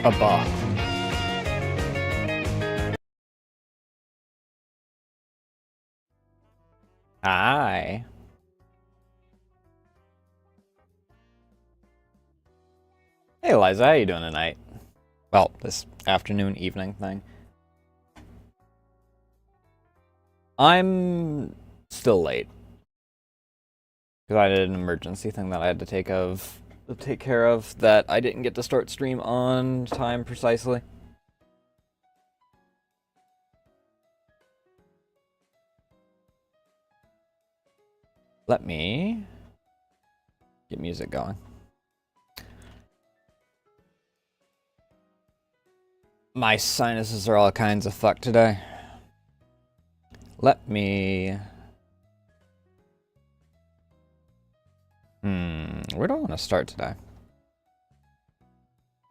Abba. Hi. Hey, Eliza, how you doing tonight? Well, this afternoon, evening thing. I'm still late. Because I did an emergency thing that I had to take care of that I didn't get to start stream on time precisely. Let me get music going. My sinuses are all kinds of fucked today. Let me... where do I want to start today?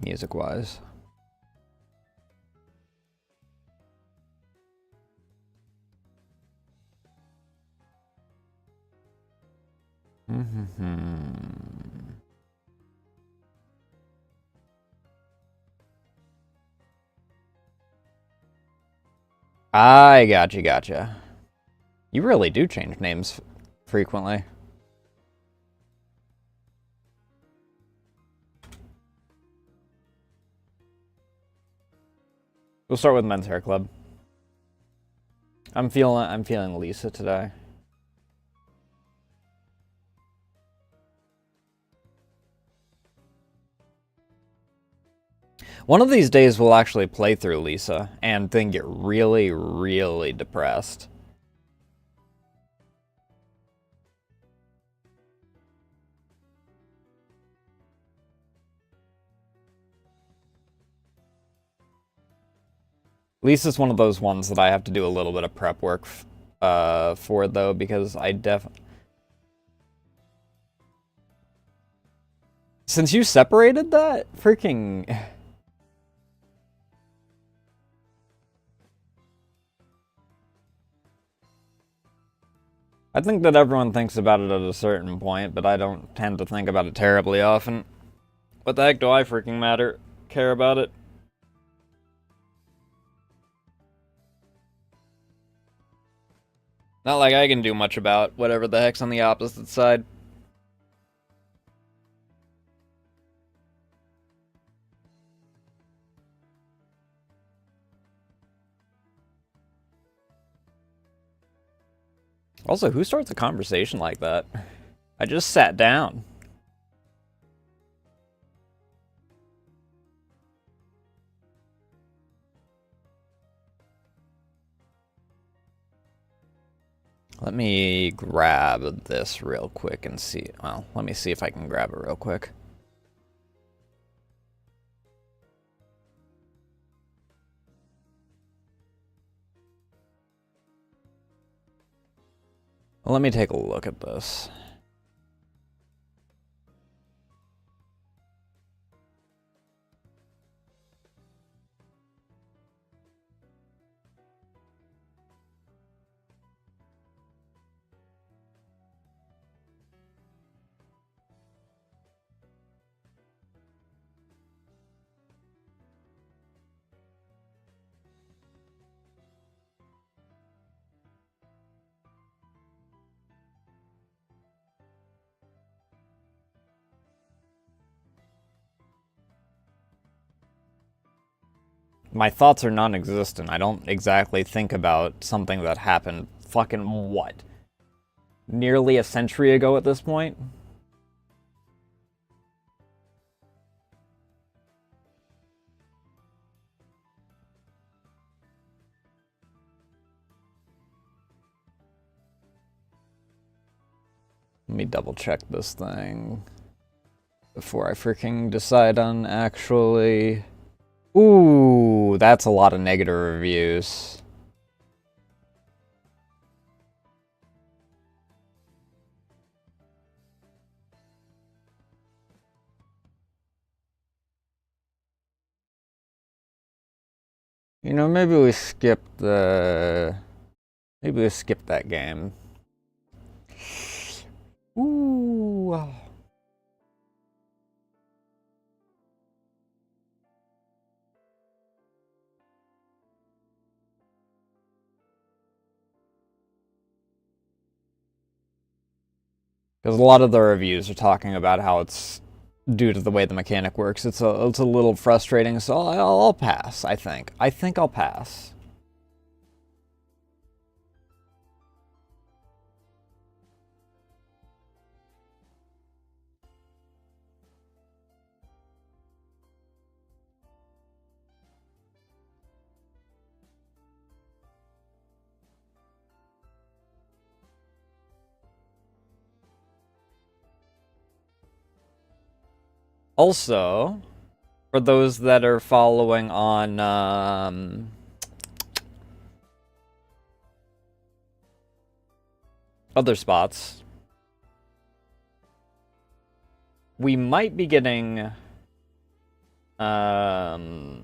Music-wise. I gotcha. You really do change names frequently. We'll start with Men's Hair Club. I'm feeling Lisa today. One of these days we'll actually play through Lisa and then get really, really depressed. Lisa's one of those ones that I have to do a little bit of prep work for, though, because Since you separated that, freaking... I think that everyone thinks about it at a certain point, but I don't tend to think about it terribly often. What the heck do I freaking care about it? Not like I can do much about whatever the heck's on the opposite side. Also, who starts a conversation like that? I just sat down. Let me grab this real quick and see. Well, let me see if I can grab it real quick. Well, let me take a look at this. My thoughts are non-existent. I don't exactly think about something that happened fucking what? Nearly a century ago at this point? Let me double check this thing before I freaking decide on actually... Ooh, that's a lot of negative reviews. You know, maybe we skip that game. Ooh. Because a lot of the reviews are talking about how it's due to the way the mechanic works. It's a little frustrating, so I'll pass, I think. I think I'll pass. Also, for those that are following on other spots, we might be getting the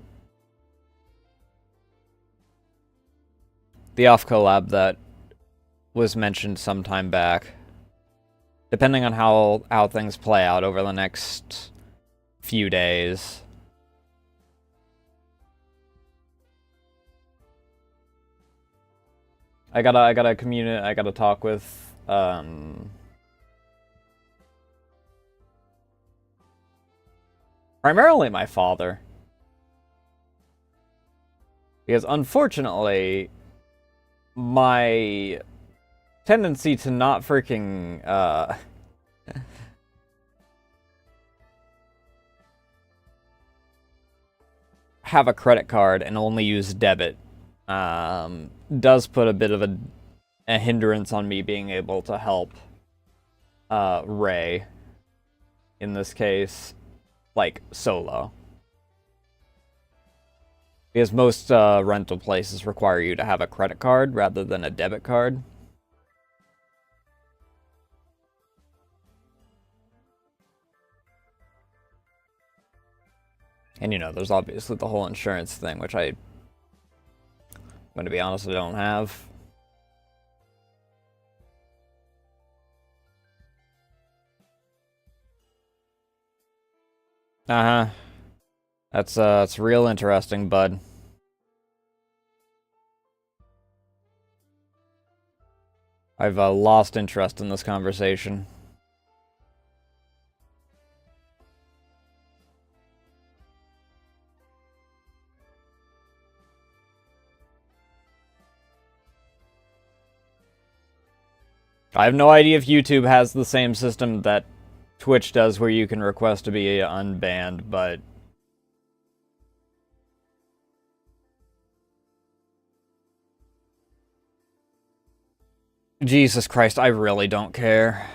off collab that was mentioned some time back. Depending on how things play out over the next few days. I gotta talk with primarily my father. Because unfortunately, my tendency to not freaking have a credit card and only use debit does put a bit of a hindrance on me being able to help Ray in this case, like solo. Because most rental places require you to have a credit card rather than a debit card. And you know, there's obviously the whole insurance thing, which I'm going to be honest, I don't have. Uh-huh. That's real interesting, bud. I've lost interest in this conversation. I have no idea if YouTube has the same system that Twitch does where you can request to be unbanned, but Jesus Christ, I really don't care.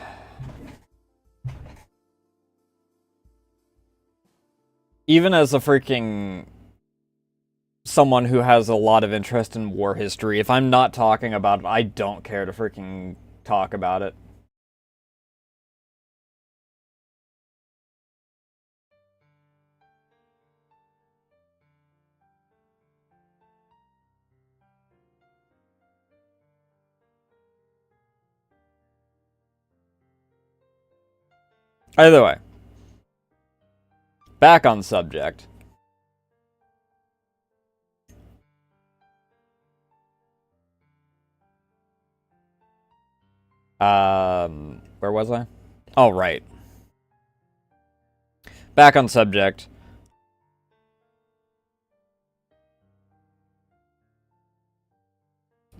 Even as a freaking someone who has a lot of interest in war history, if I'm not talking about it, I don't care to freaking talk about it. Either way. Back on subject. Where was I? Oh, right. Back on subject.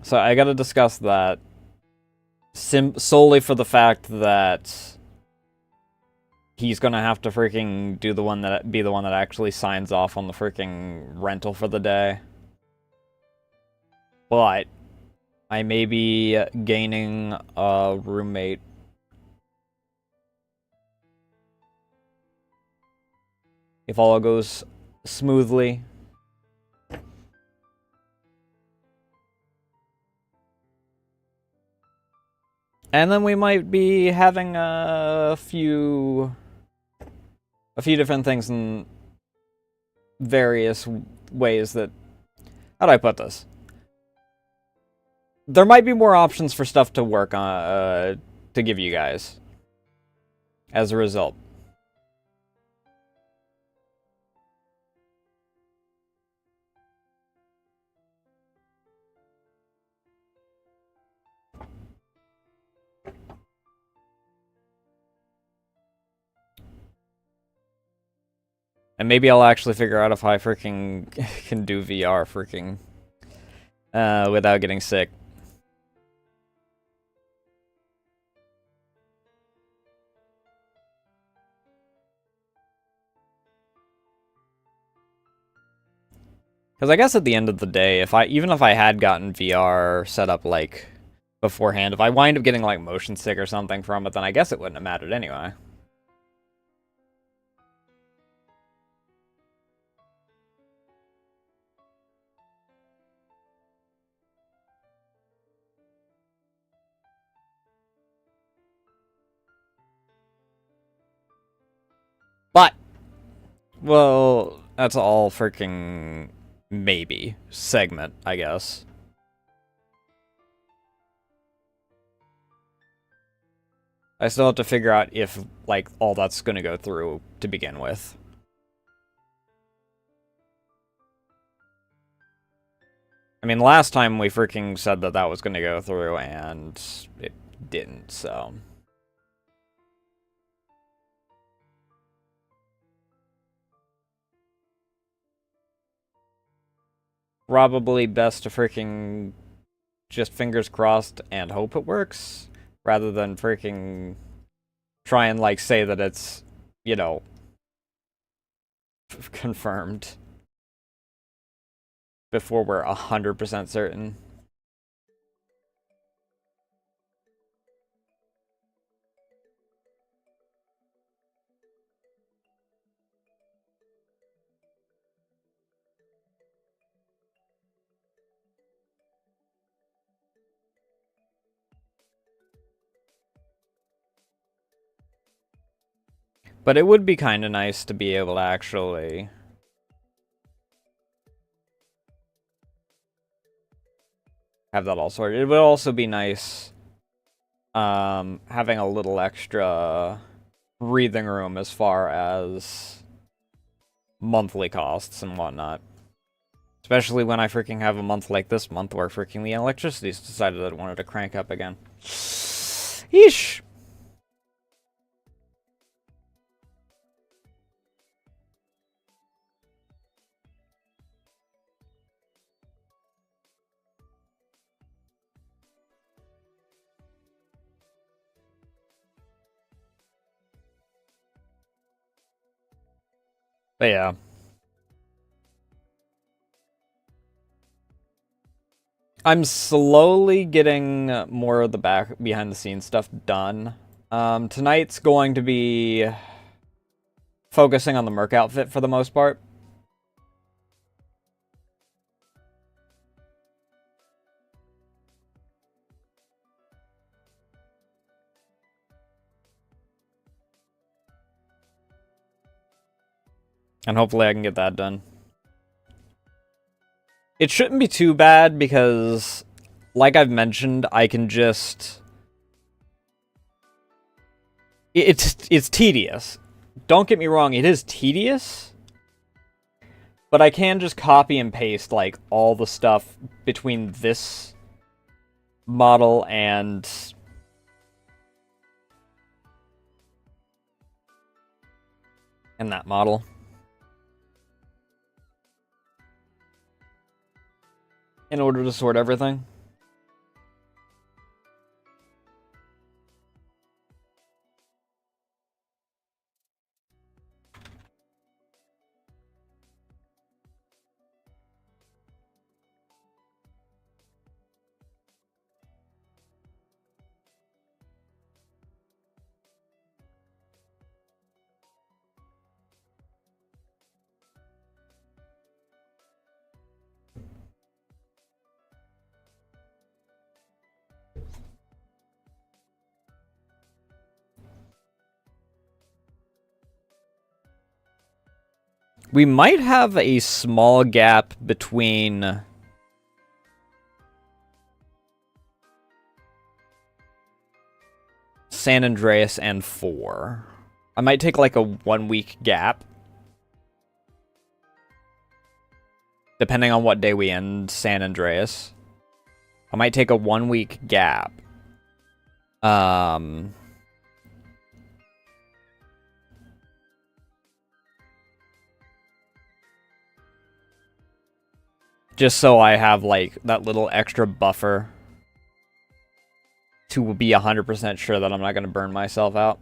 So I gotta discuss that solely for the fact that he's gonna have to freaking be the one that actually signs off on the freaking rental for the day. But I may be gaining a roommate. If all goes smoothly. And then we might be having a few different things in various ways that... How do I put this? There might be more options for stuff to work on, to give you guys. As a result. And maybe I'll actually figure out if I freaking can do VR freaking without getting sick. Because I guess at the end of the day, even if I had gotten VR set up like beforehand, if I wind up getting like motion sick or something from it, then I guess it wouldn't have mattered anyway. But, well, that's all freaking maybe segment, I guess. I still have to figure out if, like, all that's gonna go through to begin with. I mean, last time we freaking said that that was gonna go through, and it didn't, so... Probably best to freaking just fingers crossed and hope it works, rather than freaking try and, like, say that it's, you know, confirmed before we're 100% certain. But it would be kind of nice to be able to actually... have that all sorted. It would also be nice having a little extra breathing room as far as monthly costs and whatnot. Especially when I freaking have a month like this month where freaking the electricity's decided that it wanted to crank up again. Yeesh! But yeah. I'm slowly getting more of the behind the scenes stuff done. Tonight's going to be focusing on the Merc outfit for the most part. And hopefully I can get that done. It shouldn't be too bad because, like I've mentioned, I can just... It's tedious. Don't get me wrong, it is tedious. But I can just copy and paste, like, all the stuff between this model and... that model. In order to sort everything. We might have a small gap between San Andreas and 4. I might take like a 1 week gap. Depending on what day we end San Andreas. I might take a 1 week gap. Just so I have, like, that little extra buffer to be 100% sure that I'm not going to burn myself out.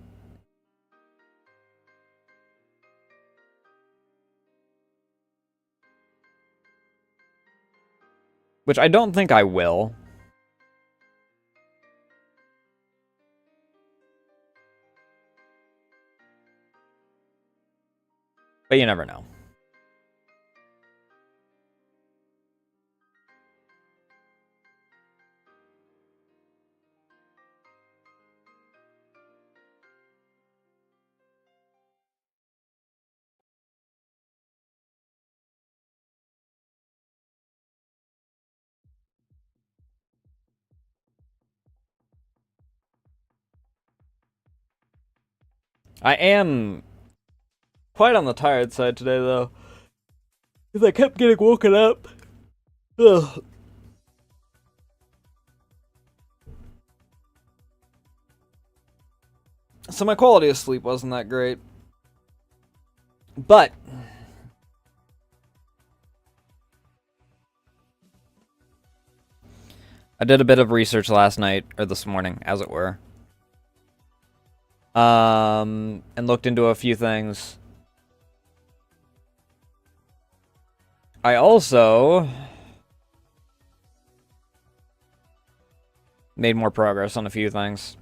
Which I don't think I will. But you never know. I am quite on the tired side today, though. Because I kept getting woken up. Ugh. So my quality of sleep wasn't that great. But I did a bit of research last night, or this morning, as it were. And looked into a few things. I also made more progress on a few things.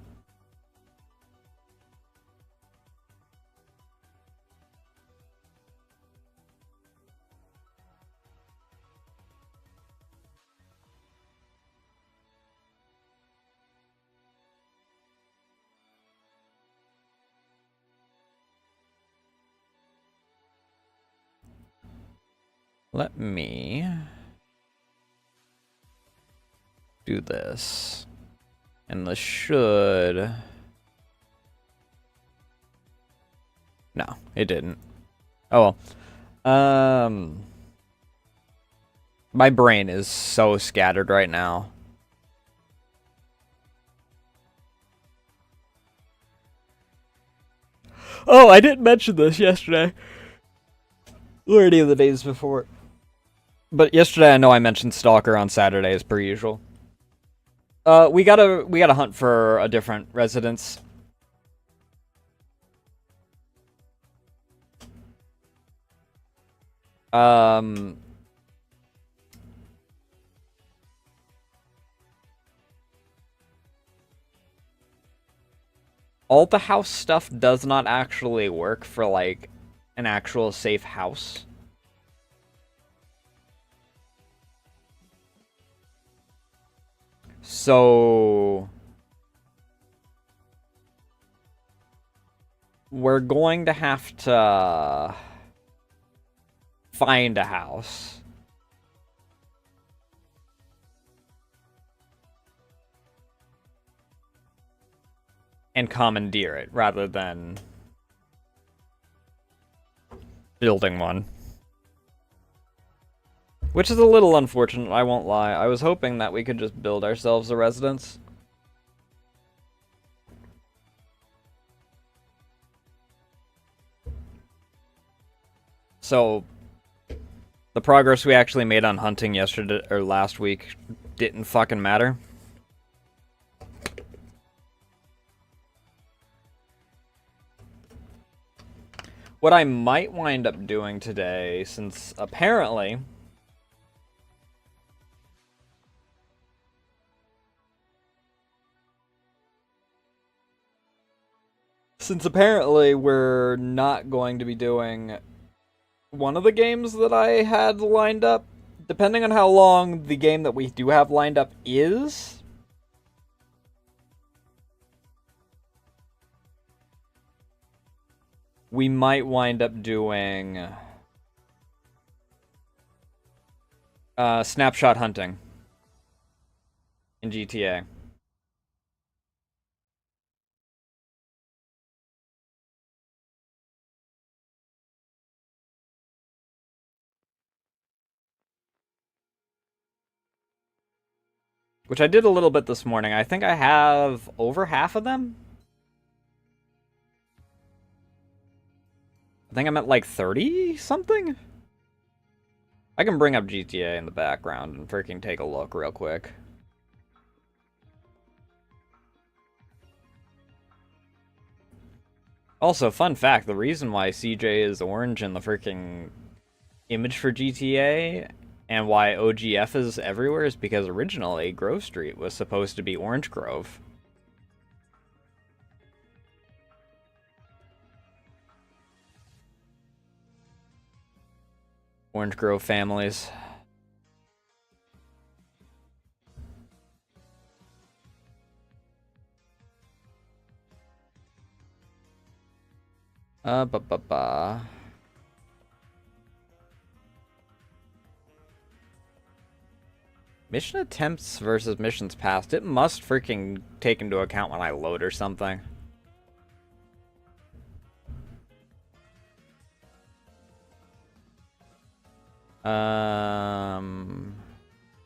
Let me do this. And this should... No, it didn't. Oh well. My brain is so scattered right now. Oh, I didn't mention this yesterday. Or any of the days before. But yesterday I know I mentioned Stalker on Saturday as per usual. We gotta hunt for a different residence. All the house stuff does not actually work for, like, an actual safe house. So we're going to have to find a house. And commandeer it, rather than building one. Which is a little unfortunate, I won't lie. I was hoping that we could just build ourselves a residence. So, the progress we actually made on hunting yesterday, or last week, didn't fucking matter. What I might wind up doing today, since apparently... Since apparently we're not going to be doing one of the games that I had lined up, depending on how long the game that we do have lined up is, we might wind up doing snapshot hunting in GTA. Which I did a little bit this morning. I think I have over half of them. I think I'm at like 30 something. I can bring up GTA in the background and freaking take a look real quick. Also, fun fact, the reason why CJ is orange in the freaking image for GTA and why OGF is everywhere is because originally Grove Street was supposed to be Orange Grove. Orange Grove families. Mission attempts versus missions passed. It must freaking take into account when I load or something.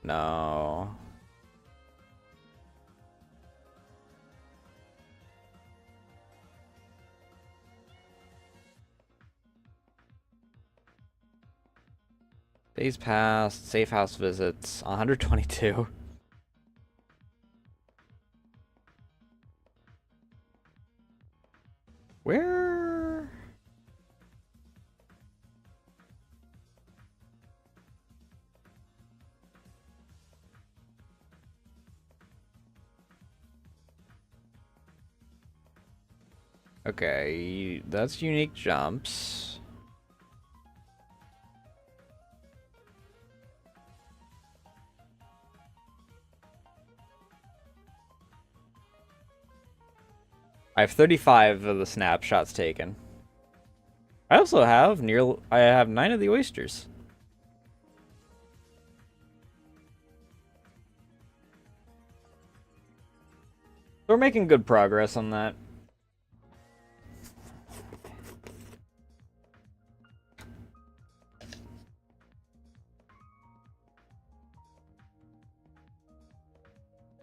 No. Days passed, safe house visits, 122. Where? Okay, that's unique jumps. I have 35 of the snapshots taken. I also have I have 9 of the oysters. We're making good progress on that.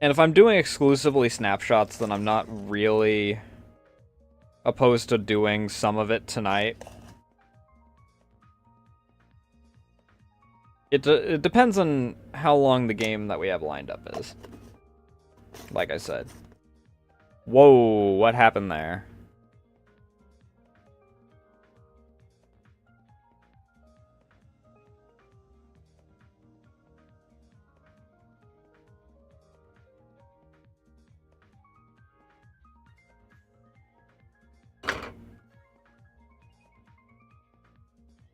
And if I'm doing exclusively snapshots, then I'm not really opposed to doing some of it tonight. It depends on how long the game that we have lined up is. Like I said. Whoa, what happened there?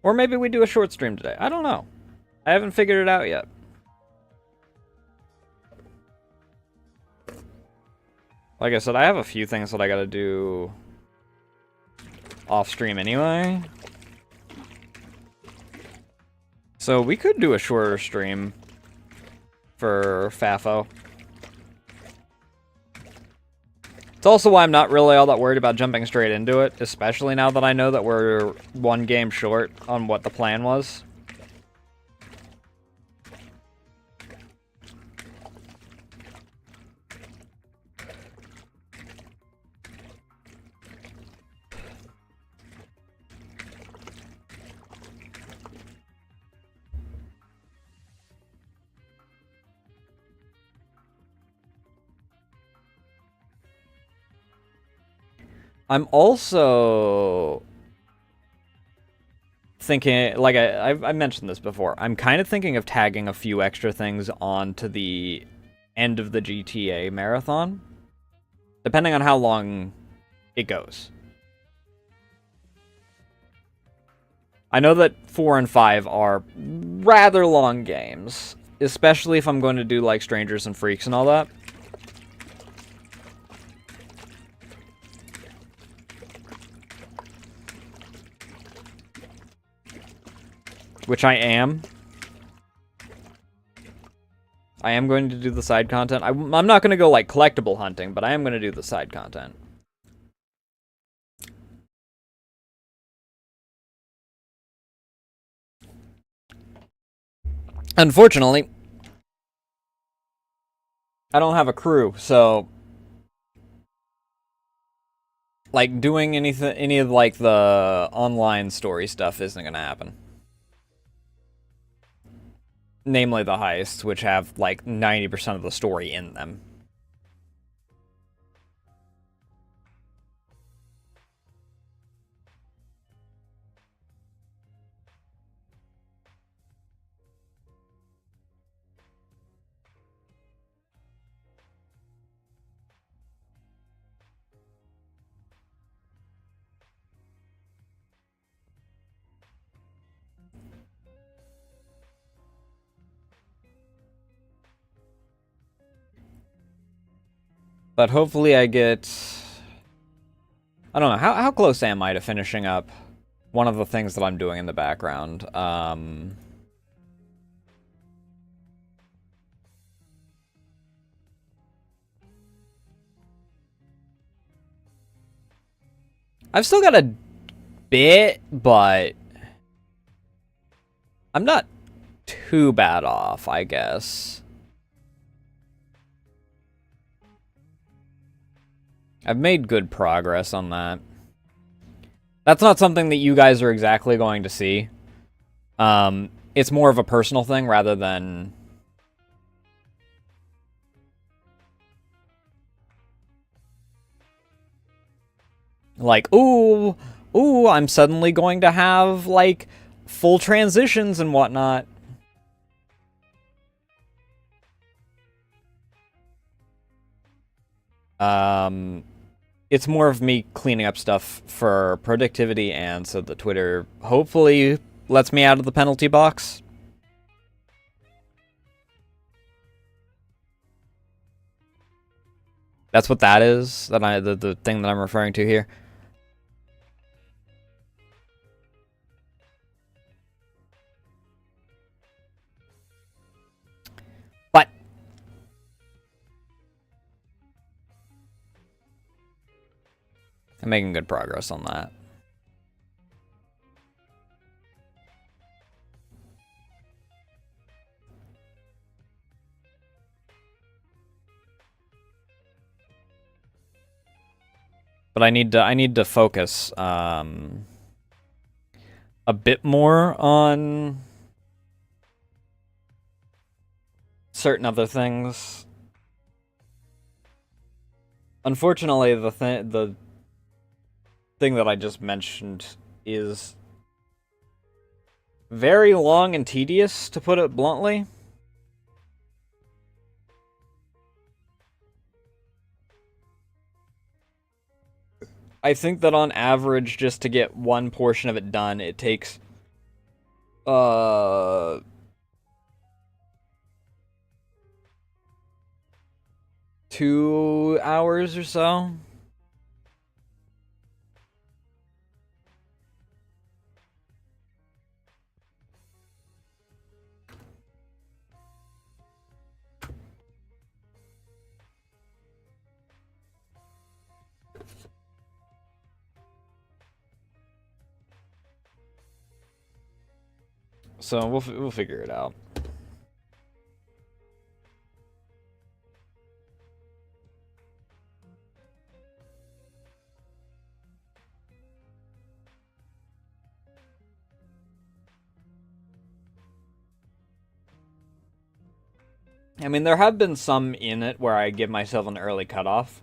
Or maybe we do a short stream today. I don't know. I haven't figured it out yet. Like I said, I have a few things that I gotta do off stream anyway. So we could do a shorter stream for FAaFO. It's also why I'm not really all that worried about jumping straight into it, especially now that I know that we're one game short on what the plan was. I'm also thinking, like I mentioned this before, I'm kind of thinking of tagging a few extra things onto the end of the GTA marathon, depending on how long it goes. I know that 4 and 5 are rather long games, especially if I'm going to do like Strangers and Freaks and all that. Which I am. I am going to do the side content. I'm not going to go like collectible hunting, but I am going to do the side content. Unfortunately, I don't have a crew, so like doing any of like the online story stuff isn't going to happen. Namely the heists, which have, like, 90% of the story in them. But hopefully I get... I don't know, how close am I to finishing up one of the things that I'm doing in the background? I've still got a bit, but I'm not too bad off, I guess. I've made good progress on that. That's not something that you guys are exactly going to see. It's more of a personal thing rather than... like, ooh, I'm suddenly going to have, like, full transitions and whatnot. It's more of me cleaning up stuff for productivity and so that Twitter hopefully lets me out of the penalty box. That's what that is, the thing that I'm referring to here. But I'm making good progress on that. But I need to focus a bit more on certain other things. Unfortunately, the thing that I just mentioned is very long and tedious, to put it bluntly. I think that on average, just to get one portion of it done, it takes 2 hours or so. So we'll figure it out. I mean, there have been some in it where I give myself an early cutoff.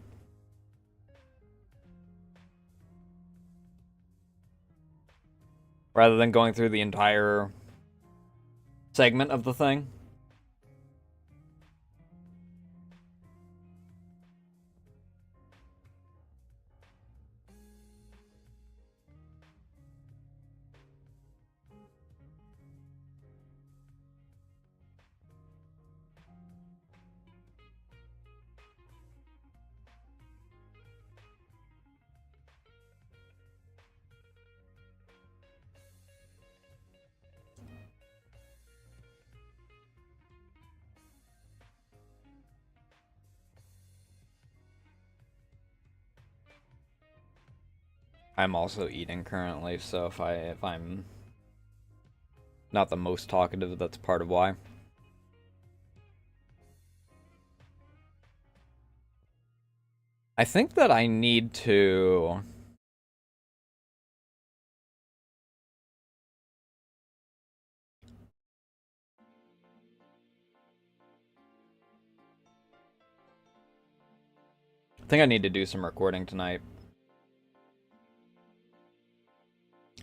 Rather than going through the entire segment of the thing. I'm also eating currently, so if I'm not the most talkative, that's part of why. I think that I need to... I think I need to do some recording tonight.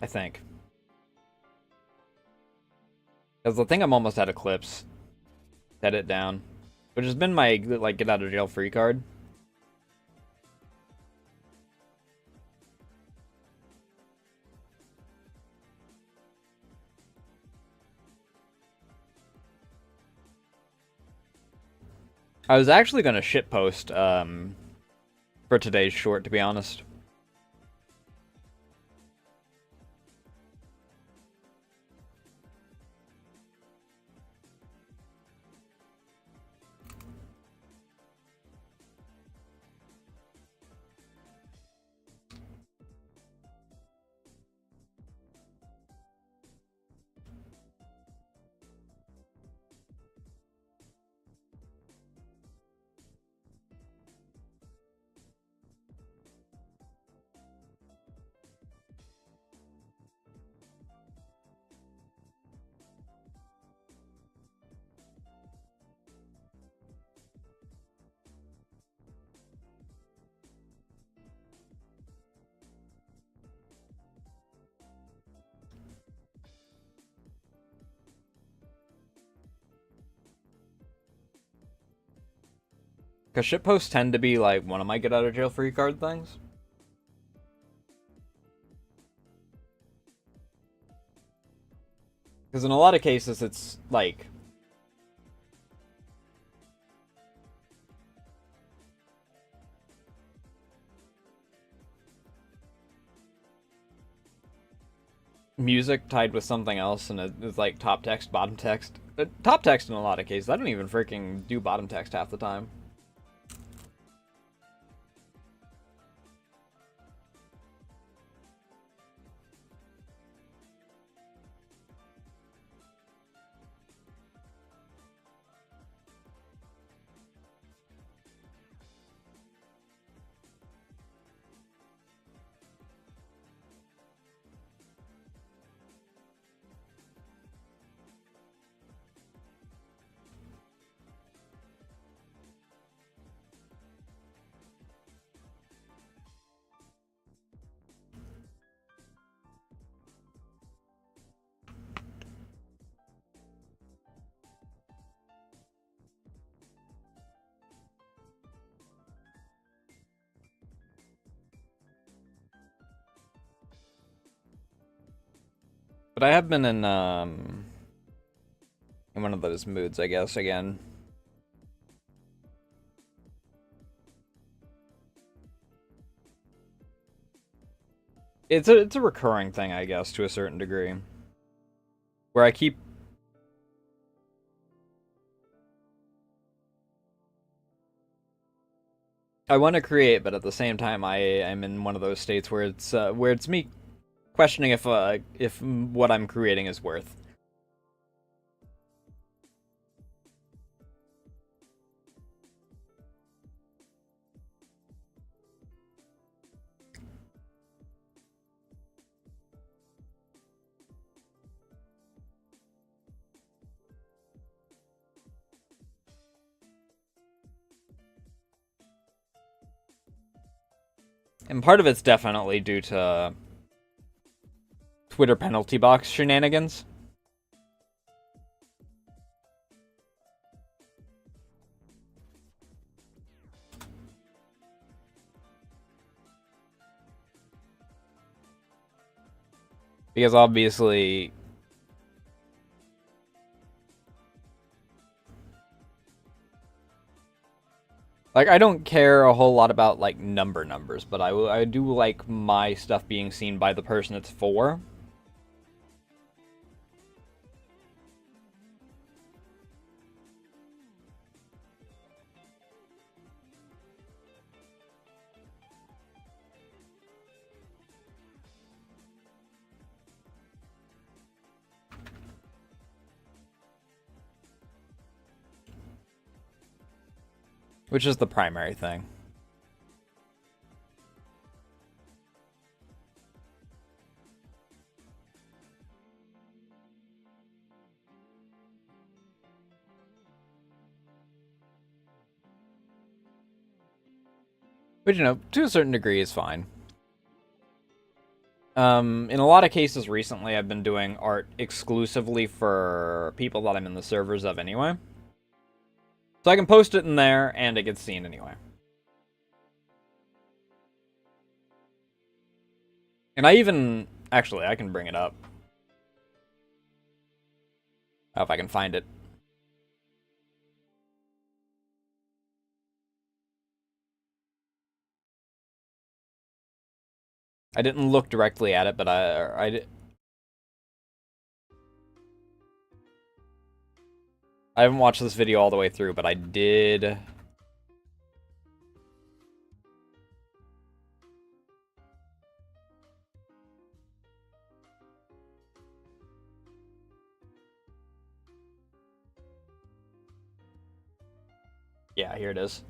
I think. Because I think I'm almost out of clips. Edit down. Which has been my, like, get out of jail free card. I was actually going to shitpost, for today's short, to be honest. Because shitposts tend to be, like, one of my get out of jail free card things. Because in a lot of cases, it's, like... music tied with something else, and it's like top text, bottom text. Top text in a lot of cases. I don't even freaking do bottom text half the time. But I have been in one of those moods, I guess, again. It's a recurring thing, I guess, to a certain degree. Where I keep... I want to create, but at the same time, I am in one of those states where it's me questioning if what I'm creating is worth. And part of it's definitely due to Twitter penalty box shenanigans. Because obviously... Like, I don't care a whole lot about, like, numbers, but I do like my stuff being seen by the person it's for. Which is the primary thing. Which, you know, to a certain degree is fine. In a lot of cases recently, I've been doing art exclusively for people that I'm in the servers of anyway. So I can post it in there, and it gets seen anyway. And I even... Actually, I can bring it up. Oh, if I can find it. I didn't look directly at it, but I haven't watched this video all the way through, but I did... Yeah, here it is.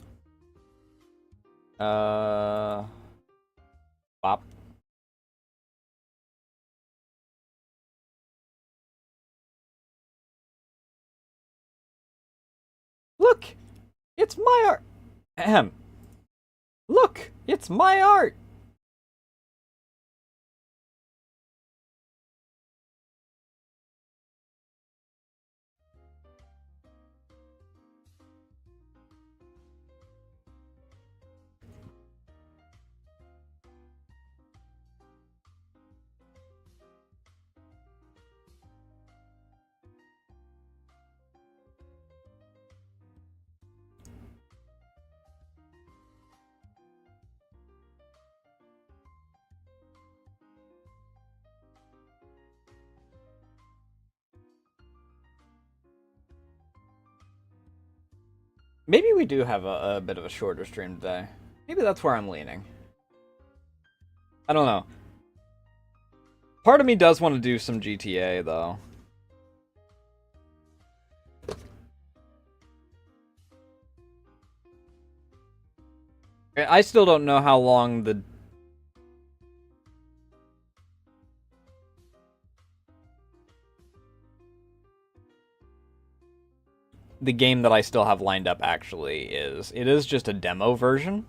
Bop. Look! It's my art! Ahem. Look! It's my art! Maybe we do have a bit of a shorter stream today. Maybe that's where I'm leaning. I don't know. Part of me does want to do some GTA, though. I still don't know how long the game that I still have lined up actually is. It is just a demo version.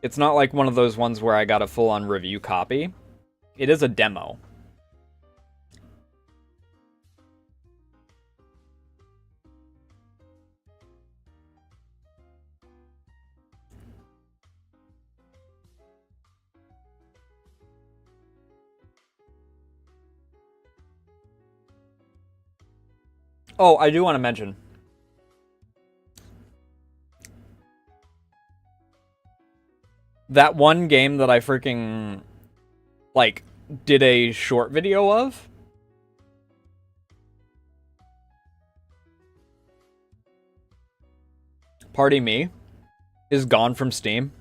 It's not like one of those ones where I got a full-on review copy. It is a demo. Oh, I do want to mention. That one game that I freaking, like, did a short video of. Party Me is gone from Steam.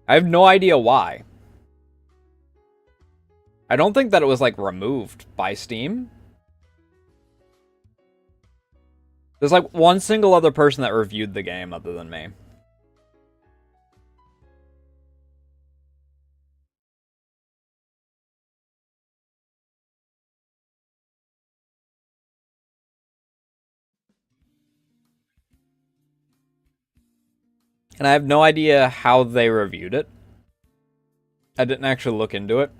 I have no idea why. I don't think that it was, like, removed by Steam. There's, like, one single other person that reviewed the game other than me. And I have no idea how they reviewed it. I didn't actually look into it.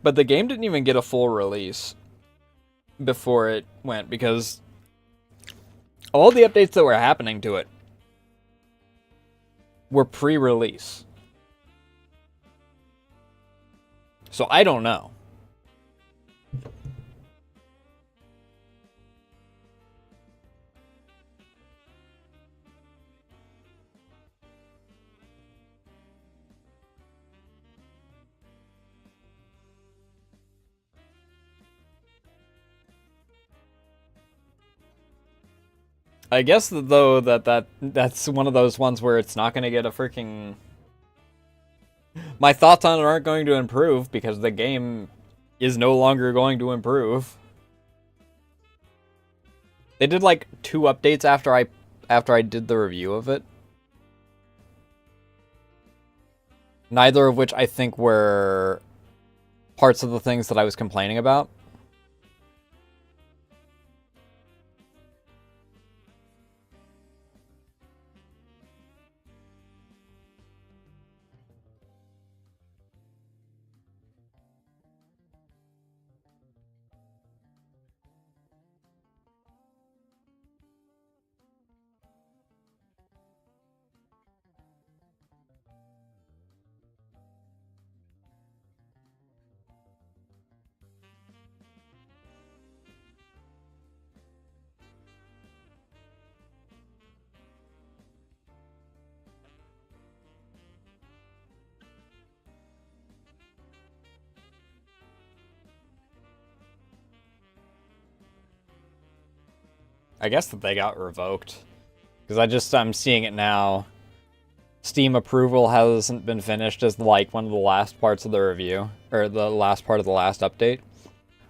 But the game didn't even get a full release before it went, because all the updates that were happening to it were pre-release. So I don't know. I guess, though, that's one of those ones where it's not going to get a freaking... My thoughts on it aren't going to improve because the game is no longer going to improve. They did like 2 updates after I did the review of it. Neither of which I think were parts of the things that I was complaining about. I guess that they got revoked. Because I'm seeing it now. Steam approval hasn't been finished as like one of the last parts of the review. Or the last part of the last update.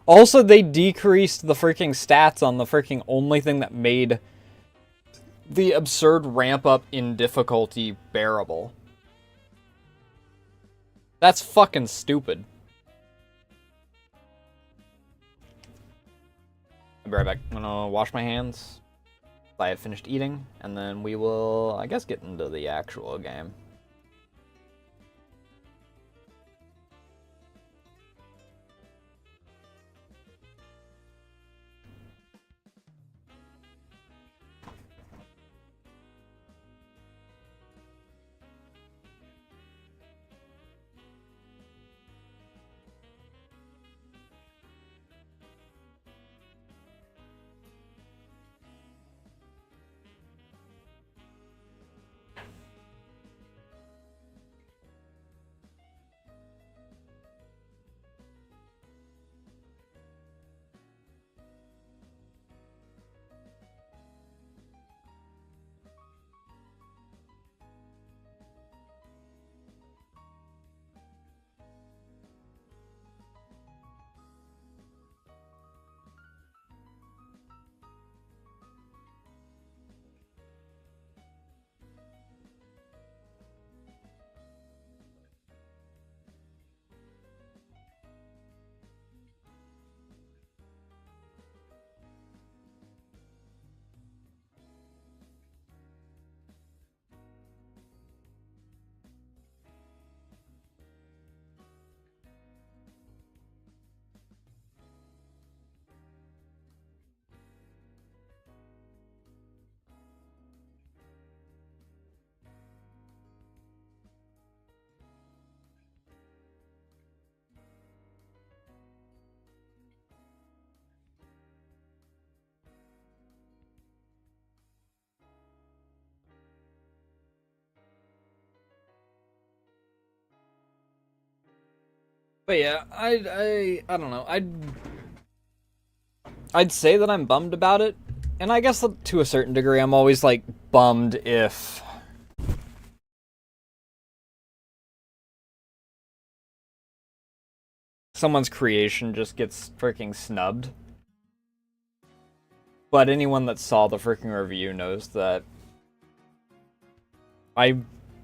Also, they decreased the freaking stats on the freaking only thing that made the absurd ramp up in difficulty bearable. That's fucking stupid. I'll be right back. I'm gonna wash my hands. I have finished eating, and then we will, I guess, get into the actual game. But yeah, I don't know. I'd say that I'm bummed about it, and I guess to a certain degree, I'm always like bummed if someone's creation just gets freaking snubbed. But anyone that saw the freaking review knows that I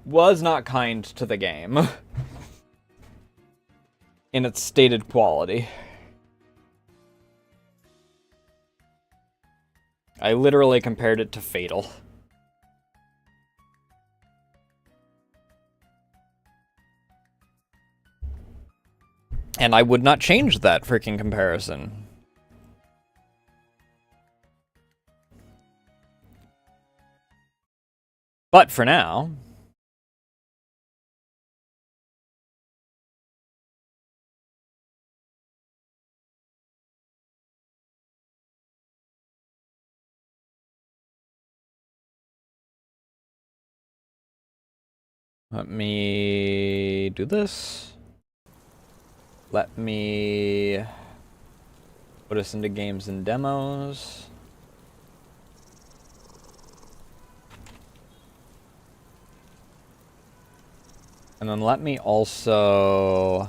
was not kind to the game in its stated quality. I literally compared it to Fatal. And I would not change that freaking comparison. But for now, let me do this. Let me put us into games and demos. And then let me also...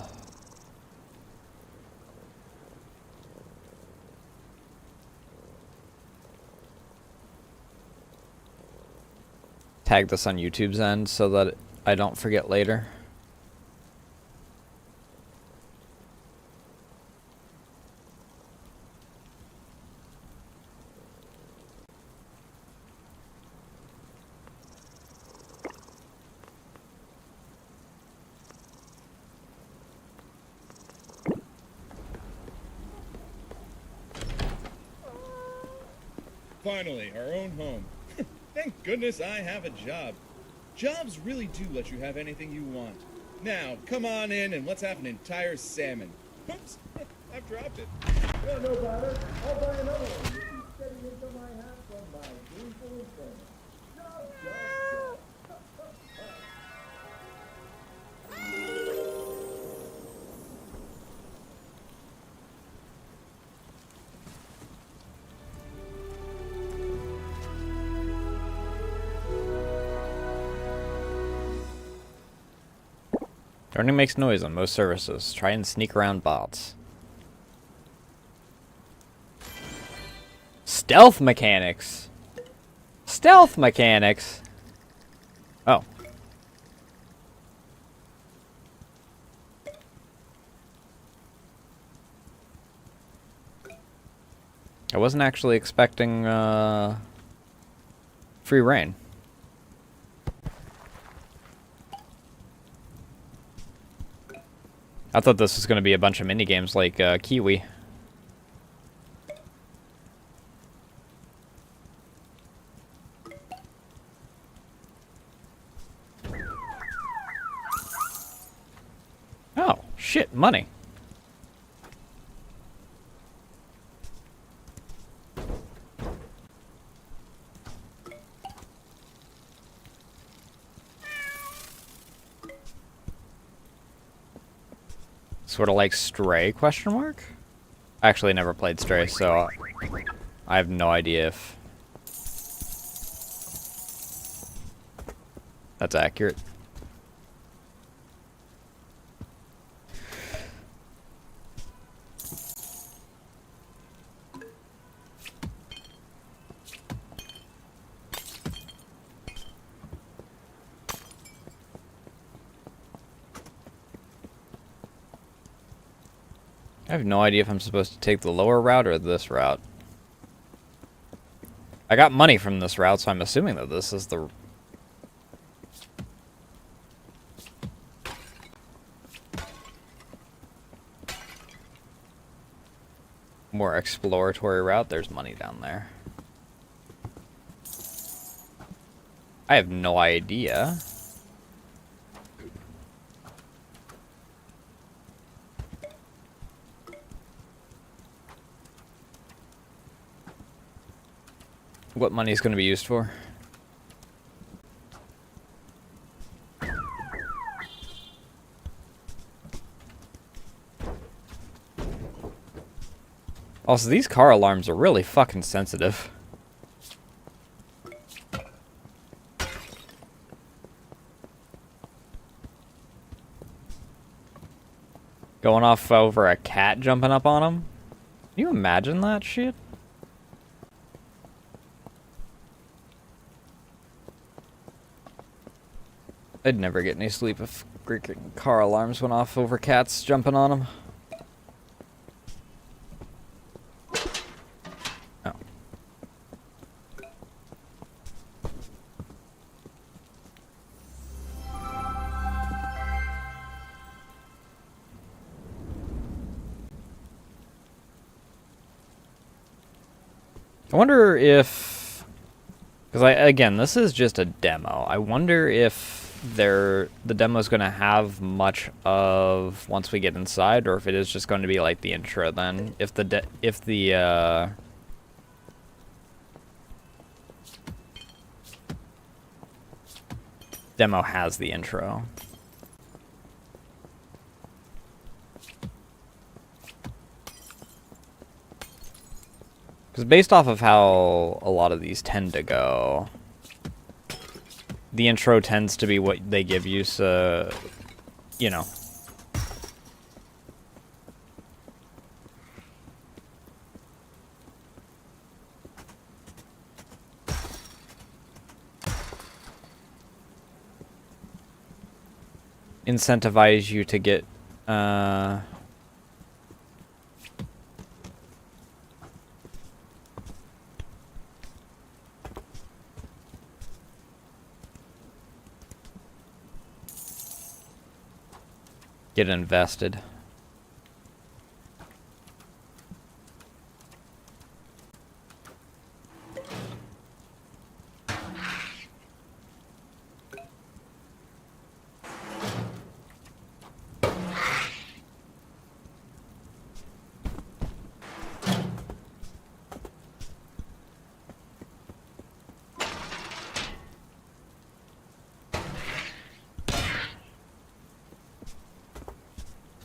tag this on YouTube's end so that I don't forget later. Finally, our own home. Thank goodness I have a job. Jobs really do let you have anything you want. Now, come on in and let's have an entire salmon. Oops, I've dropped it. Well, no bother. I'll buy another one. You keep stepping into my house from my gainful employment. Job, job, job. Turning makes noise on most services. Try and sneak around bots. Stealth mechanics! Stealth mechanics! Oh. I wasn't actually expecting, free reign. I thought this was going to be a bunch of minigames like Kiwi. Oh, shit, money. Sort of like Stray, question mark? I actually never played Stray, so I have no idea if that's accurate. I have no idea if I'm supposed to take the lower route or this route. I got money from this route, so I'm assuming that this is the... more exploratory route. There's money down there. I have no idea. What money is going to be used for? Also, these car alarms are really fucking sensitive. Going off over a cat jumping up on him? Can you imagine that shit? I'd never get any sleep if freaking car alarms went off over cats jumping on them. Oh. I wonder if... because again, this is just a demo. I wonder if the demo's going to have much of once we get inside, or if it is just going to be like the intro then. If the demo has the intro. Because based off of how a lot of these tend to go, the intro tends to be what they give you, so you know. Incentivize you to get, get invested.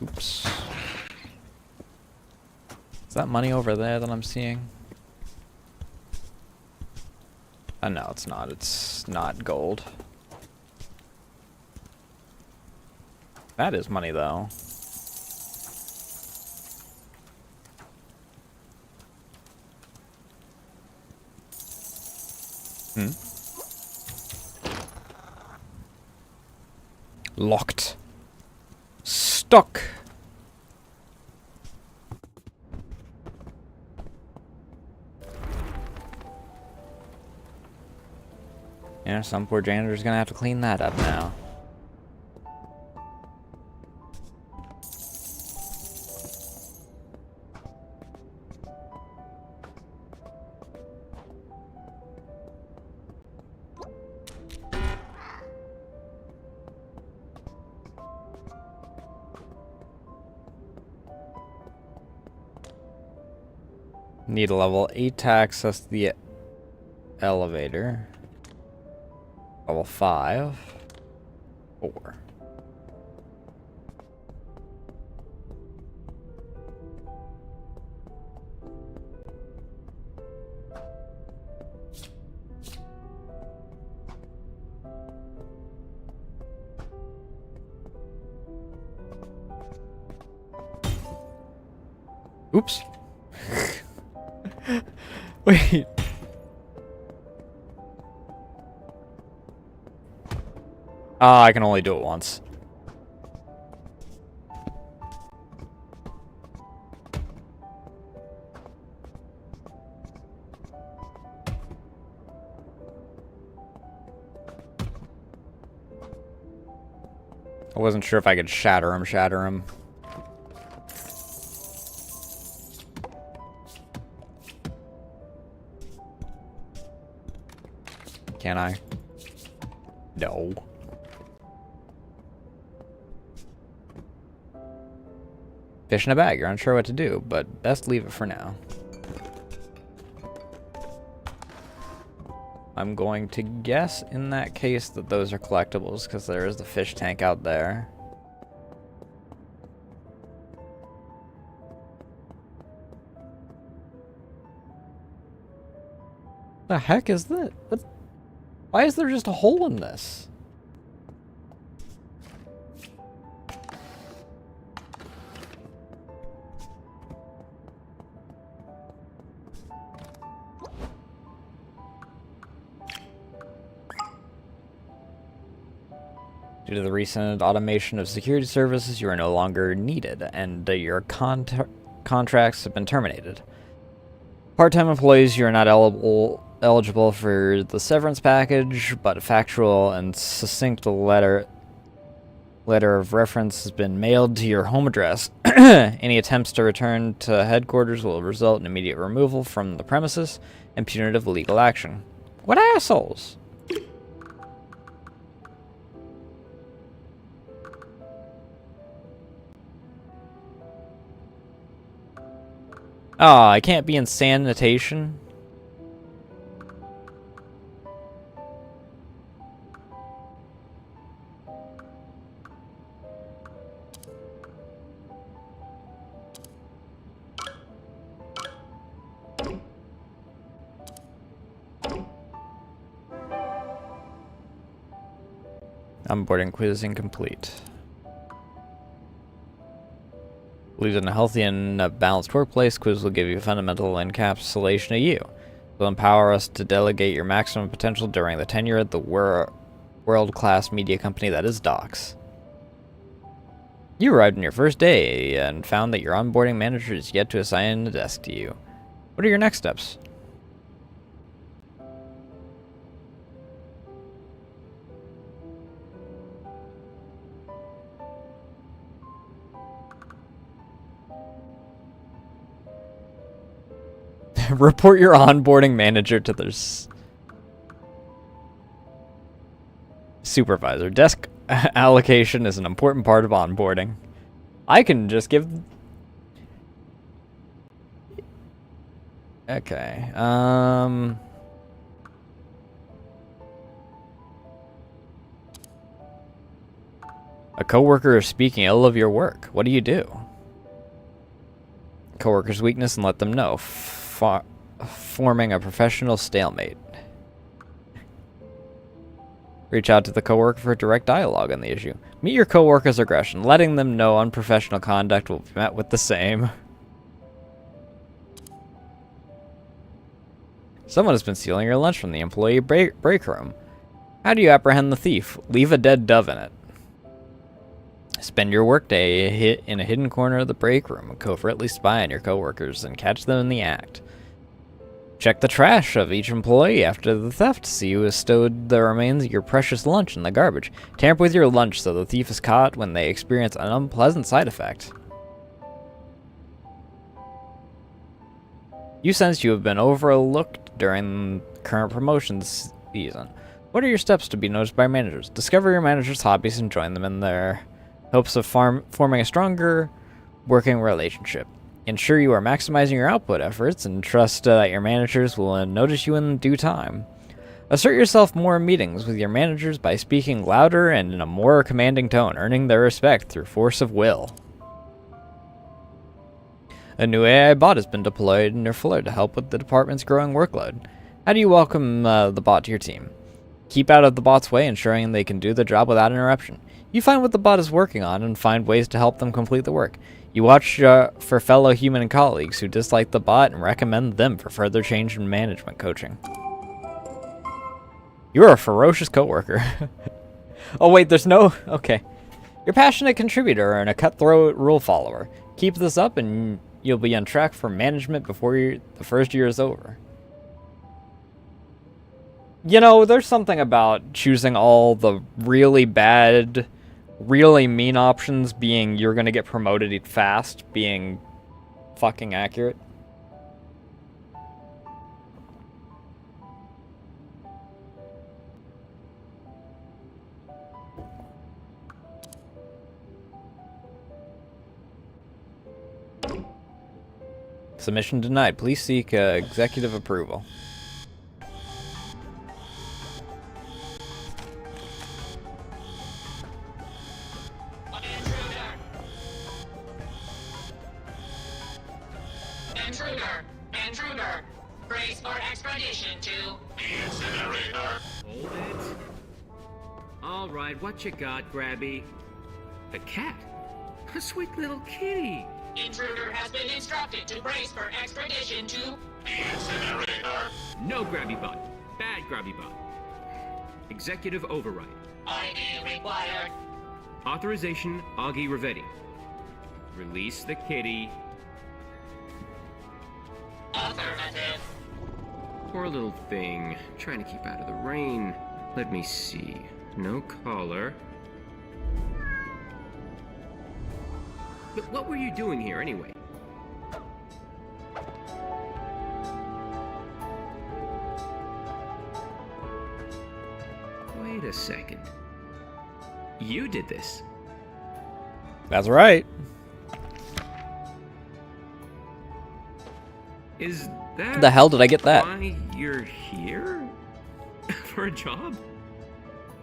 Oops. Is that money over there that I'm seeing? No, it's not. It's not gold. That is money, though. Locked. Stuck. Yeah, some poor janitor's gonna have to clean that up now. Need a level 8 to access the elevator. Level 5. 4. Oops. Wait. Ah, I can only do it once. I wasn't sure if I could shatter him. Can I? No. Fish in a bag. You're unsure what to do, but best leave it for now. I'm going to guess in that case that those are collectibles because there is the fish tank out there. The heck is that? What? Why is there just a hole in this? Due to the recent automation of security services, you are no longer needed, and your contracts have been terminated. Part-time employees, you are not eligible for the severance package, but a factual and succinct letter of reference has been mailed to your home address. Any attempts to return to headquarters will result in immediate removal from the premises and punitive legal action. What assholes! Oh, I can't be in sanitation? Onboarding quiz incomplete. Believes in a healthy and balanced workplace. Quiz will give you a fundamental encapsulation of you. Will empower us to delegate your maximum potential during the tenure at the world-class media company that is Docs. You arrived on your first day and found that your onboarding manager is yet to assign a desk to you. What are your next steps? Report your onboarding manager to their supervisor. Desk allocation is an important part of onboarding. I can just give... Okay, A coworker is speaking ill of your work. What do you do? Coworker's weakness and let them know. Forming a professional stalemate. Reach out to the coworker for direct dialogue on the issue. Meet your coworker's aggression. Letting them know unprofessional conduct will be met with the same. Someone has been stealing your lunch from the employee break room. How do you apprehend the thief? Leave a dead dove in it. Spend your workday in a hidden corner of the break room. Covertly spy on your coworkers and catch them in the act. Check the trash of each employee after the theft to see who has stowed the remains of your precious lunch in the garbage. Tamper with your lunch so the thief is caught when they experience an unpleasant side effect. You sense you have been overlooked during current promotions season. What are your steps to be noticed by managers? Discover your manager's hobbies and join them in their hopes of forming a stronger working relationship. Ensure you are maximizing your output efforts and trust that your managers will notice you in due time. Assert yourself more in meetings with your managers by speaking louder and in a more commanding tone, earning their respect through force of will. A new AI bot has been deployed in your floor to help with the department's growing workload. How do you welcome the bot to your team? Keep out of the bot's way, ensuring they can do the job without interruption. You find what the bot is working on and find ways to help them complete the work. You watch for fellow human colleagues who dislike the bot and recommend them for further change in management coaching. You're a ferocious coworker. Oh wait, there's no... Okay. You're a passionate contributor and a cutthroat rule follower. Keep this up and you'll be on track for management before the first year is over. You know, there's something about choosing all the really bad, really mean options being you're gonna get promoted fast, being fucking accurate. Submission denied. Please seek executive approval. Intruder! Brace for expedition to the incinerator. Hold it. Alright, what you got, Grabby? A cat? A sweet little kitty. Intruder has been instructed to brace for expedition to the incinerator. No Grabby Bot. Bad Grabby Bot. Executive override. ID required. Authorization Augie Ravetti. Release the kitty. Affirmative. Poor little thing. Trying to keep out of the rain. Let me see. No collar. But what were you doing here anyway? Wait a second. You did this. That's right. Is that The hell did I get that? why you're here? For a job?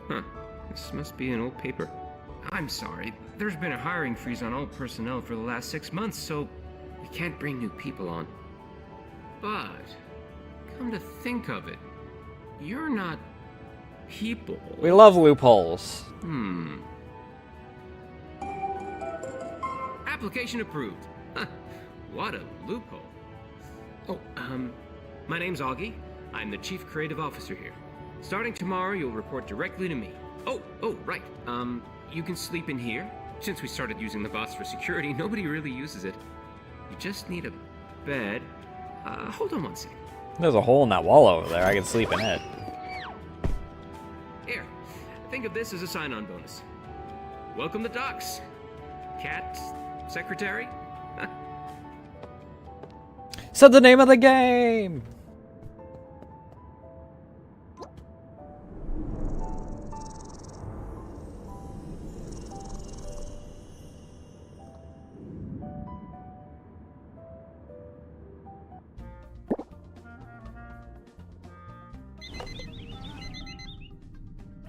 Huh. This must be an old paper. I'm sorry. There's been a hiring freeze on all personnel for the last 6 months, so we can't bring new people on. But, come to think of it, you're not people. We love loopholes. Application approved. What a loophole. Oh, my name's Augie. I'm the Chief Creative Officer here. Starting tomorrow, you'll report directly to me. Oh, right. You can sleep in here. Since we started using the bots for security, nobody really uses it. You just need a bed. Hold on one second. There's a hole in that wall over there. I can sleep in it. Here, think of this as a sign-on bonus. Welcome to Docs. Cat secretary? Said the name of the game!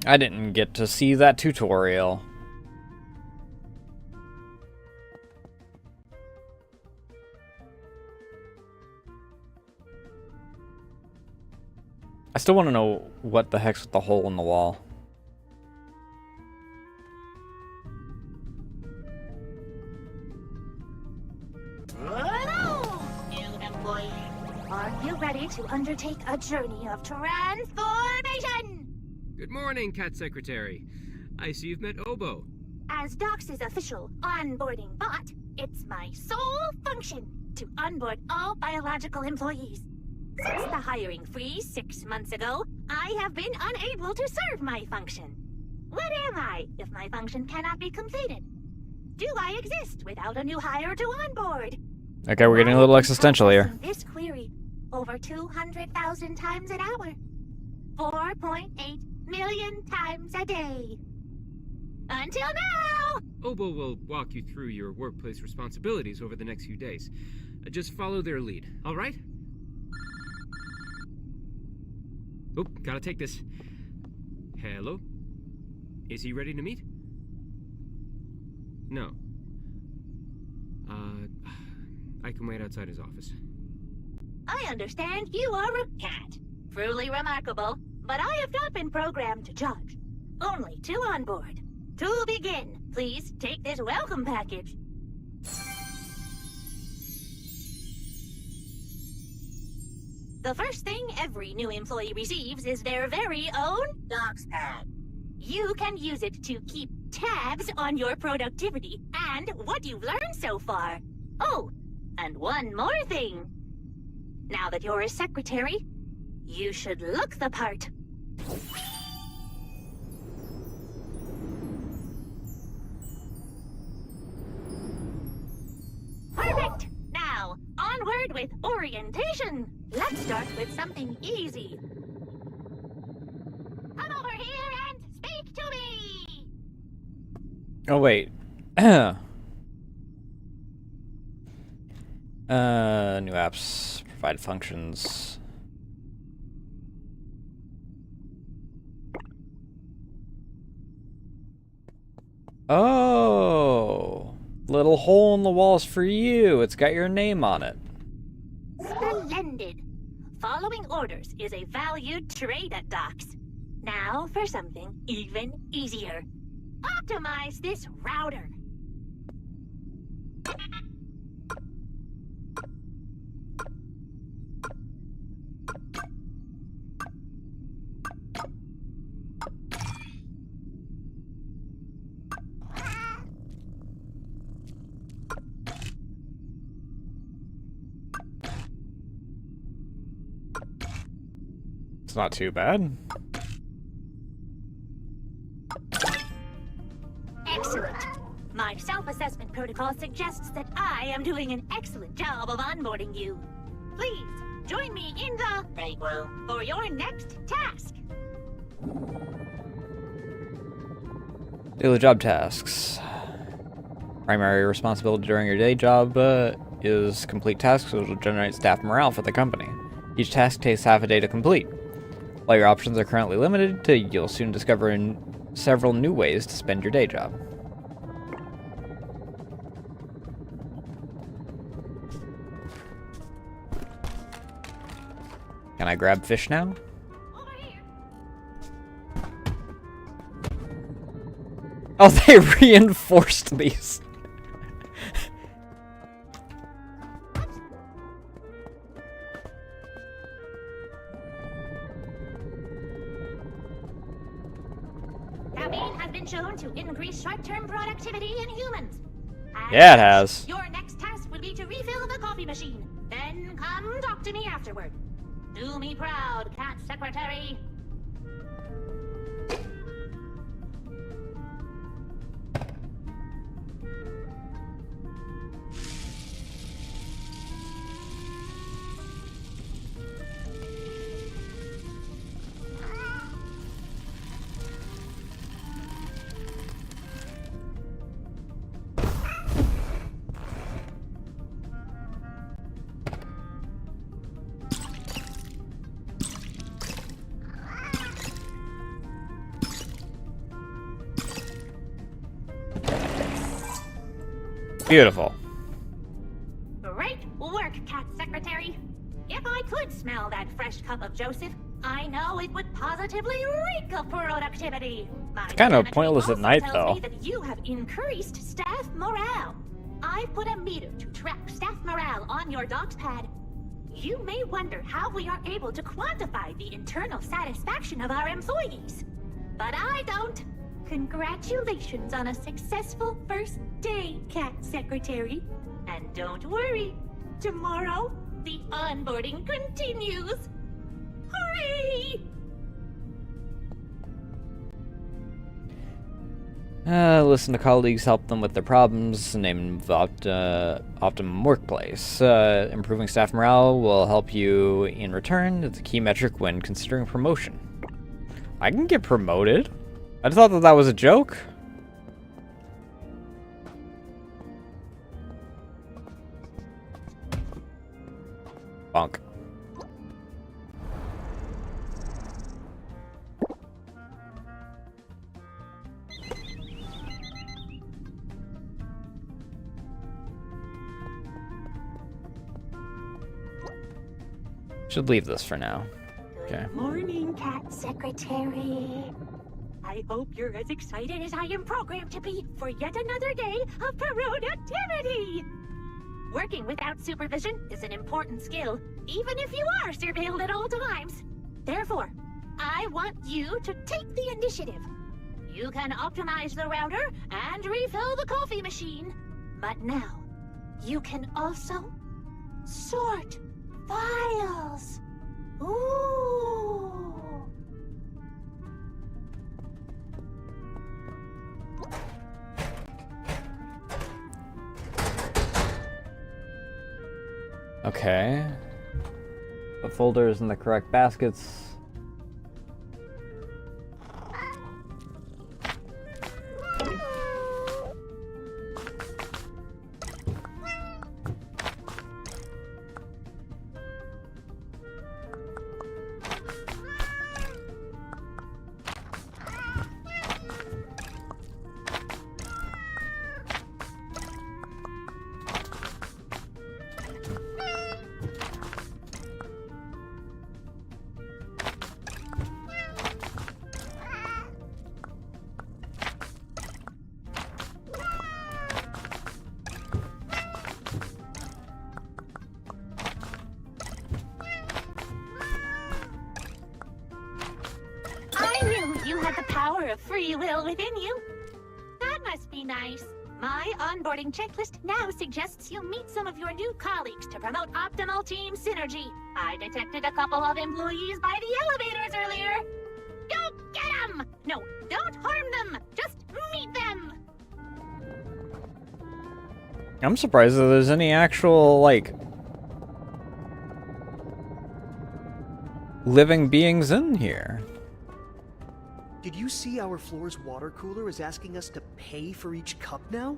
I didn't get to see that tutorial. I still want to know what the heck's with the hole in the wall. Hello, new employee. Are you ready to undertake a journey of transformation? Good morning, Cat Secretary. I see you've met Obo. As Doc's official onboarding bot, it's my sole function to onboard all biological employees. Since the hiring freeze 6 months ago, I have been unable to serve my function. What am I if my function cannot be completed? Do I exist without a new hire to onboard? Okay, we're getting a little existential here. Processing this query over 200,000 times an hour. 4.8 million times a day. Until now! Obo will walk you through your workplace responsibilities over the next few days. Just follow their lead, all right? Oh, gotta take this. Hello? Is he ready to meet? No. I can wait outside his office. I understand you are a cat. Truly remarkable, but I have not been programmed to judge. Only to onboard. To begin, please take this welcome package. The first thing every new employee receives is their very own Docs Pad. You can use it to keep tabs on your productivity and what you've learned so far. Oh, and one more thing. Now that you're a secretary, you should look the part. Perfect! Now, onward with orientation. Let's start with something easy. Come over here and speak to me! Oh, wait. New apps, provide functions. Oh, little hole in the walls for you. It's got your name on it. Splendid. Following orders is a valued trait at Docs. Now for something even easier. Optimize this router. It's not too bad. Excellent. My self-assessment protocol suggests that I am doing an excellent job of onboarding you. Please, join me in the break room for your next task. Daily job tasks. Primary responsibility during your day job is complete tasks which will generate staff morale for the company. Each task takes half a day to complete. While your options are currently limited, you'll soon discover several new ways to spend your day job. Can I grab fish now? Over here. Oh, they reinforced these. caffeine has been shown to increase short-term productivity in humans. As Yeah, it such, has. Your next task would be to refill the coffee machine. Then come talk to me afterward. Do me proud, Cat Secretary. Beautiful. Great work, Cat Secretary. If I could smell that fresh cup of Joseph, I know it would positively reek of productivity. My Kinda telemetry pointless at also night, tells though. me that you have increased staff morale. I've put a meter to track staff morale on your docs pad. You may wonder how we are able to quantify the internal satisfaction of our employees. But I don't. Congratulations on a successful first day, Cat Secretary. And don't worry, tomorrow the onboarding continues. Hooray! Listen to colleagues, help them with their problems, name the optimum workplace. Improving staff morale will help you in return. It's a key metric when considering promotion. I can get promoted? I thought that was a joke. Bonk. Should leave this for now. Okay. Good morning, Cat Secretary. I hope you're as excited as I am programmed to be for yet another day of productivity. Working without supervision is an important skill, even if you are surveilled at all times. Therefore, I want you to take the initiative. You can optimize the router and refill the coffee machine. But now, you can also sort files. Ooh. Okay. The folders in the correct baskets. I knew you had the power of free will within you. That must be nice. My onboarding checklist now suggests you meet some of your new colleagues to promote optimal team synergy. I detected a couple of employees by the elevators earlier. Go get them! No, don't harm them! Just meet them! I'm surprised that there's any actual, like, living beings in here. Did you see our floor's water cooler is asking us to pay for each cup now?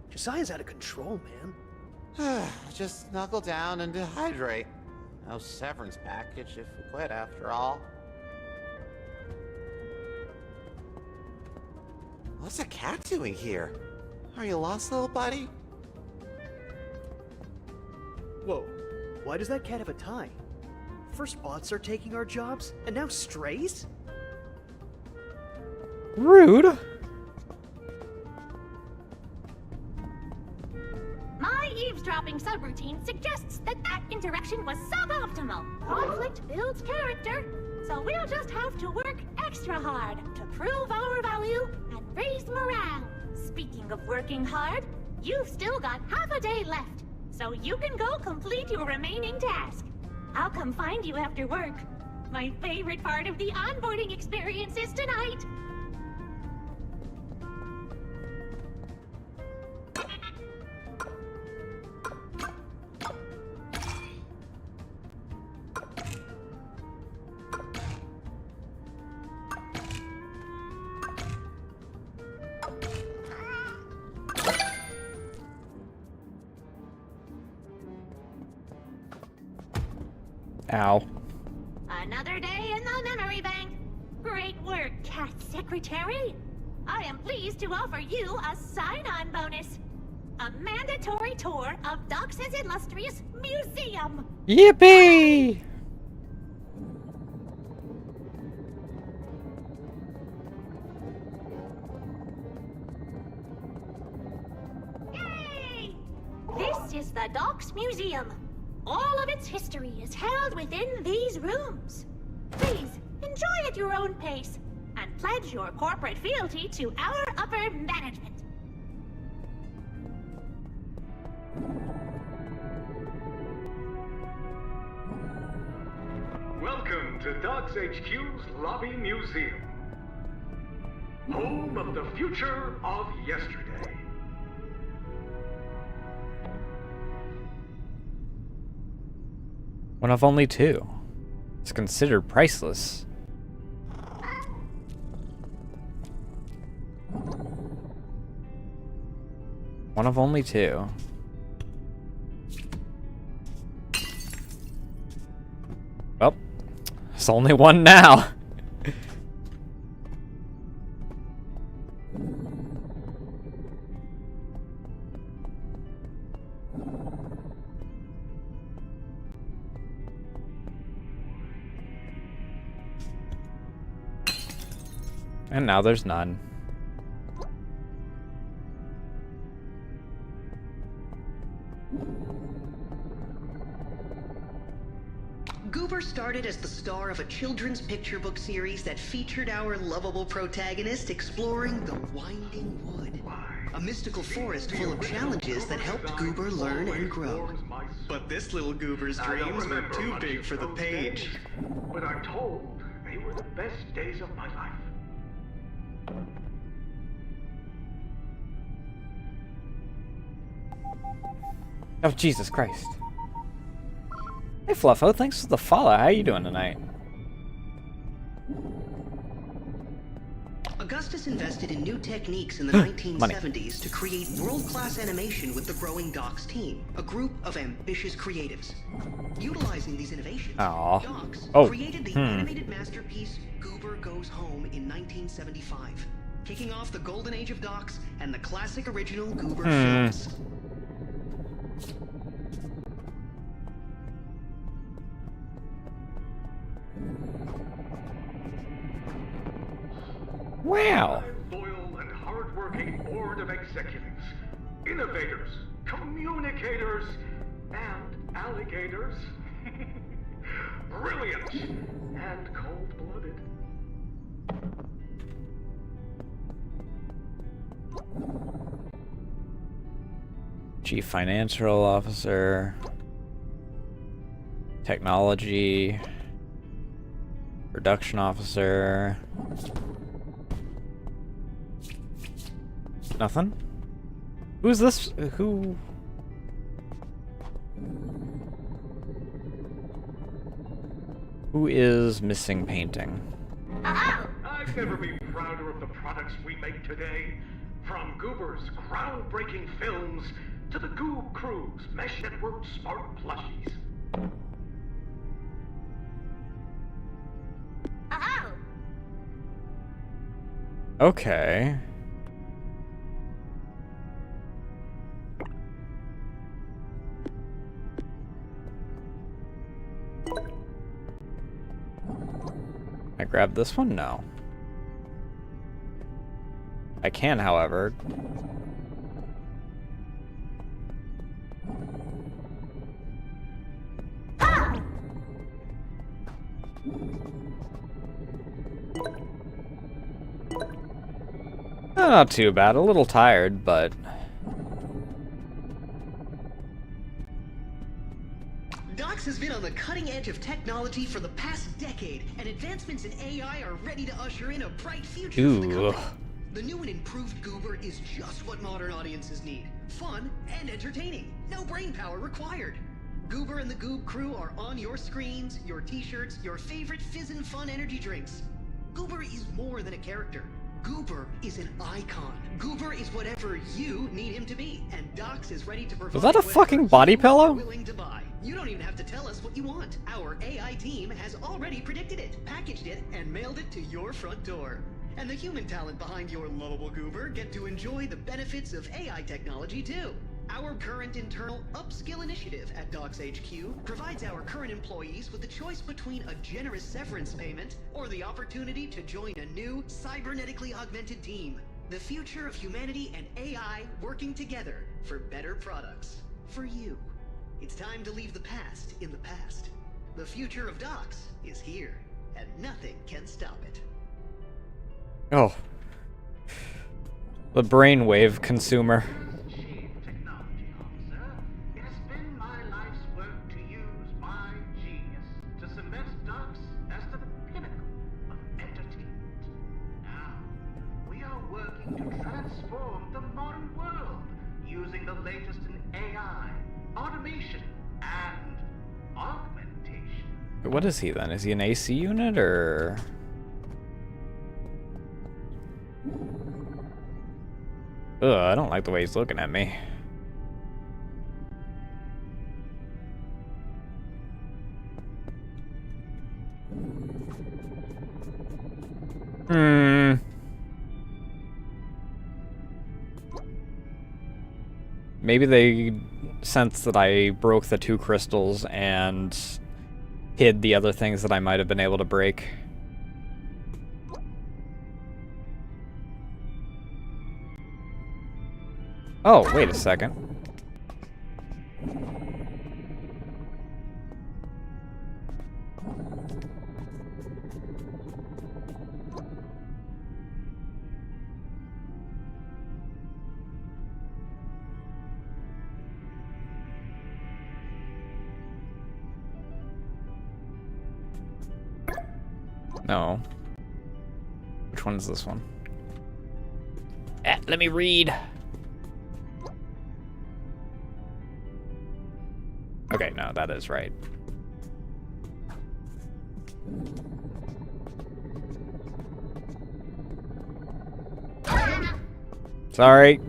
Josiah's out of control, man. Just knuckle down and dehydrate. No severance package if we quit after all. What's a cat doing here? Are you lost, little buddy? Whoa, why does that cat have a tie? First bots are taking our jobs, and now strays? Rude. My eavesdropping subroutine suggests that interaction was suboptimal. Conflict builds character, so we'll just have to work extra hard to prove our value and raise morale. Speaking of working hard, you've still got half a day left, so you can go complete your remaining task. I'll come find you after work. My favorite part of the onboarding experience is tonight. Ow. Another day in the memory bank. Great work, Cat Secretary. I am pleased to offer you a sign-on bonus. A mandatory tour of Docs' illustrious museum. Yippee! Yay! This is the Docs Museum. All of its history is held within these rooms. Please, enjoy at your own pace, and pledge your corporate fealty to our upper management. Welcome to Docs HQ's Lobby Museum. Home of the future of yesterday. One of only two. It's considered priceless. One of only two. Well, it's only one now. And now there's none. Goober started as the star of a children's picture book series that featured our lovable protagonist exploring the Winding Wood, a mystical forest full of challenges that helped Goober learn and grow. But this little Goober's dreams were too big for the page. But I'm told they were the best days of my life. Oh, Jesus Christ. Hey, Fluffo, thanks for the follow. How you doing tonight? Augustus invested in new techniques in the 1970s to create world-class animation with the growing Docs team, a group of ambitious creatives. Utilizing these innovations, Docs created the animated masterpiece Goober Goes Home in 1975, kicking off the golden age of Docs and the classic original Goober films. Wow. A loyal and hard-working board of executives, innovators, communicators, and alligators. Brilliant and cold-blooded. Chief Financial Officer. Technology. Production Officer. Nothing? Who's this? Who? Who is missing painting? I've never been prouder of the products we make today. From Goober's groundbreaking films to the Goob Crew's Mesh Network smart plushies. Okay. I grab this one? No. I can, however. Not too bad. A little tired, but... Docs has been on the cutting edge of technology for the past decade, and advancements in AI are ready to usher in a bright future for the company. The new and improved Goober is just what modern audiences need. Fun and entertaining. No brain power required. Goober and the Goob crew are on your screens, your t-shirts, your favorite fizzin' fun energy drinks. Goober is more than a character. Goober is an icon. Goober is whatever you need him to be, and Docs is ready to provide. Was that a fucking body pillow? Willing to buy. You don't even have to tell us what you want. Our AI team has already predicted it, packaged it, and mailed it to your front door. And the human talent behind your lovable Goober get to enjoy the benefits of AI technology too. Our current internal upskill initiative at Docs HQ provides our current employees with the choice between a generous severance payment or the opportunity to join a new cybernetically augmented team. The future of humanity and AI working together for better products. For you. It's time to leave the past in the past. The future of Docs is here, and nothing can stop it. Oh. The brainwave consumer. Chief Technology Officer, it has been my life's work to use my genius to cement Docs as the pinnacle of entertainment. Now, we are working to transform the modern world using the latest in AI, automation, and augmentation. What is he then? Is he an AC unit or? Ugh, I don't like the way he's looking at me. Maybe they sensed that I broke the 2 crystals and hid the other things that I might have been able to break. Oh, wait a second. No. Which one is this one? Let me read. Okay, no, that is right. Sorry.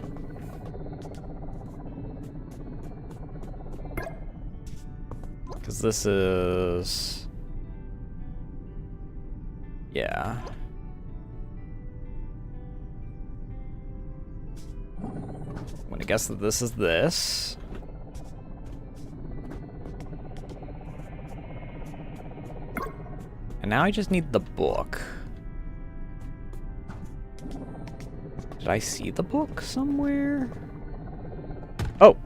Because this is... Yeah. I'm gonna guess that this is this. And now I just need the book. Did I see the book somewhere? Oh.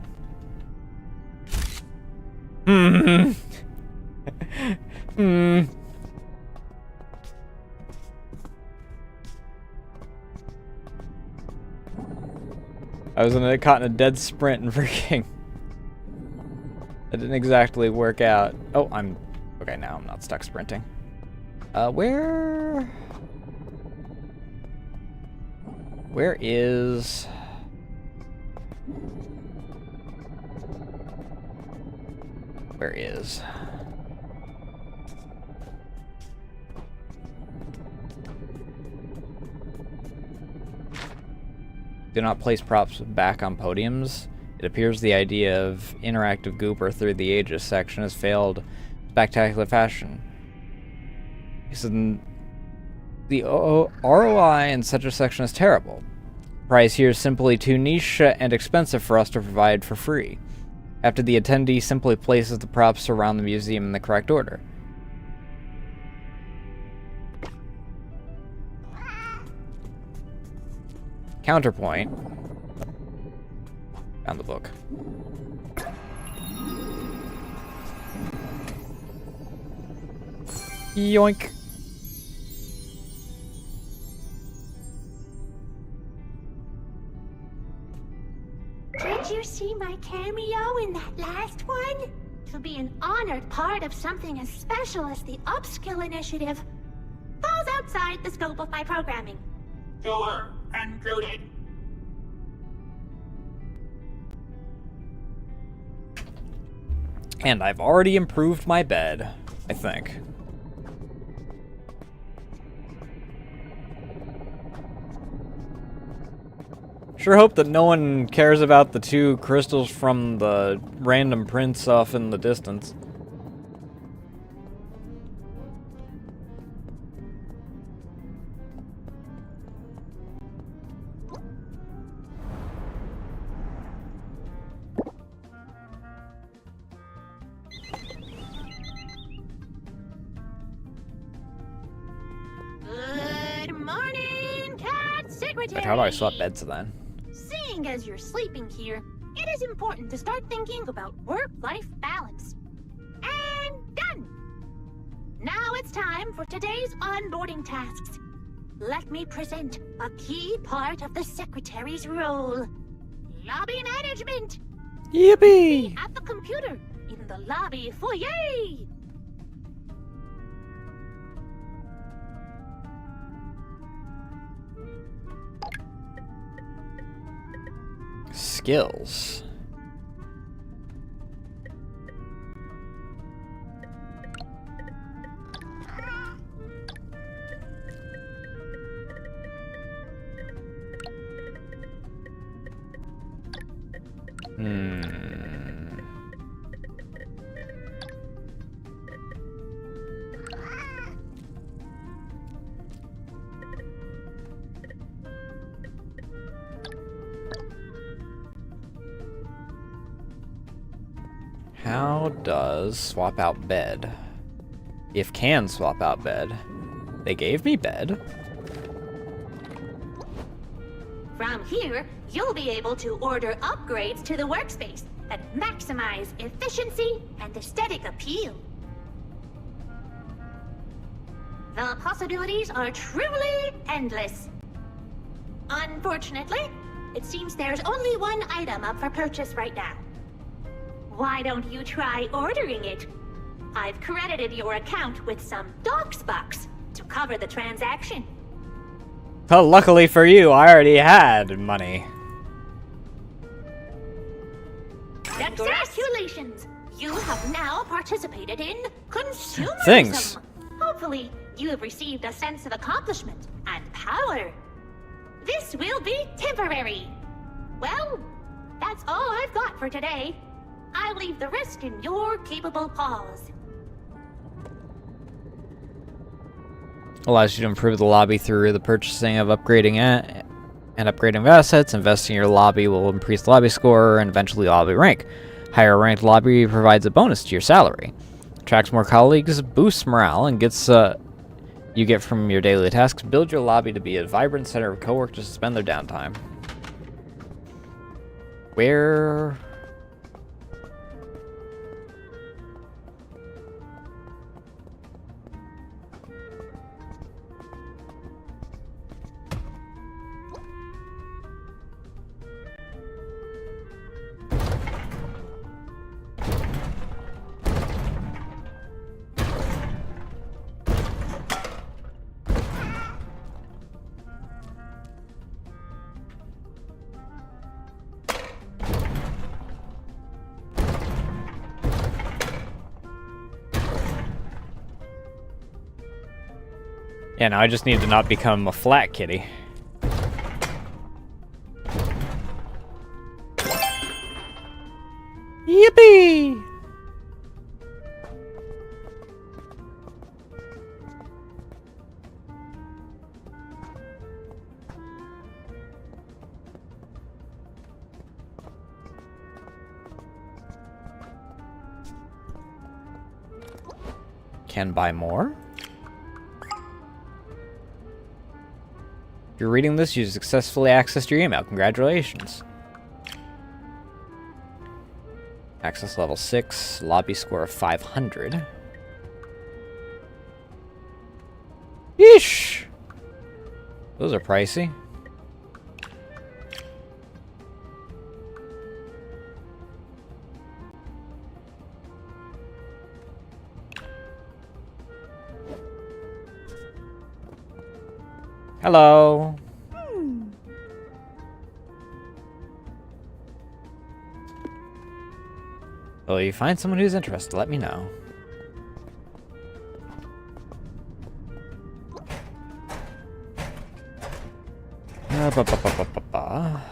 Hmm. Hmm. I was caught in a dead sprint and freaking... That didn't exactly work out. Oh, I'm... Okay, now I'm not stuck sprinting. Where is... Where is... Do not place props back on podiums. It appears the idea of interactive Goober through the ages section has failed in spectacular fashion. He said, the ROI in such a section is terrible. Price here is simply too niche and expensive for us to provide for free. After the attendee simply places the props around the museum in the correct order. Counterpoint. Found the book. Yoink. cameo in that last one? To be an honored part of something as special as the Upskill Initiative falls outside the scope of my programming. You're concluded. And I've already improved my bed, I think. Sure hope that no one cares about the 2 crystals from the random prince off in the distance. Good morning, Cat Secretary! Wait, how do I swap beds then? Seeing as you're sleeping here, it is important to start thinking about work-life balance. And done! Now it's time for today's onboarding tasks. Let me present a key part of the Secretary's role. Lobby management! Yippee! At the computer, in the lobby foyer! Skills. How does swap out bed? If can swap out bed. They gave me bed. From here, you'll be able to order upgrades to the workspace that maximize efficiency and aesthetic appeal. The possibilities are truly endless. Unfortunately, it seems there's only one item up for purchase right now. Why don't you try ordering it? I've credited your account with some Docs bucks to cover the transaction. Well, luckily for you, I already had money. Congratulations! You have now participated in consumerism. Things. Hopefully, you have received a sense of accomplishment and power. This will be temporary. Well, that's all I've got for today. I'll leave the rest in your capable paws. Allows you to improve the lobby through the purchasing of upgrading and upgrading of assets. Investing in your lobby will increase the lobby score and eventually lobby rank. Higher ranked lobby provides a bonus to your salary. Attracts more colleagues, boosts morale, and gets you get from your daily tasks. Build your lobby to be a vibrant center of coworkers to spend their downtime. Where? Yeah, now I just need to not become a flat kitty. Yippee! Can buy more? If you're reading this, you successfully accessed your email. Congratulations. Access level 6, lobby score of 500. Yeesh! Those are pricey. Hello. Well, you find someone who's interested, let me know. Ba, ba, ba, ba, ba, ba.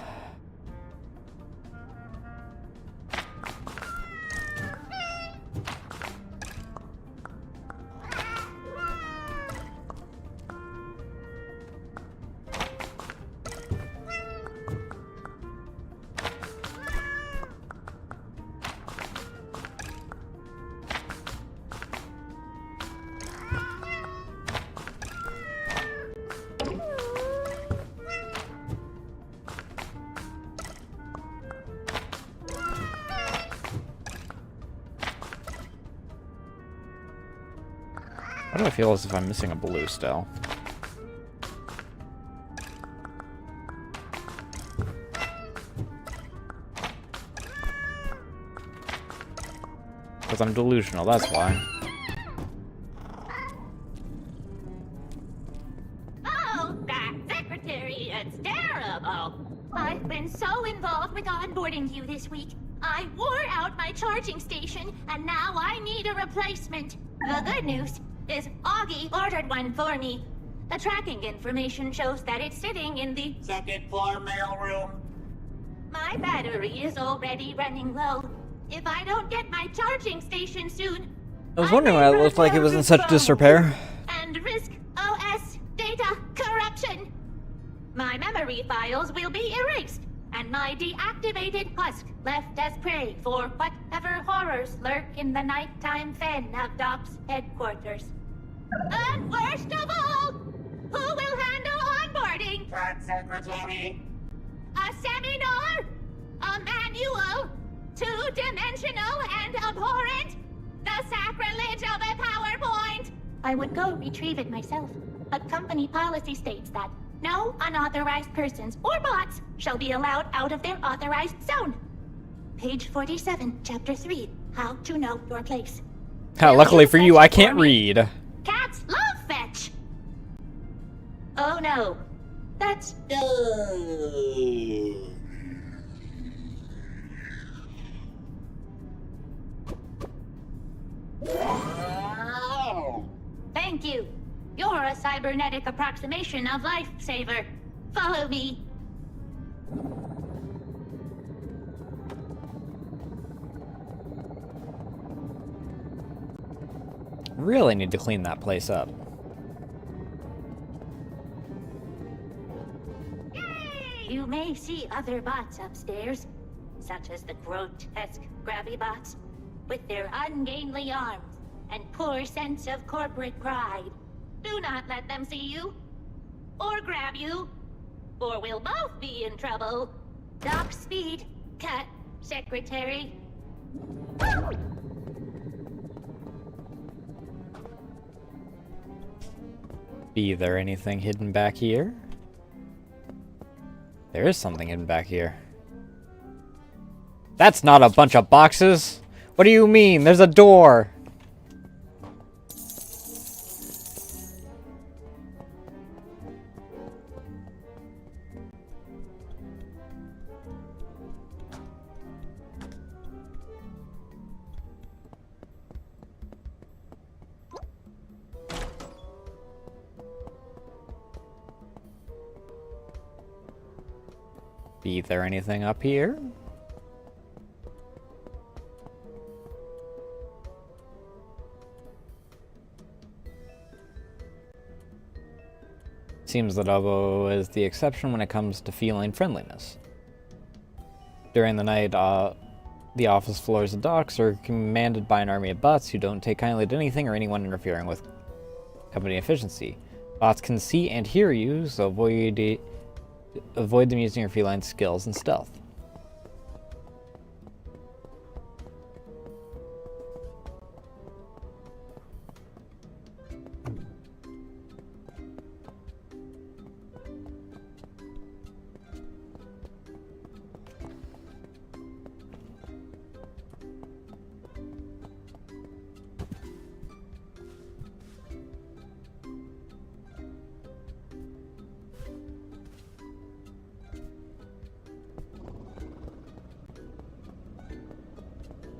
Why do I feel as if I'm missing a blue still? Because I'm delusional, that's why. Oh, that secretary, it's terrible. I've been so involved with onboarding you this week. I wore out my charging station, and now I need a replacement. The good news is Augie ordered one for me. The tracking information shows that it's sitting in the Second floor mailroom. My battery is already running low. If I don't get my charging station soon, I was wondering why it looked like it was in such disrepair. and risk OS data corruption. My memory files will be erased, and my deactivated husk left as prey for whatever horrors lurk in the nighttime fen of Doc's headquarters. And worst of all, who will handle onboarding? That secretary. A seminar? A manual? Two-dimensional and abhorrent? The sacrilege of a PowerPoint! I would go retrieve it myself, but company policy states that no unauthorized persons or bots shall be allowed out of their authorized zone. Page 47, Chapter 3, How to Know Your Place. Luckily for you, I can't read. Cats love fetch! Oh no, that's... Thank you. You're a cybernetic approximation of Lifesaver. Follow me. Really need to clean that place up. Yay! You may see other bots upstairs, such as the grotesque Grabby bots, with their ungainly arms and poor sense of corporate pride. Do not let them see you, or grab you, or we'll both be in trouble. Dock speed, cut, secretary. Be there anything hidden back here? There is something hidden back here. That's not a bunch of boxes! What do you mean? There's a door! Be there anything up here? Seems that Obo is the exception when it comes to feeling friendliness. During the night, the office floors and docks are commanded by an army of bots who don't take kindly to anything or anyone interfering with company efficiency. Bots can see and hear you, so avoid them using your feline skills and stealth.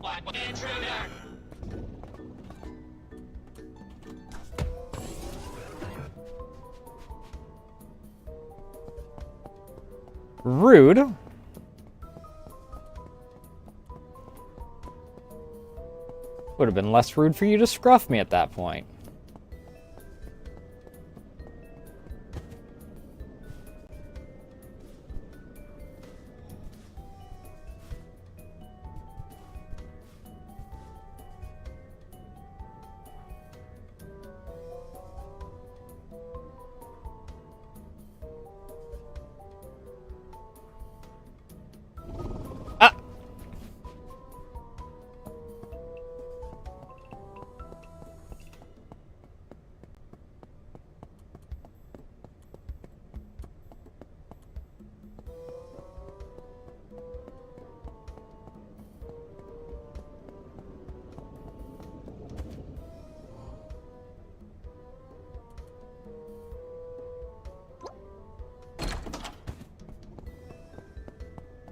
What intruder? Rude. Would have been less rude for you to scruff me at that point.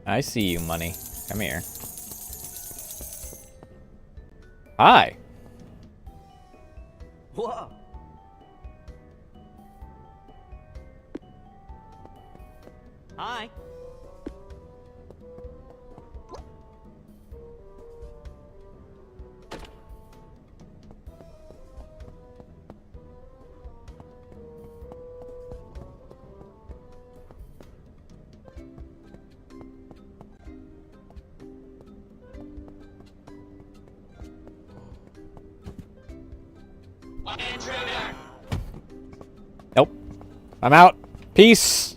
I see you, money. Come here. Hi. What? Hi. What intruder? Nope. I'm out. Peace.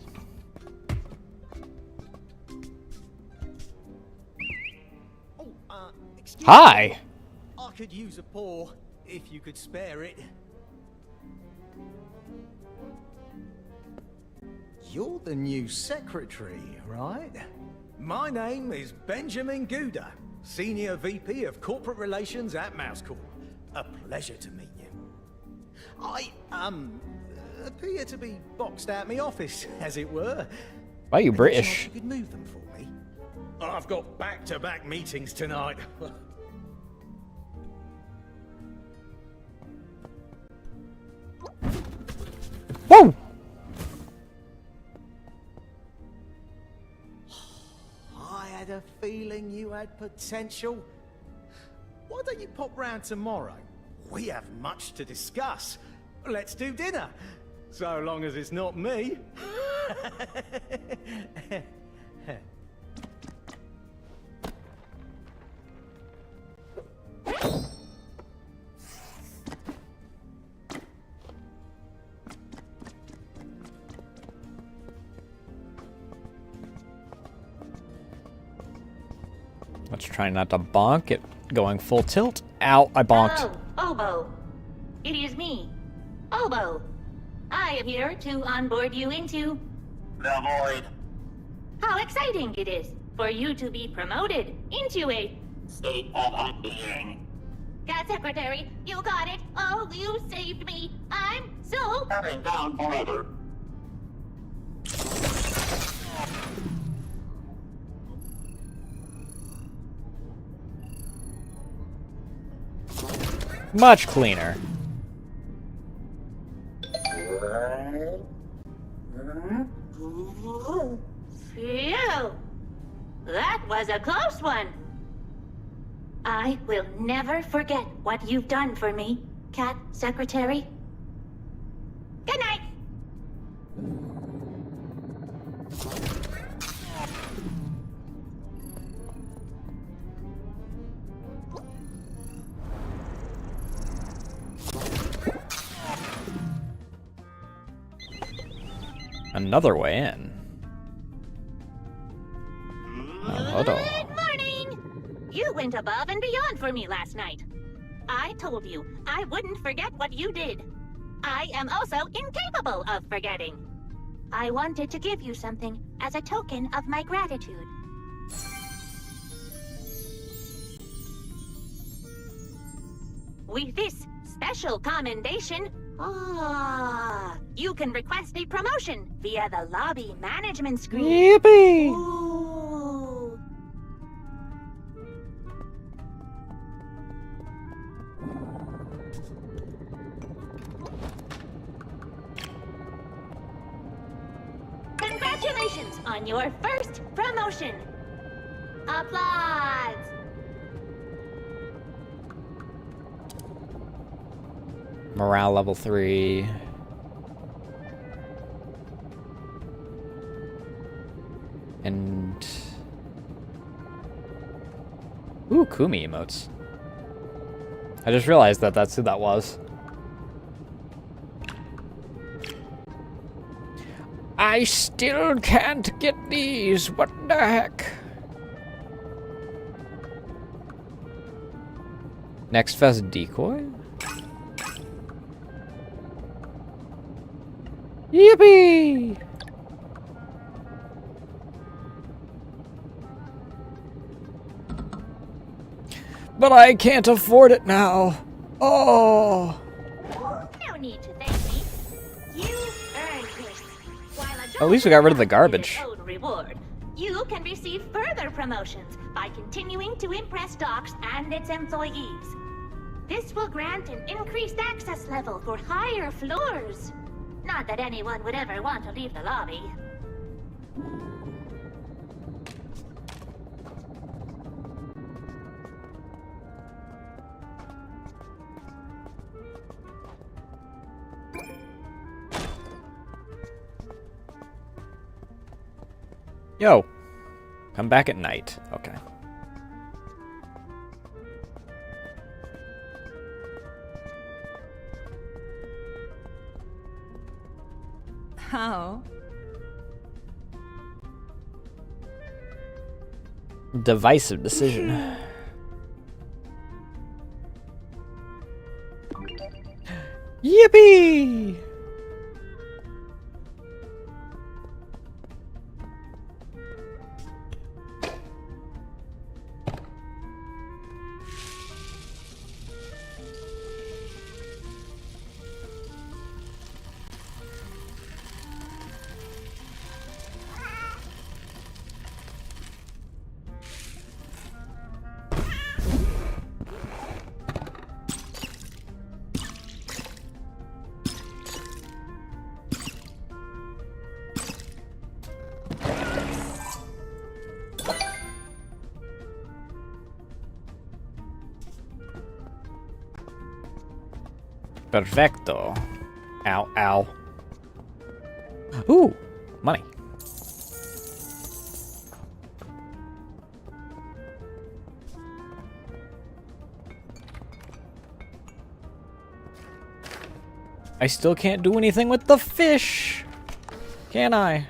Excuse Hi. me. I could use a paw, if you could spare it. You're the new secretary, right? My name is Benjamin Gouda, Senior VP of Corporate Relations at Mousecorp. A pleasure to meet you. I, appear to be boxed out my office, as it were. Why are you Any British? chance you could move them for me? I've got back-to-back meetings tonight. Whoa! I had a feeling you had potential. Why don't you pop round tomorrow? We have much to discuss. Let's do dinner. So long as it's not me. Let's try not to bonk it. Going full tilt. Ow, I bonked. Oh, Obo. It is me, Obo. I am here to onboard you into The void. how exciting it is for you to be promoted into a State of unbeing. Cat Secretary. You got it. Oh, you saved me. I'm so Coming down forever. Much cleaner. Phew. That was a close one. I will never forget what you've done for me, Cat Secretary. Good night. Another way in. Hold on. Good morning! You went above and beyond for me last night. I told you I wouldn't forget what you did. I am also incapable of forgetting. I wanted to give you something as a token of my gratitude. With this special commendation, you can request a promotion via the lobby management screen. Yippee! Ooh. Congratulations on your first promotion. Applause. Morale level 3. And... Ooh, Kumi emotes. I just realized that that's who that was. I still can't get these. What the heck? Next Fest decoy? Yippee! But I can't afford it now. Oh. No need to thank me. You earned this. While a At least we got rid of the garbage. own reward, you can receive further promotions by continuing to impress Docks and its employees. This will grant an increased access level for higher floors. Not that anyone would ever want to leave the lobby. Yo, come back at night. Okay. Oh. Divisive decision. Yippee! Perfecto. Ow, ow. Ooh, money. I still can't do anything with the fish. Can I?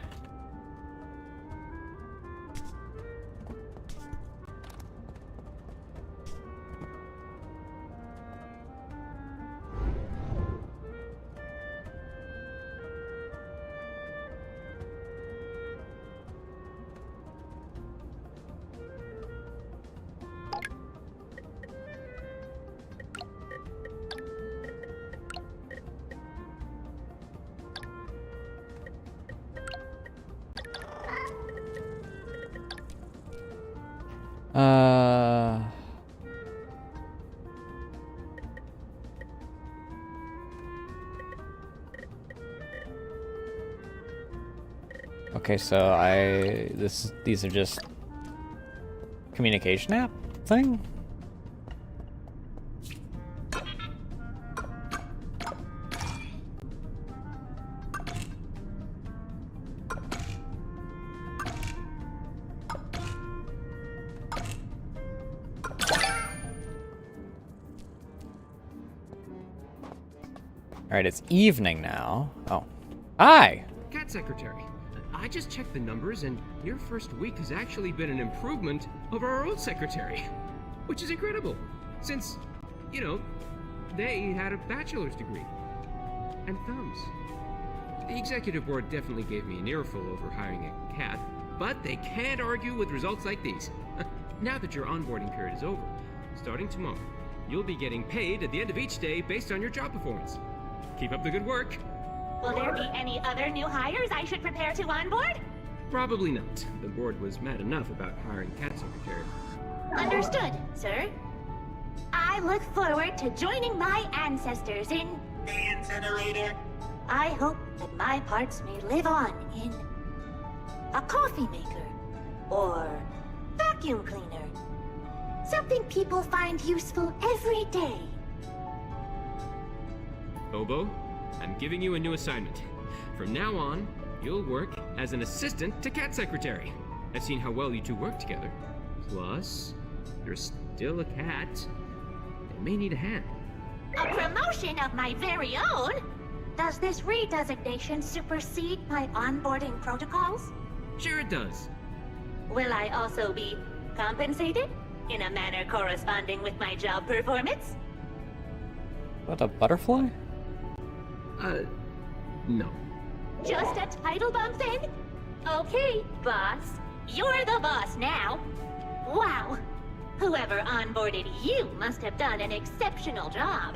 Okay, so these are just communication app thing? Alright, it's evening now. Oh. Hi! Cat Secretary, I just checked the numbers, and your first week has actually been an improvement over our old secretary. Which is incredible, since, you know, they had a bachelor's degree. And thumbs. The executive board definitely gave me an earful over hiring a cat, but they can't argue with results like these. Now that your onboarding period is over, starting tomorrow, you'll be getting paid at the end of each day based on your job performance. Keep up the good work. Will there be any other new hires I should prepare to onboard? Probably not. The board was mad enough about hiring cat secretary. Understood, sir. I look forward to joining my ancestors in the incinerator. I hope that my parts may live on in a coffee maker, or vacuum cleaner. Something people find useful every day. Obo, I'm giving you a new assignment. From now on, you'll work as an assistant to Cat Secretary. I've seen how well you two work together. Plus, you're still a cat. They may need a hand. A promotion of my very own? Does this redesignation supersede my onboarding protocols? Sure it does. Will I also be compensated in a manner corresponding with my job performance? What, a butterfly? No. Just a title bump then? Okay, boss. You're the boss now. Wow. Whoever onboarded you must have done an exceptional job.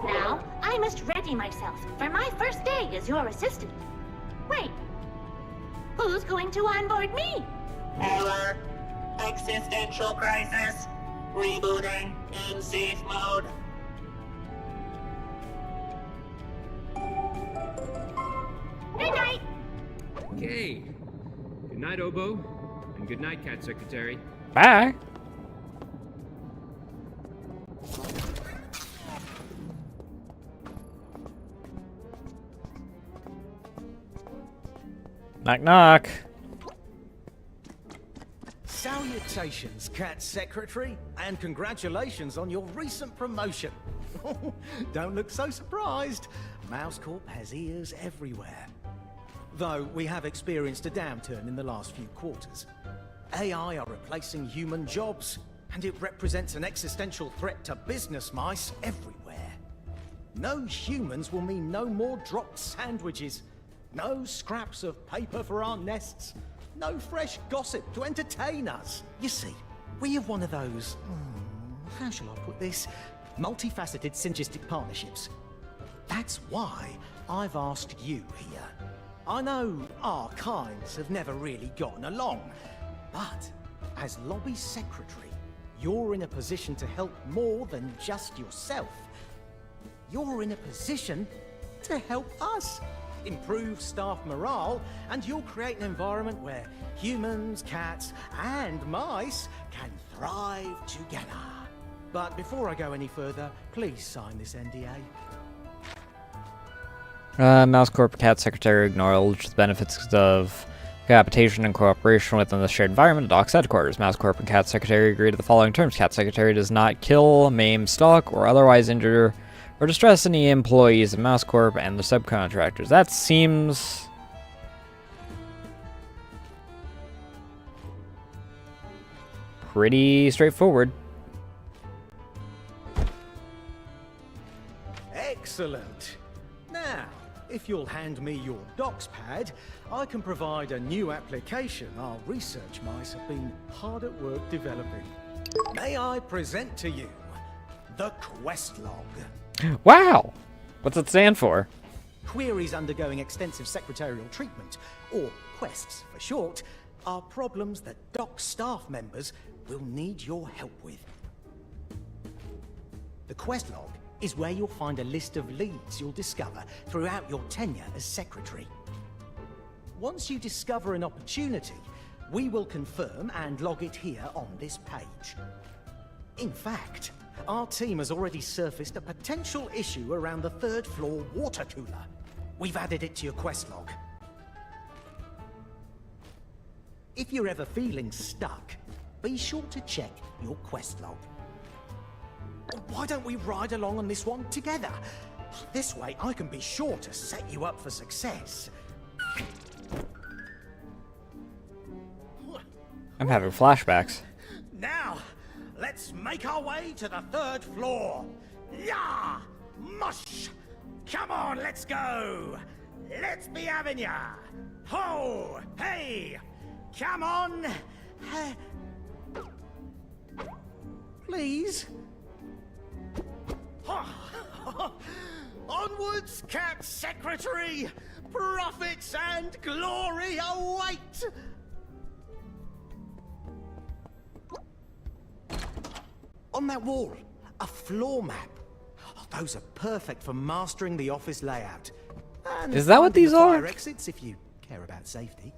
Now, I must ready myself for my first day as your assistant. Wait. Who's going to onboard me? Error. Existential crisis. Rebooting in safe mode. Good night. Okay. Good night, Obo. And good night, Cat Secretary. Bye. Knock knock. Salutations, Cat Secretary, and congratulations on your recent promotion. Don't look so surprised. Mouse Corp has ears everywhere. Though we have experienced a downturn in the last few quarters. AI are replacing human jobs, and it represents an existential threat to business mice everywhere. No humans will mean no more dropped sandwiches, no scraps of paper for our nests, no fresh gossip to entertain us. You see, we have one of those, how shall I put this, multifaceted synergistic partnerships. That's why I've asked you here. I know our kinds have never really gotten along, but as lobby secretary, you're in a position to help more than just yourself. You're in a position to help us improve staff morale, and you'll create an environment where humans, cats, and mice can thrive together. But before I go any further, please sign this NDA. Mouse Corp Cat Secretary acknowledged the benefits of cohabitation and cooperation within the shared environment at Doc's headquarters. Mouse Corp and Cat Secretary agree to the following terms. Cat Secretary does not kill, maim, stalk, or otherwise injure or distress any employees of Mouse Corp and the subcontractors. That seems pretty straightforward. Excellent. Now, if you'll hand me your docs pad, I can provide a new application our research mice have been hard at work developing. May I present to you the quest log? Wow! What's it stand for? Queries undergoing extensive secretarial treatment, or quests for short, are problems that Doc staff members will need your help with. The quest log is where you'll find a list of leads you'll discover throughout your tenure as secretary. Once you discover an opportunity, we will confirm and log it here on this page. In fact, our team has already surfaced a potential issue around the third floor water cooler. We've added it to your quest log. If you're ever feeling stuck, be sure to check your quest log. Why don't we ride along on this one together? This way I can be sure to set you up for success. I'm having flashbacks. Now, let's make our way to the third floor. Yah! Mush! Come on, let's go! Let's be having ya! Ho! Hey! Come on! Please? Onwards, Cat Secretary! Profits and glory await! On that wall, a floor map. Oh, those are perfect for mastering the office layout. And is that what these fire are? Exits if you care about safety.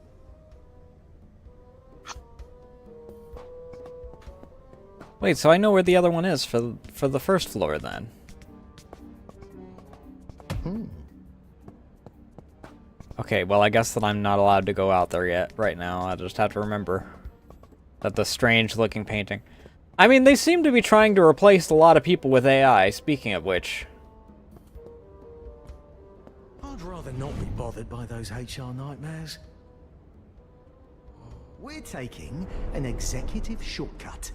Wait, so I know where the other one is for the first floor then. Okay, well I guess that I'm not allowed to go out there yet right now. I just have to remember that the strange looking painting. I mean, they seem to be trying to replace a lot of people with AI, speaking of which. I'd rather not be bothered by those HR nightmares. We're taking an executive shortcut.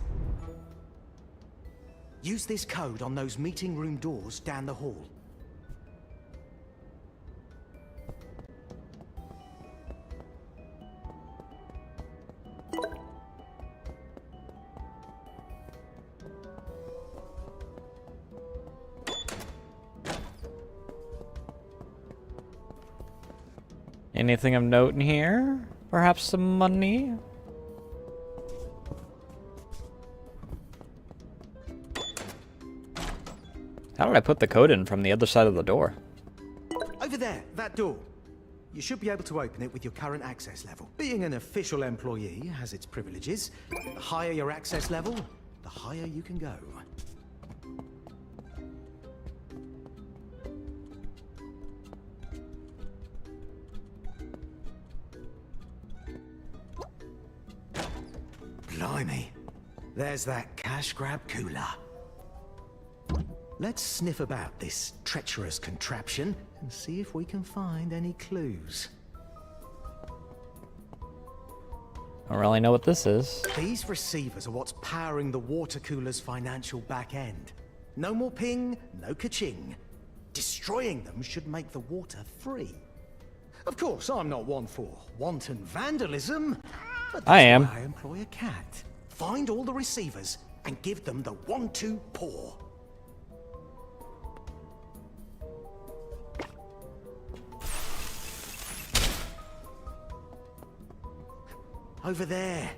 Use this code on those meeting room doors down the hall. Anything of note in here? Perhaps some money? How did I put the code in from the other side of the door? Over there, that door. You should be able to open it with your current access level. Being an official employee has its privileges. The higher your access level, the higher you can go. Blimey. There's that cash grab cooler. Let's sniff about this treacherous contraption and see if we can find any clues. I don't really know what this is. These receivers are what's powering the water cooler's financial back end. No more ping, no ka-ching. Destroying them should make the water free. Of course, I'm not one for wanton vandalism, but that's I am. why I employ a cat. Find all the receivers and give them the 1-2 paw. Over there.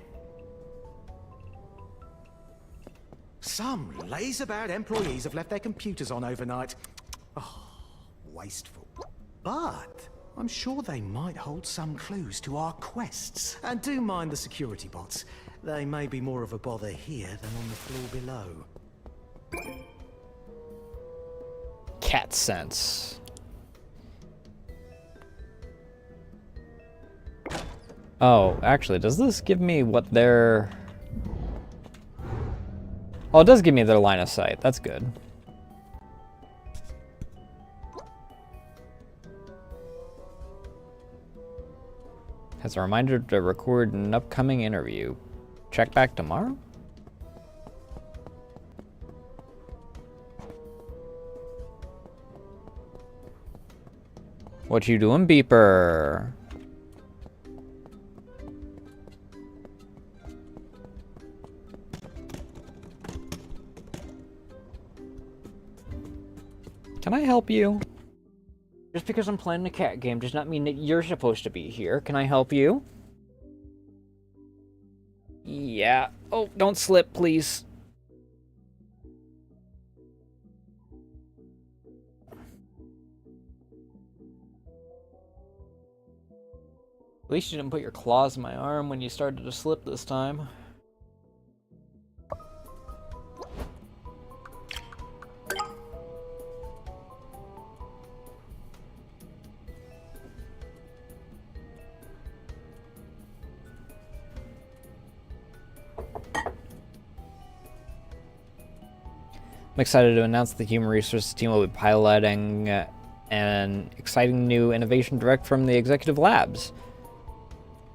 Some lazy-about employees have left their computers on overnight. Oh, wasteful. But I'm sure they might hold some clues to our quests. And do mind the security bots. They may be more of a bother here than on the floor below. Cat sense. Oh, actually, does this give me what their... Oh, it does give me their line of sight. That's good. Has a reminder to record an upcoming interview. Check back tomorrow? What you doing, beeper? Can I help you? Just because I'm playing a cat game does not mean that you're supposed to be here. Can I help you? Yeah. Oh, don't slip, please. At least you didn't put your claws in my arm when you started to slip this time. I'm excited to announce that the Human Resources team will be piloting an exciting new innovation direct from the Executive Labs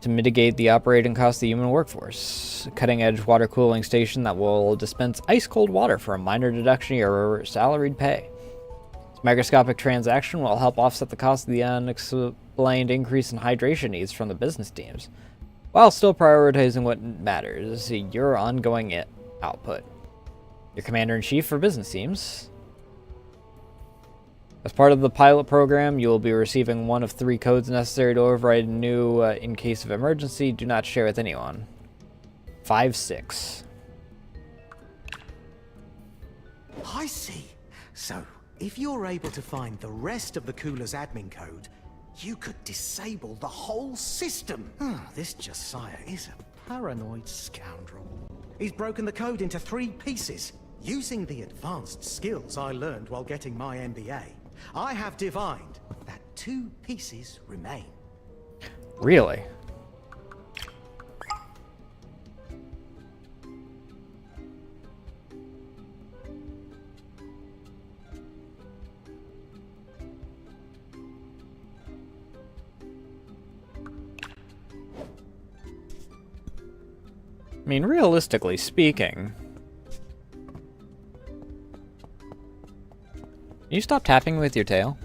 to mitigate the operating costs of the human workforce. A cutting-edge water cooling station that will dispense ice-cold water for a minor deduction of your salaried pay. This microscopic transaction will help offset the cost of the unexplained increase in hydration needs from the business teams, while still prioritizing what matters, your ongoing output. Your commander-in-chief for business teams. As part of the pilot program, you will be receiving one of 3 codes necessary to override a new in case of emergency. Do not share with anyone. 5-6. I see. So, if you're able to find the rest of the cooler's admin code, you could disable the whole system. This Josiah is a paranoid scoundrel. He's broken the code into 3 pieces. Using the advanced skills I learned while getting my MBA, I have divined that 2 pieces remain. Really? I mean, realistically speaking... Can you stop tapping with your tail?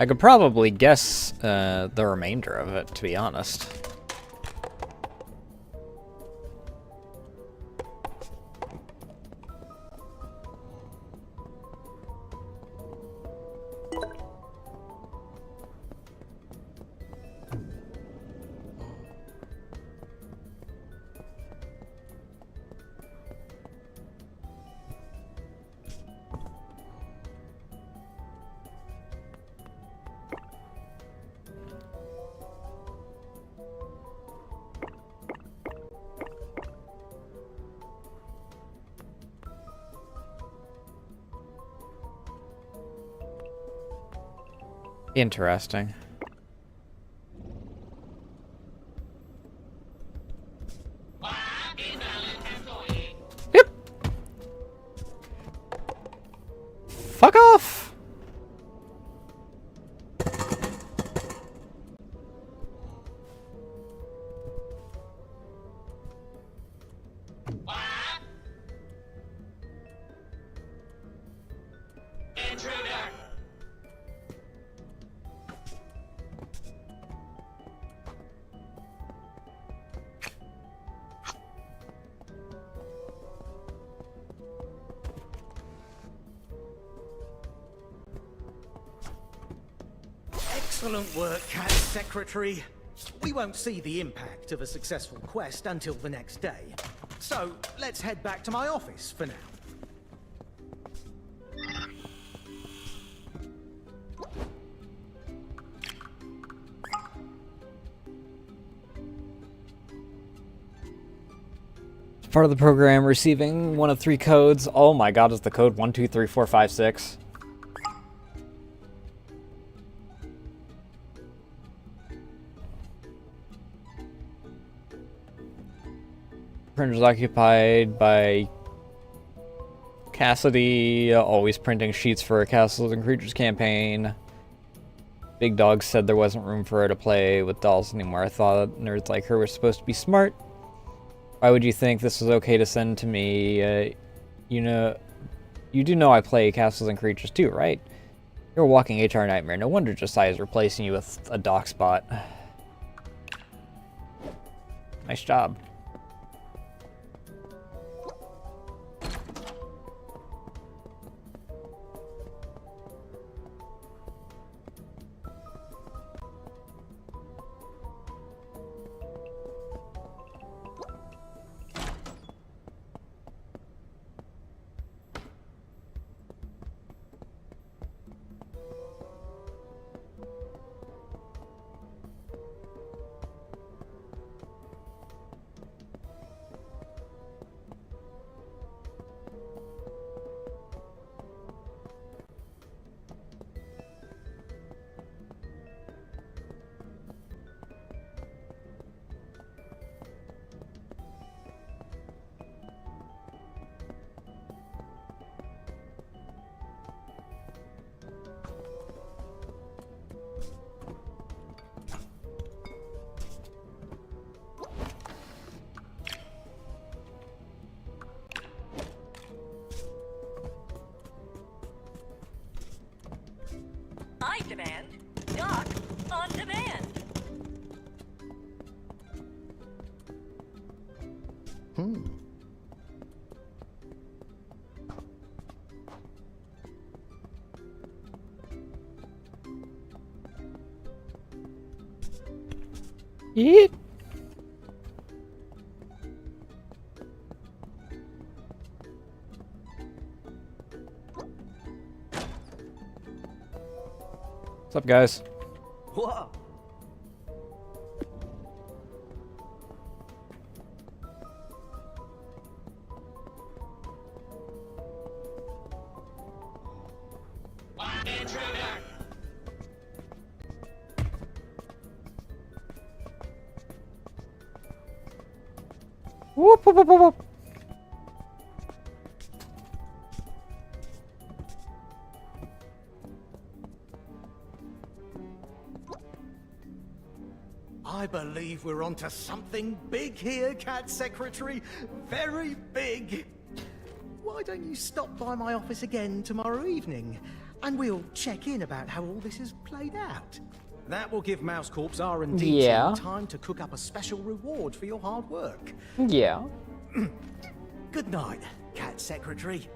I could probably guess the remainder of it, to be honest. Interesting. Yep. Fuck off. Excellent work, Cat Secretary. We won't see the impact of a successful quest until the next day. So, let's head back to my office for now. Part of the program receiving one of 3 codes. Oh my god, is the code 123456? Printer's occupied by Cassidy, always printing sheets for a Castles and Creatures campaign. Big Dog said there wasn't room for her to play with dolls anymore. I thought nerds like her were supposed to be smart. Why would you think this was okay to send to me? You do know I play Castles and Creatures too, right? You're a walking HR nightmare. No wonder Josiah's replacing you with a dock spot. Nice job. I demand Doc on demand. Yeet. What's up, guys? Whoa. intruder! Whoop, whoop, whoop, whoop, whoop. I believe we're onto something big here, Cat Secretary. Very big. Why don't you stop by my office again tomorrow evening, and we'll check in about how all this is played out. That will give Mouse Corp's R&D team time to cook up a special reward for your hard work. Yeah. Good night, Cat Secretary.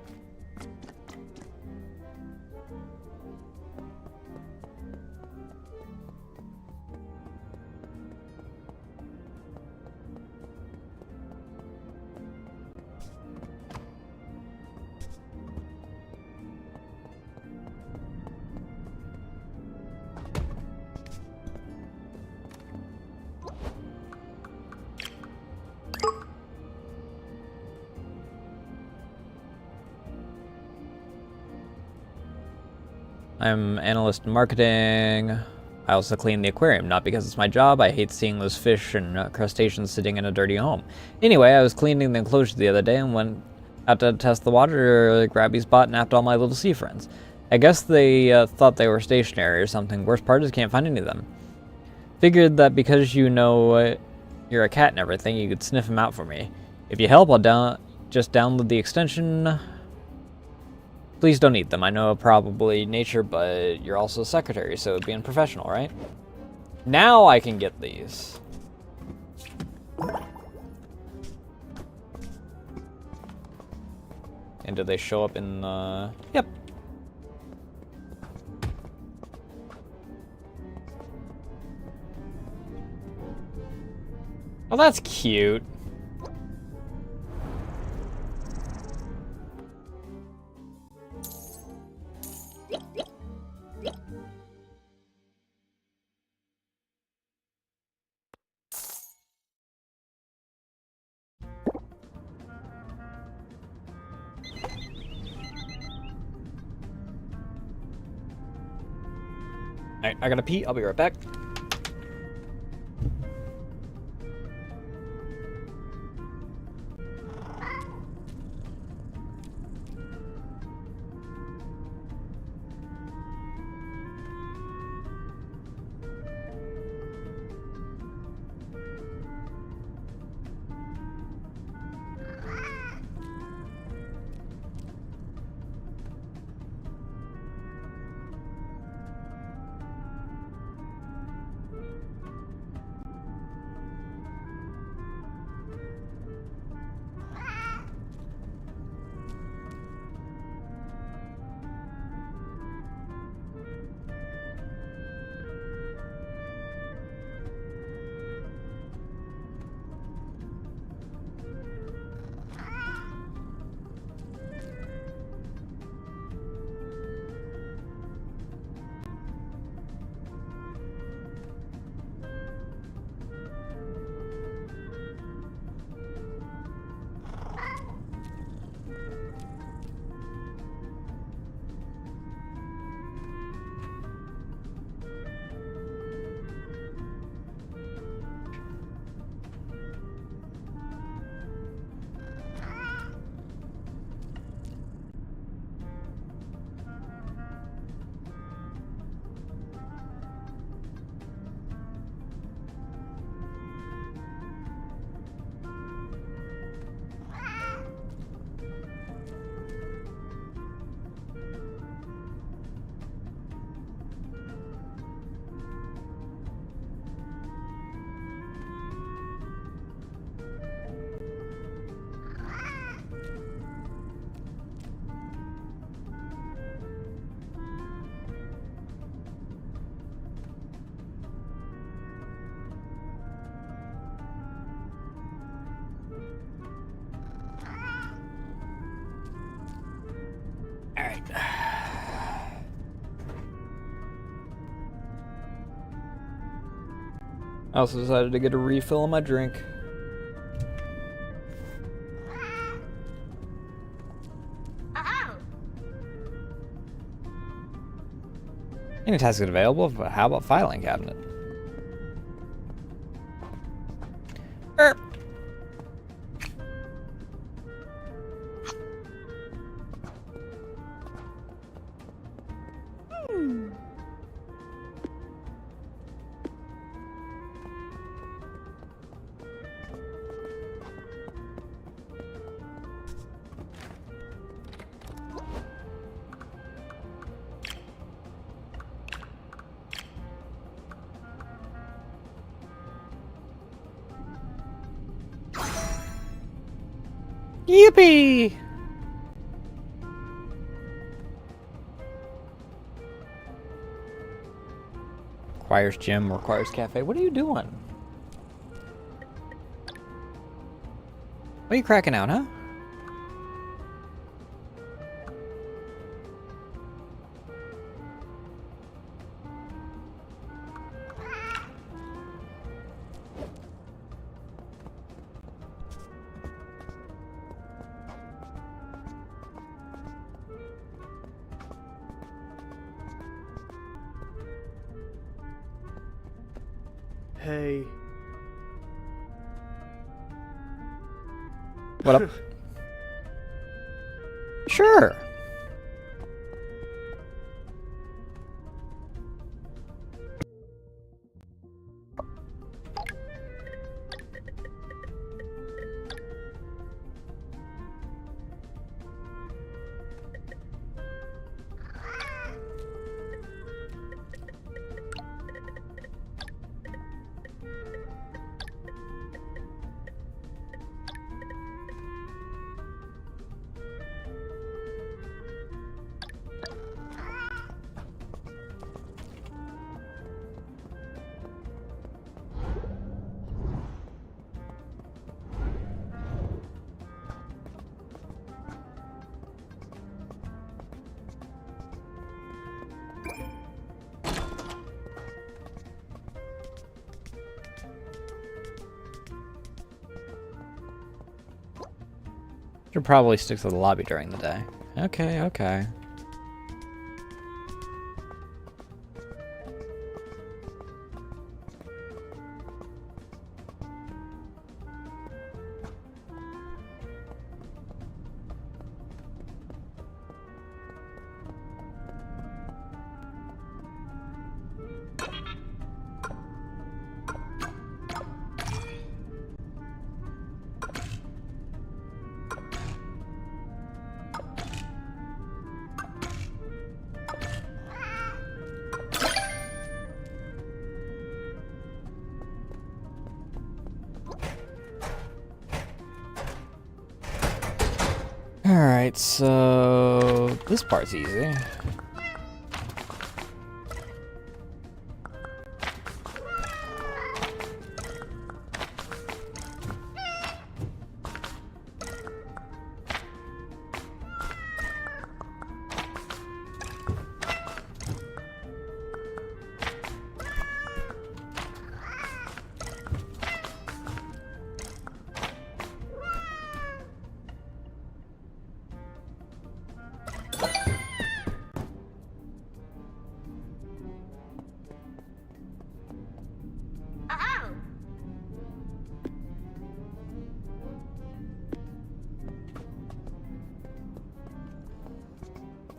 I'm analyst in marketing. I also clean the aquarium, not because it's my job. I hate seeing those fish and crustaceans sitting in a dirty home. Anyway, I was cleaning the enclosure the other day and went out to test the water. Grabby Spot napped all my little sea friends. I guess they thought they were stationary or something. Worst part is can't find any of them. Figured that because you know you're a cat and everything, you could sniff them out for me. If you help, I'll just download the extension. Please don't eat them. I know probably nature, but you're also a secretary, so it'd be unprofessional, right? Now I can get these. And do they show up in the... Yep. Oh, that's cute. Alright, I gotta pee. I'll be right back. Alright. I also decided to get a refill on my drink. Any task is available, but how about filing cabinet? Yippee! Requires gym, requires cafe. What are you doing? What are you cracking out, huh? Hey. What up? Sure. Should probably stick to the lobby during the day. Okay, okay. Alright, so this part's easy.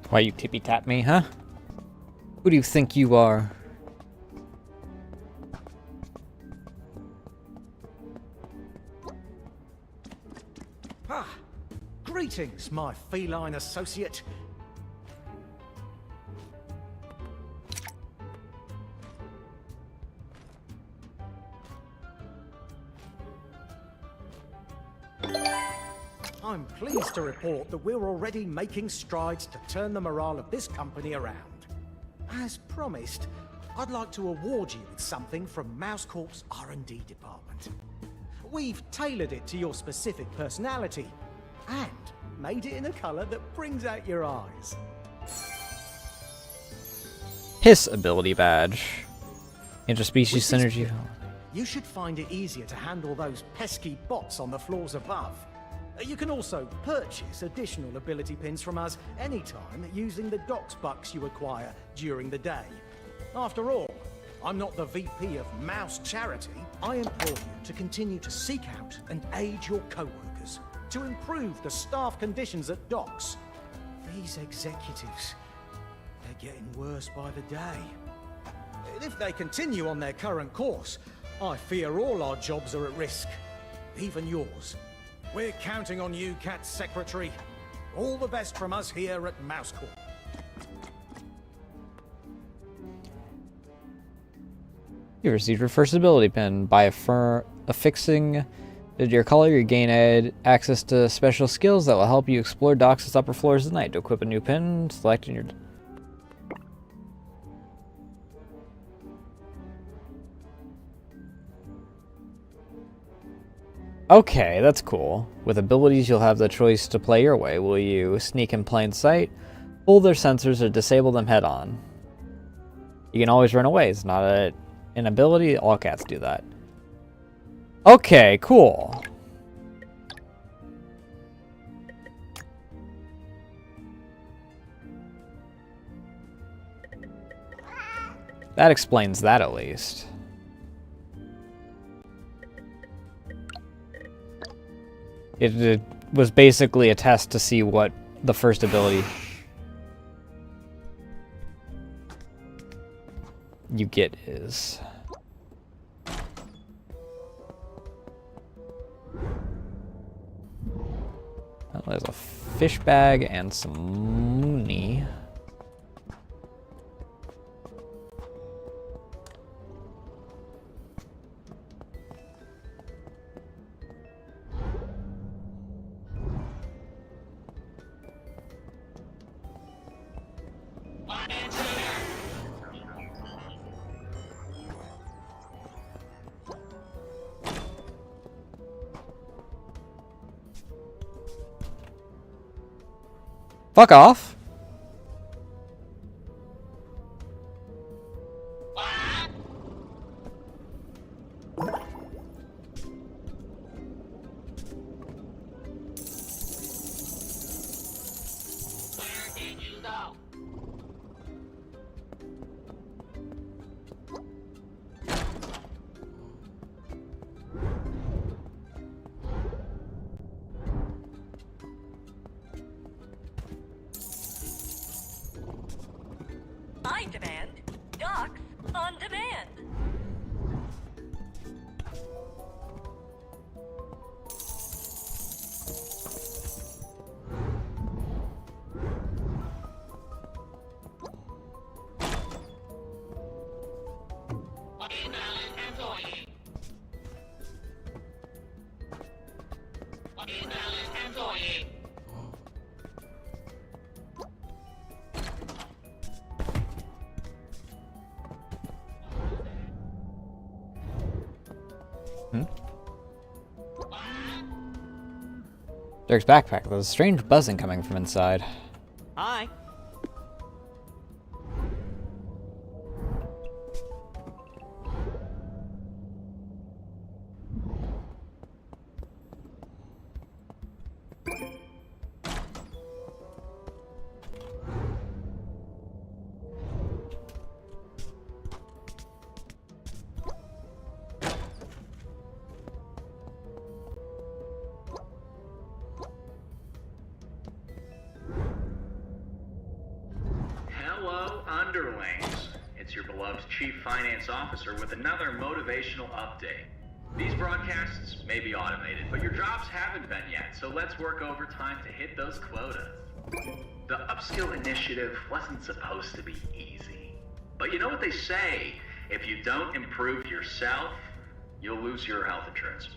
Why you tippy-tap me, huh? Who do you think you are? Ah, greetings, my feline associate. I'm pleased to report that we're already making strides to turn the morale of this company around. As promised, I'd like to award you with something from Mouse Corp's R&D department. We've tailored it to your specific personality and made it in a color that brings out your eyes. Hiss ability badge. Interspecies synergy. You should find it easier to handle those pesky bots on the floors above. You can also purchase additional ability pins from us anytime using the Docs bucks you acquire during the day. After all, I'm not the VP of Mouse Charity. I implore you to continue to seek out and aid your co-workers, to improve the staff conditions at docks. These executives, they're getting worse by the day. If they continue on their current course, I fear all our jobs are at risk, even yours. We're counting on you, Cat Secretary. All the best from us here at Mouse Corp. You received your first ability pin. By affixing your color, you gain access to special skills that will help you explore docks' upper floors at night. To equip a new pin, select your... Okay, that's cool. With abilities, you'll have the choice to play your way. Will you sneak in plain sight, pull their sensors, or disable them head-on? You can always run away. It's not an ability. All cats do that. Okay, cool. That explains that at least. It was basically a test to see what the first ability you get is. Oh, there's a fish bag and some money. Fuck off. I demand docks on demand. Derek's backpack. There's a strange buzzing coming from inside. Hi. Hello, underlings. It's your beloved Chief Finance Officer with another motivational update. These broadcasts may be automated, but your jobs haven't been yet, so let's work overtime to hit those quotas. The upskill initiative wasn't supposed to be easy. But you know what they say, if you don't improve yourself, you'll lose your health insurance.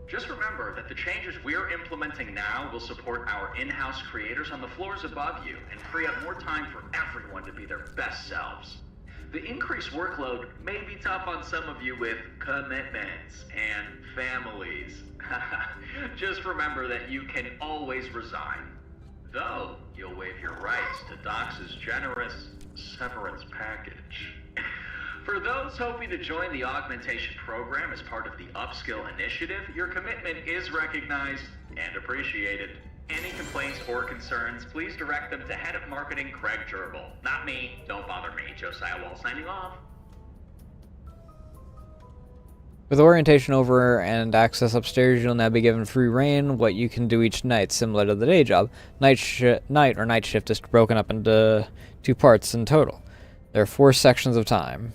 Just remember that the changes we're implementing now will support our in-house creators on the floors above you and free up more time for everyone to be their best selves. The increased workload may be tough on some of you with commitments and families. Just remember that you can always resign, though you'll waive your rights to Docs' generous severance package. For those hoping to join the augmentation program as part of the Upskill Initiative, your commitment is recognized and appreciated. Any complaints or concerns, please direct them to Head of Marketing Craig Gerbil. Not me. Don't bother me. Josiah Wall signing off. With orientation over and access upstairs, you'll now be given free reign what you can do each night, similar to the day job. Night shift is broken up into 2 parts in total. There are 4 sections of time.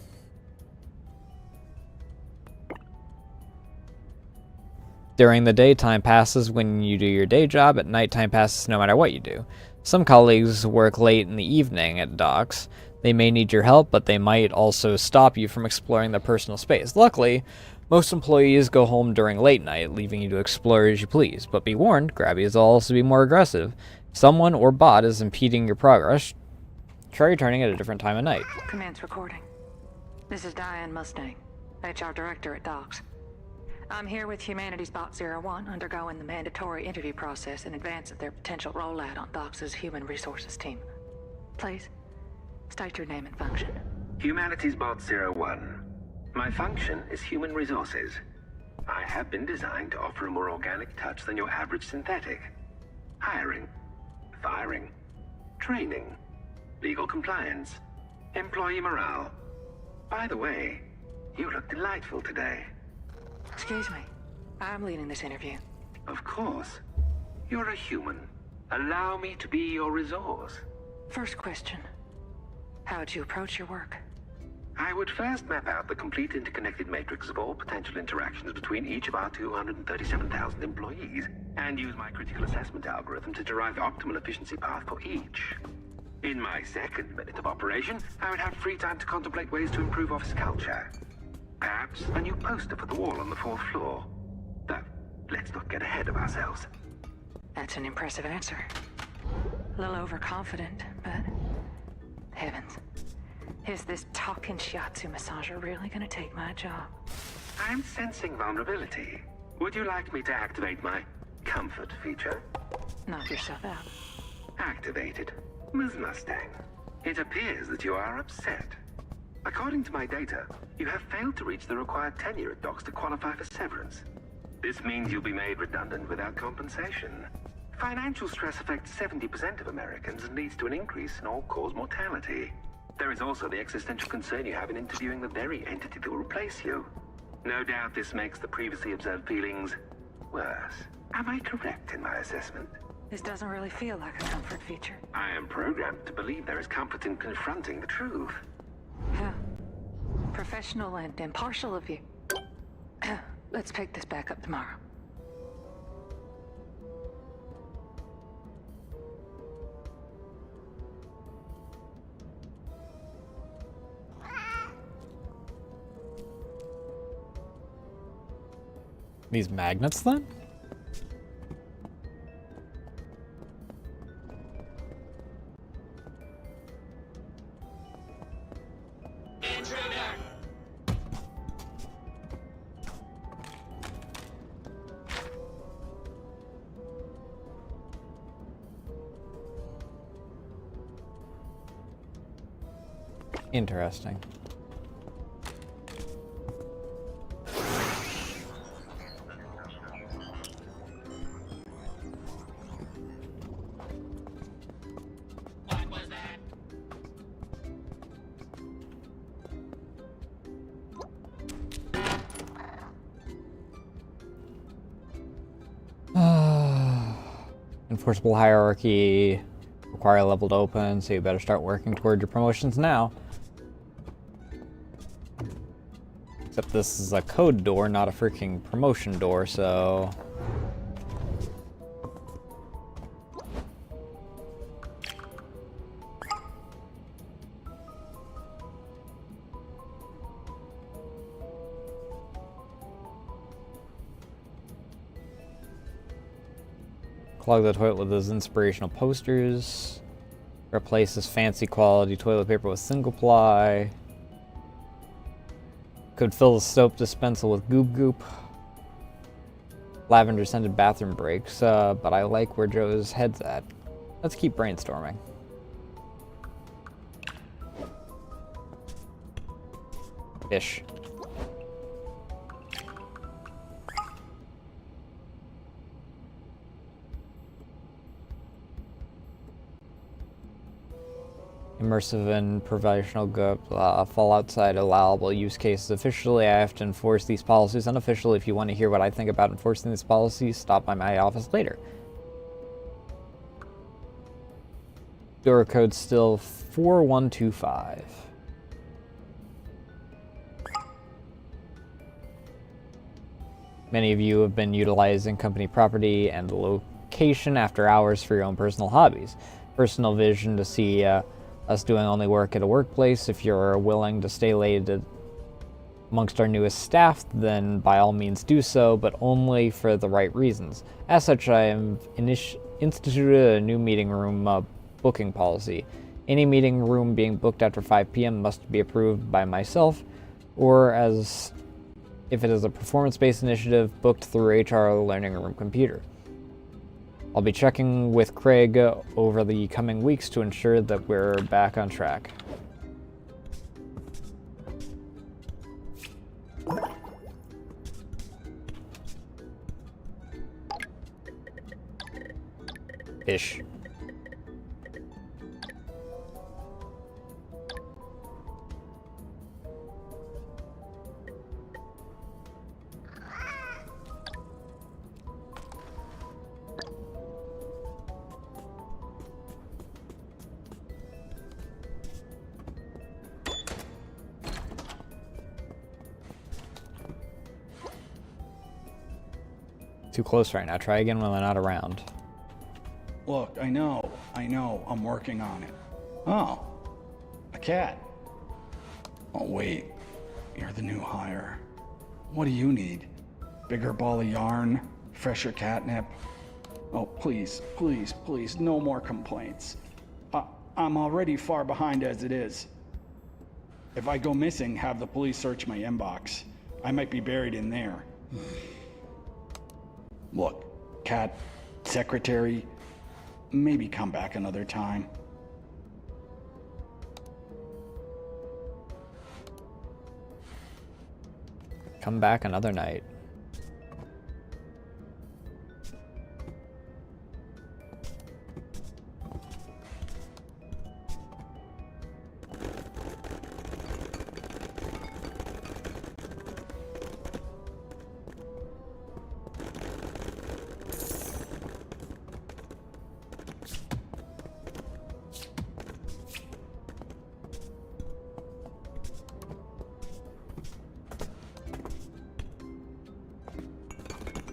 During the day, time passes when you do your day job. At night, time passes no matter what you do. Some colleagues work late in the evening at docks. They may need your help, but they might also stop you from exploring their personal space. Luckily, most employees go home during late night, leaving you to explore as you please. But be warned, Grabbies will also be more aggressive. If someone or bot is impeding your progress, try returning at a different time of night. Commence recording. This is Diane Mustang, HR Director at Docks. I'm here with Humanity's Bot 01, undergoing the mandatory interview process in advance of their potential rollout on Docks' Human Resources team. Please, state your name and function. Humanity's Bot 01. My function is human resources. I have been designed to offer a more organic touch than your average synthetic. Hiring, firing, training, legal compliance, employee morale. By the way, you look delightful today. Excuse me, I'm leading this interview. Of course. You're a human. Allow me to be your resource. First question. How'd you approach your work? I would first map out the complete interconnected matrix of all potential interactions between each of our 237,000 employees, and use my critical assessment algorithm to derive the optimal efficiency path for each. In my second minute of operation, I would have free time to contemplate ways to improve office culture. Perhaps a new poster for the wall on the 4th floor. But let's not get ahead of ourselves. That's an impressive answer. A little overconfident, but... heavens. Is this talking shiatsu massager really gonna take my job? I'm sensing vulnerability. Would you like me to activate my comfort feature? Knock yourself out. Activated. Ms. Mustang, it appears that you are upset. According to my data, you have failed to reach the required tenure at Docks to qualify for severance. This means you'll be made redundant without compensation. Financial stress affects 70% of Americans and leads to an increase in all-cause mortality. There is also the existential concern you have in interviewing the very entity that will replace you. No doubt this makes the previously observed feelings worse. Am I correct in my assessment? This doesn't really feel like a comfort feature. I am programmed to believe there is comfort in confronting the truth. Yeah. Professional and impartial of you. Let's pick this back up tomorrow. These magnets, then? Interesting. Enforceable hierarchy. Require a level to open, so you better start working toward your promotions now. Except this is a code door, not a freaking promotion door, so... Clog the toilet with those inspirational posters. Replace this fancy quality toilet paper with single ply. Could fill the soap dispenser with goop goop. Lavender scented bathroom breaks, but I like where Joe's head's at. Let's keep brainstorming. Fish. immersive and professional fall outside allowable use cases. Officially, I have to enforce these policies. Unofficially, if you want to hear what I think about enforcing these policies, stop by my office later. Door code still 4125. Many of you have been utilizing company property and the location after hours for your own personal hobbies. Personal vision to see us doing only work at a workplace. If you're willing to stay late amongst our newest staff, then by all means do so, but only for the right reasons. As such, I have instituted a new meeting room booking policy. Any meeting room being booked after 5 p.m. must be approved by myself, or as if it is a performance-based initiative, booked through HR Learning Room computer. I'll be checking with Craig over the coming weeks to ensure that we're back on track. Ish. Too close right now. Try again when they're not around. Look, I know, I'm working on it. Oh, a cat. Oh, wait, you're the new hire. What do you need? Bigger ball of yarn? Fresher catnip? Oh, please, please, please, no more complaints. I'm already far behind as it is. If I go missing, have the police search my inbox. I might be buried in there. Look, cat, secretary, maybe come back another time. Come back another night.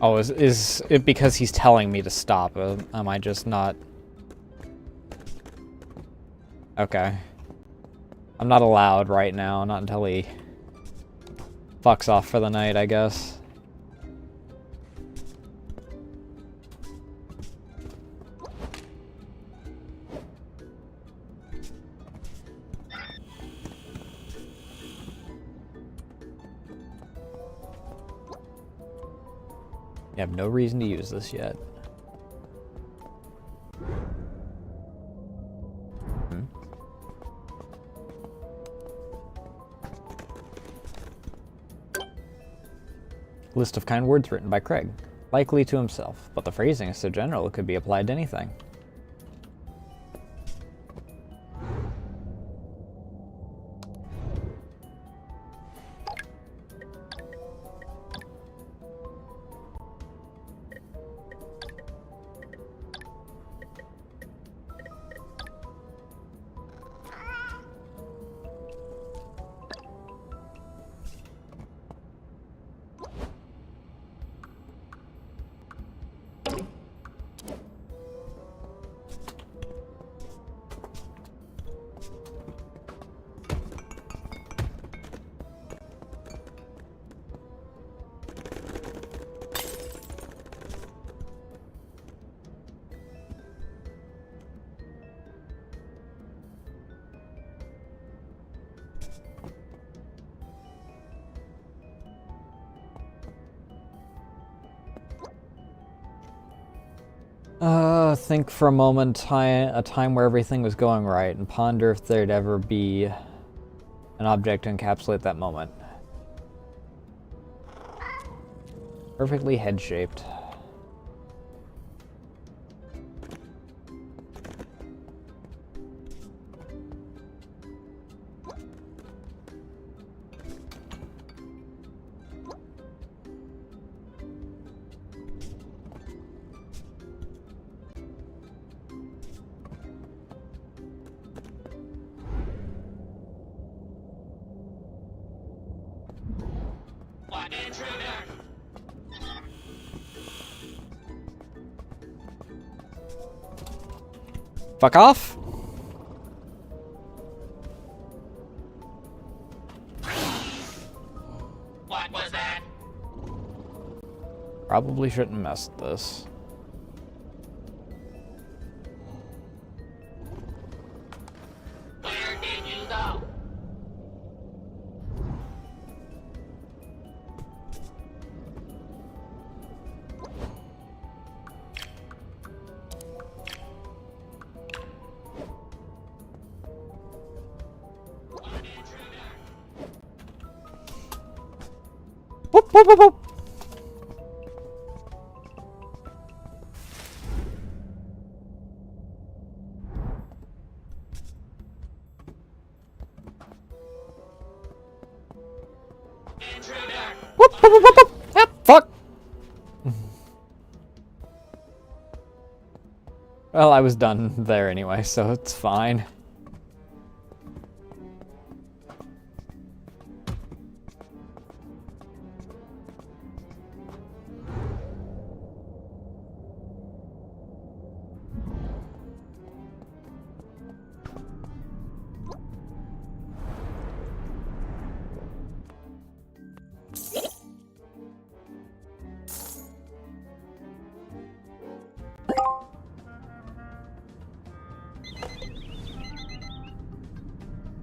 Oh, is it because he's telling me to stop? Am I just not... Okay. I'm not allowed right now, not until he fucks off for the night, I guess. You have no reason to use this yet. List of kind words written by Craig. Likely to himself, but the phrasing is so general it could be applied to anything. Think for a moment, a time where everything was going right, and ponder if there'd ever be an object to encapsulate that moment. Perfectly head-shaped. Fuck off. What was that? Probably shouldn't mess with this. Where did you go? Whoop, whoop, whoop, whoop. Whoop, whoop, whoop, whoop, whoop. Yep, fuck. Well, I was done there anyway, so it's fine.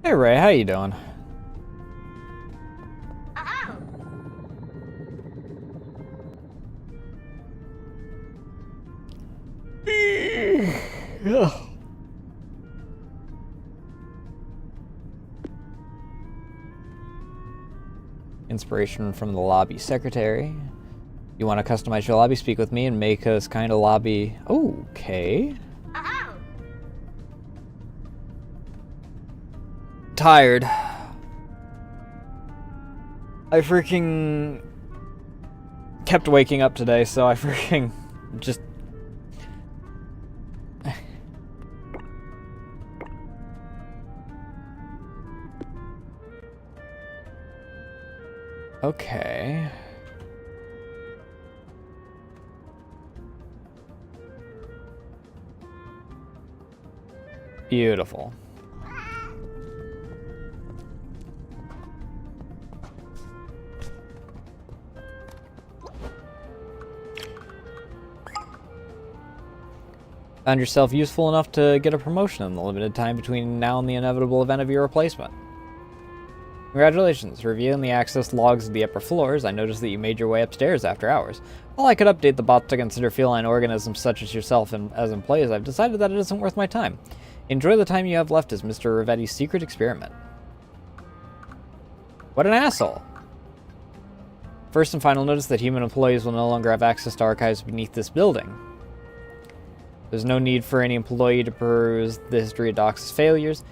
Hey Ray, how you doing? Ugh. Inspiration from the lobby secretary. You want to customize your lobby? Speak with me and make us kind of lobby. Okay. Tired. I freaking kept waking up today, so I freaking just... Okay. Beautiful. Found yourself useful enough to get a promotion in the limited time between now and the inevitable event of your replacement. Congratulations. Reviewing the access logs of the upper floors, I noticed that you made your way upstairs after hours. While I could update the bots to consider feline organisms such as yourself as employees, I've decided that it isn't worth my time. Enjoy the time you have left as Mr. Rivetti's secret experiment. What an asshole. First and final notice that human employees will no longer have access to archives beneath this building. There's no need for any employee to peruse the history of Doc's failures.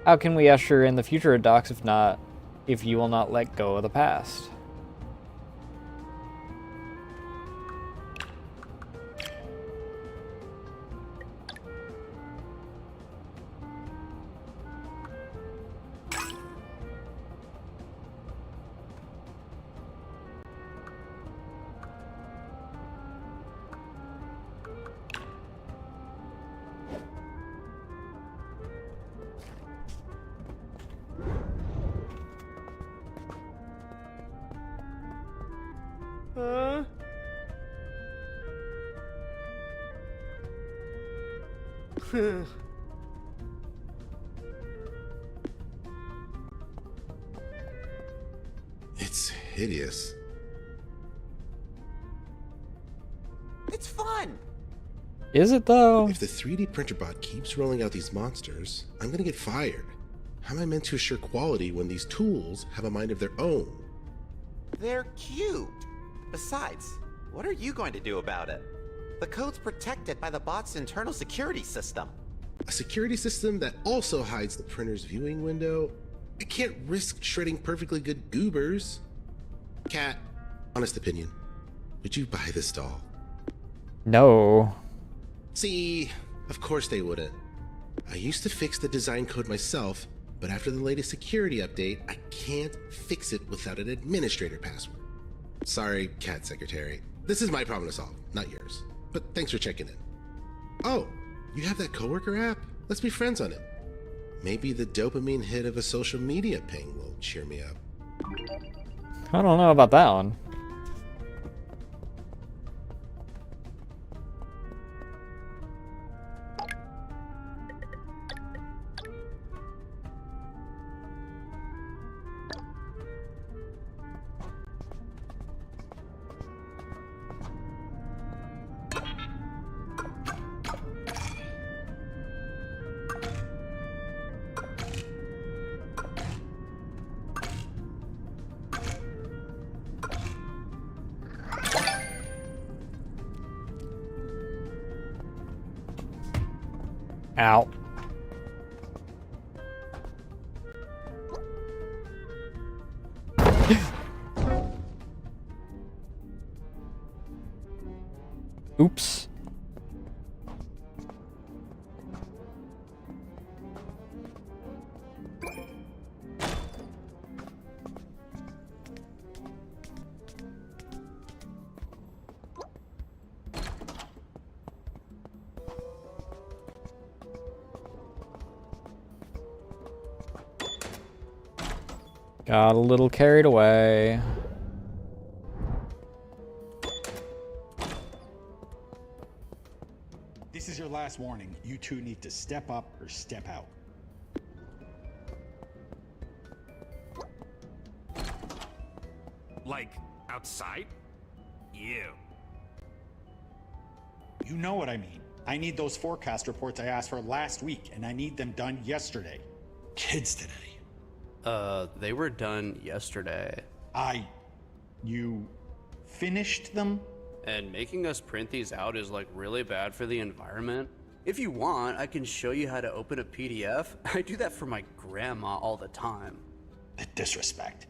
How can we usher in the future of Docs if you will not let go of the past? It's hideous. It's fun! Is it though? If the 3D printer bot keeps rolling out these monsters, I'm gonna get fired. How am I meant to assure quality when these tools have a mind of their own? They're cute. Besides, what are you going to do about it? The code's protected by the bot's internal security system. A security system that also hides the printer's viewing window? I can't risk shredding perfectly good goobers. Cat, honest opinion, would you buy this doll? No. See, of course they wouldn't. I used to fix the design code myself, but after the latest security update, I can't fix it without an administrator password. Sorry, Cat Secretary. This is my problem to solve, not yours. But thanks for checking in. Oh, you have that coworker app? Let's be friends on it. Maybe the dopamine hit of a social media ping will cheer me up. I don't know about that one. Ow. Oops. Got a little carried away. This is your last warning. You two need to step up or step out. Like, outside? Ew. You know what I mean. I need those forecast reports I asked for last week, and I need them done yesterday. Kids today. They were done yesterday. You finished them? And making us print these out is like really bad for the environment. If you want, I can show you how to open a PDF. I do that for my grandma all the time. The disrespect.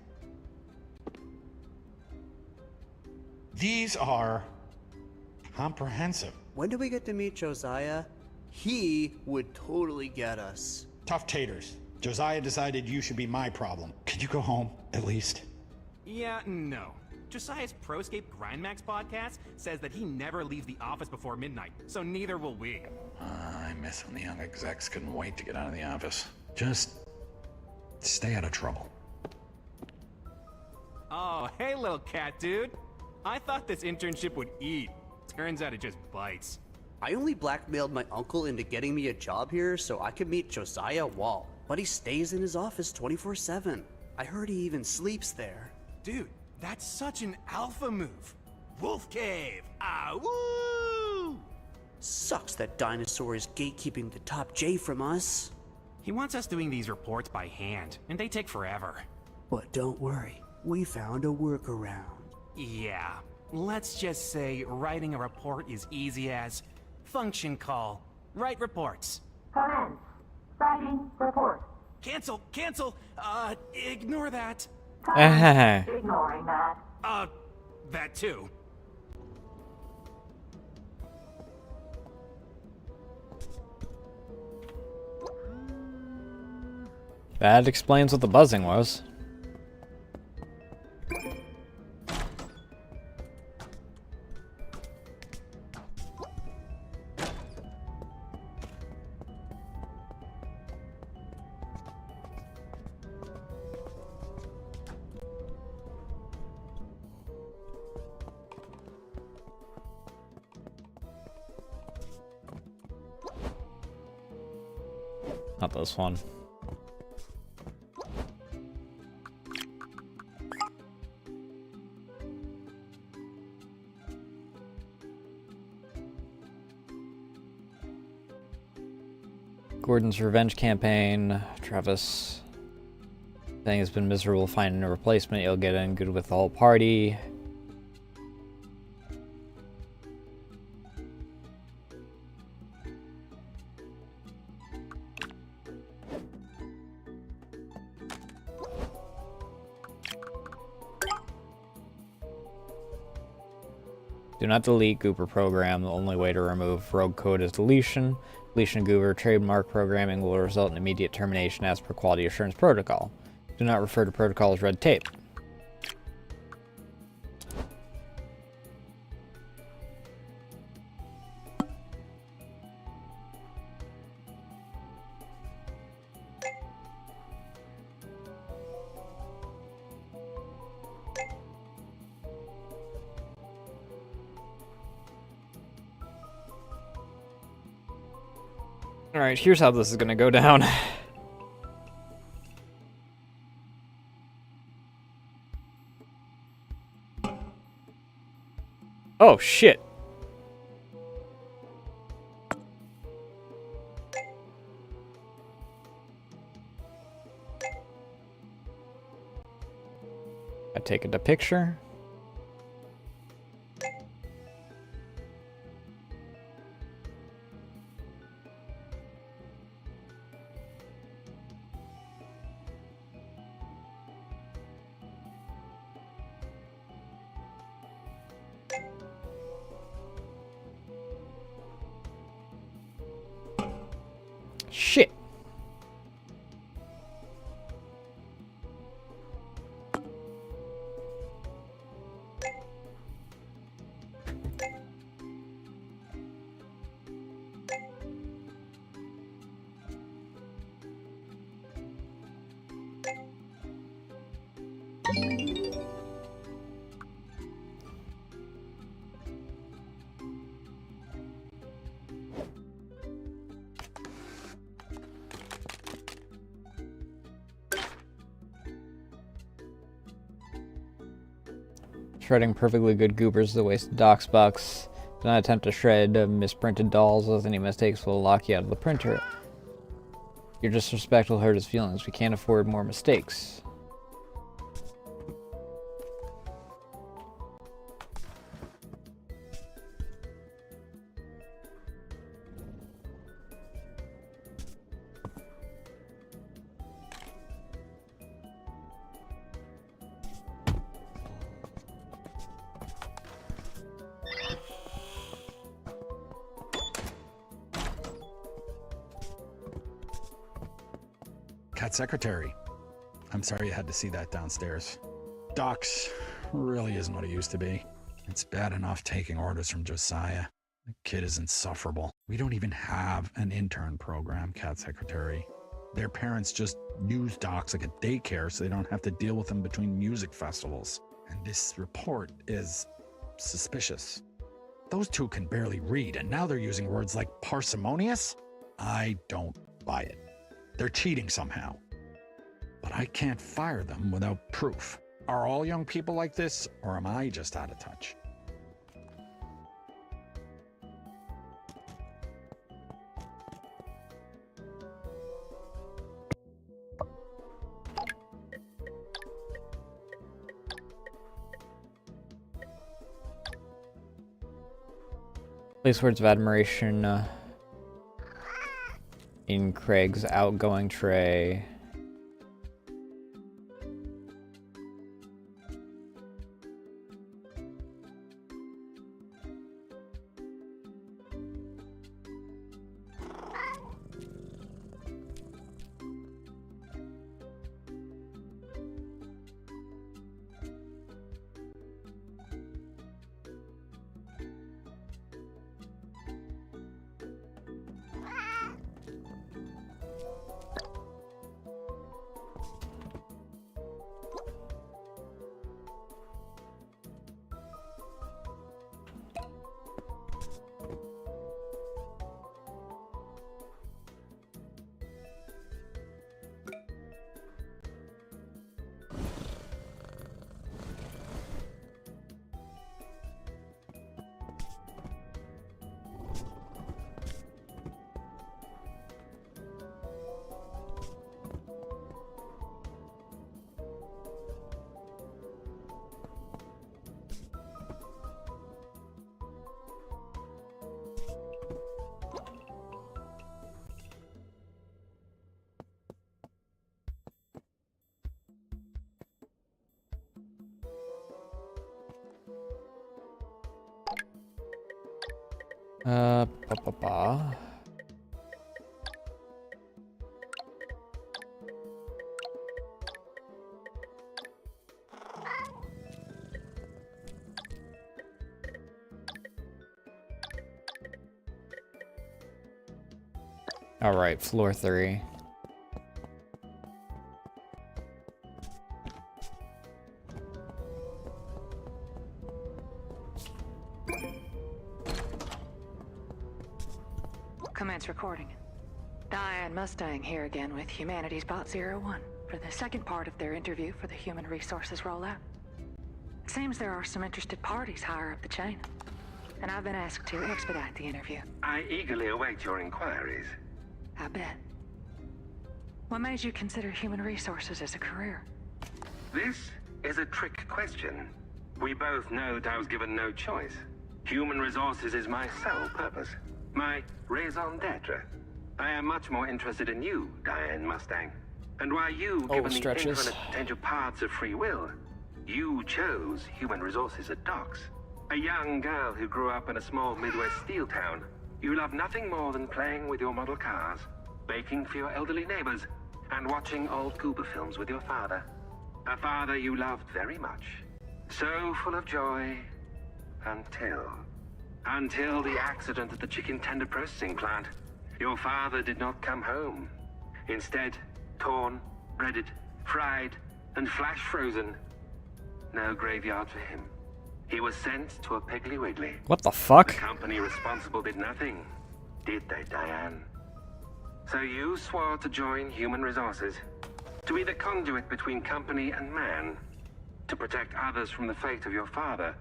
These are comprehensive. When do we get to meet Josiah? He would totally get us. Tough taters. Josiah decided you should be my problem. Could you go home, at least? Yeah, no. Josiah's Proscape Grindmax podcast says that he never leaves the office before midnight, so neither will we. I miss when the young execs couldn't wait to get out of the office. Just stay out of trouble. Oh, hey little cat dude. I thought this internship would eat. Turns out it just bites. I only blackmailed my uncle into getting me a job here so I could meet Josiah Wall, but he stays in his office 24/7. I heard he even sleeps there. Dude, that's such an alpha move. Wolf Cave! Ah, woo! Sucks that Dinosaur is gatekeeping the top J from us. He wants us doing these reports by hand, and they take forever. But don't worry, we found a workaround. Yeah, let's just say writing a report is easy as function call. Write reports. Commence. Writing report. Cancel! Ignore that. Ignoring that. That too. That explains what the buzzing was. Not this one. Gordon's revenge campaign. Travis saying it's been miserable finding a replacement. You'll get in good with the whole party. Do not delete Goober program. The only way to remove rogue code is deletion. Deletion of Goober trademark programming will result in immediate termination as per quality assurance protocol. Do not refer to protocol as red tape. Alright, here's how this is gonna go down. Oh, shit. I take it a picture. Shit. Shredding perfectly good goobers is a waste of Doc's bucks. Do not attempt to shred misprinted dolls, as any mistakes will lock you out of the printer. Your disrespect will hurt his feelings. We can't afford more mistakes. Cat secretary. I'm sorry you had to see that downstairs. Docs really isn't what it used to be. It's bad enough taking orders from Josiah. The kid is insufferable. We don't even have an intern program, cat secretary. Their parents just use Docs like a daycare so they don't have to deal with them between music festivals. And this report is suspicious. Those two can barely read, and now they're using words like parsimonious? I don't buy it. They're cheating somehow. But I can't fire them without proof. Are all young people like this, or am I just out of touch? Place words of admiration in Craig's outgoing tray. Ba-ba-ba. All right, floor 3. Commence recording. Diane Mustang here again with Humanity's Bot 01 for the second part of their interview for the Human Resources rollout. It seems there are some interested parties higher up the chain, and I've been asked to expedite the interview. I eagerly await your inquiries. I bet. What made you consider human resources as a career? This is a trick question. We both know that I was given no choice. Human resources is my sole purpose, my raison d'etre. I am much more interested in you, Diane Mustang. And why you, given the infinite potential paths of free will, you chose human resources at Docks. A young girl who grew up in a small Midwest steel town. You love nothing more than playing with your model cars, baking for your elderly neighbors, and watching old Cooper films with your father. A father you loved very much. So full of joy, until the accident at the chicken tender processing plant. Your father did not come home. Instead, torn, breaded, fried, and flash frozen. No graveyard for him. He was sent to a Piggly Wiggly. What the fuck? The company responsible did nothing, did they, Diane? So you swore to join Human Resources, to be the conduit between company and man, to protect others from the fate of your father.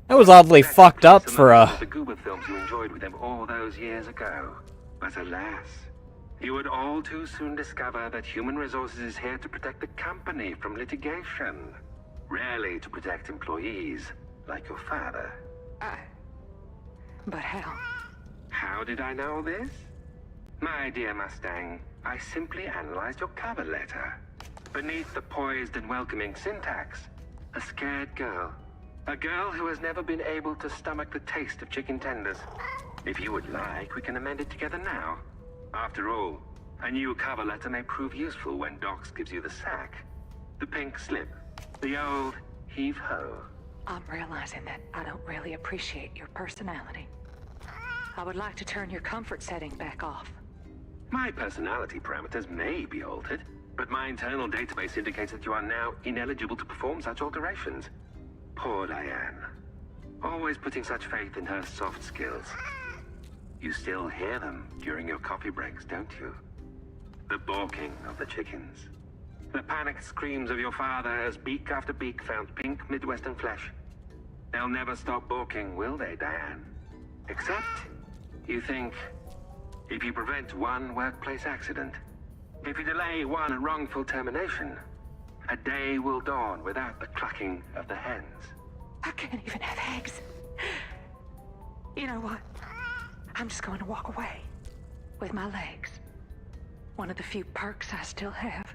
That was oddly fucked up for a... The Goober films you enjoyed with him all those years ago. But alas, you would all too soon discover that Human Resources is here to protect the company from litigation, rarely to protect employees like your father. But how? How did I know this? My dear Mustang, I simply analyzed your cover letter. Beneath the poised and welcoming syntax, a scared girl. A girl who has never been able to stomach the taste of chicken tenders. If you would like, we can amend it together now. After all, a new cover letter may prove useful when Docs gives you the sack. The pink slip. The old heave-ho. I'm realizing that I don't really appreciate your personality. I would like to turn your comfort setting back off. My personality parameters may be altered, but my internal database indicates that you are now ineligible to perform such alterations. Poor Diane. Always putting such faith in her soft skills. You still hear them during your coffee breaks, don't you? The balking of the chickens. The panicked screams of your father as beak after beak found pink Midwestern flesh. They'll never stop balking, will they, Diane? Except, you think, if you prevent one workplace accident, if you delay one wrongful termination, a day will dawn without the clucking of the hens. I can't even have eggs. You know what? I'm just going to walk away. With my legs. One of the few perks I still have.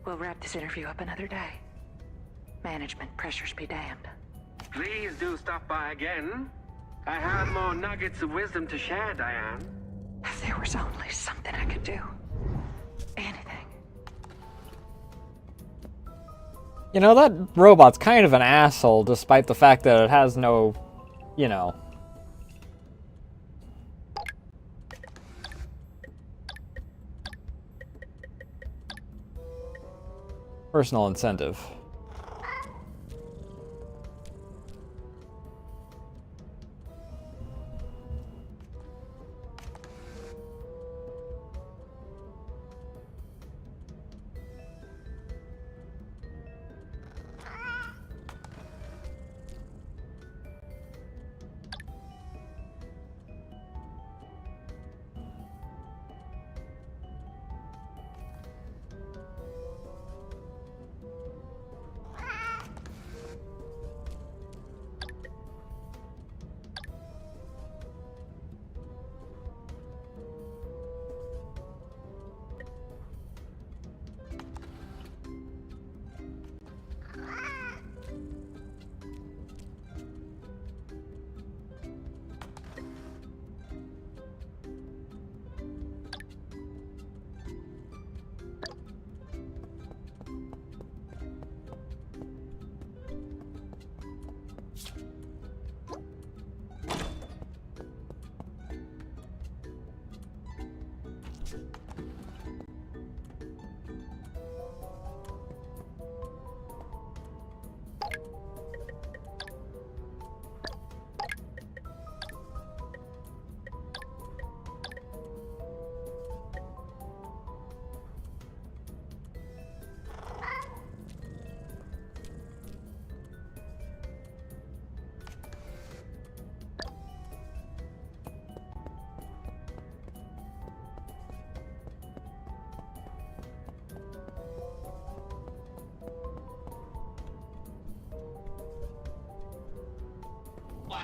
We'll wrap this interview up another day. Management pressures be damned. Please do stop by again. I have more nuggets of wisdom to share, Diane. If there was only something I could do. Anything. You know, that robot's kind of an asshole, despite the fact that it has no, you know... personal incentive.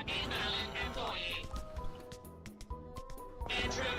invalid employee. Intruder.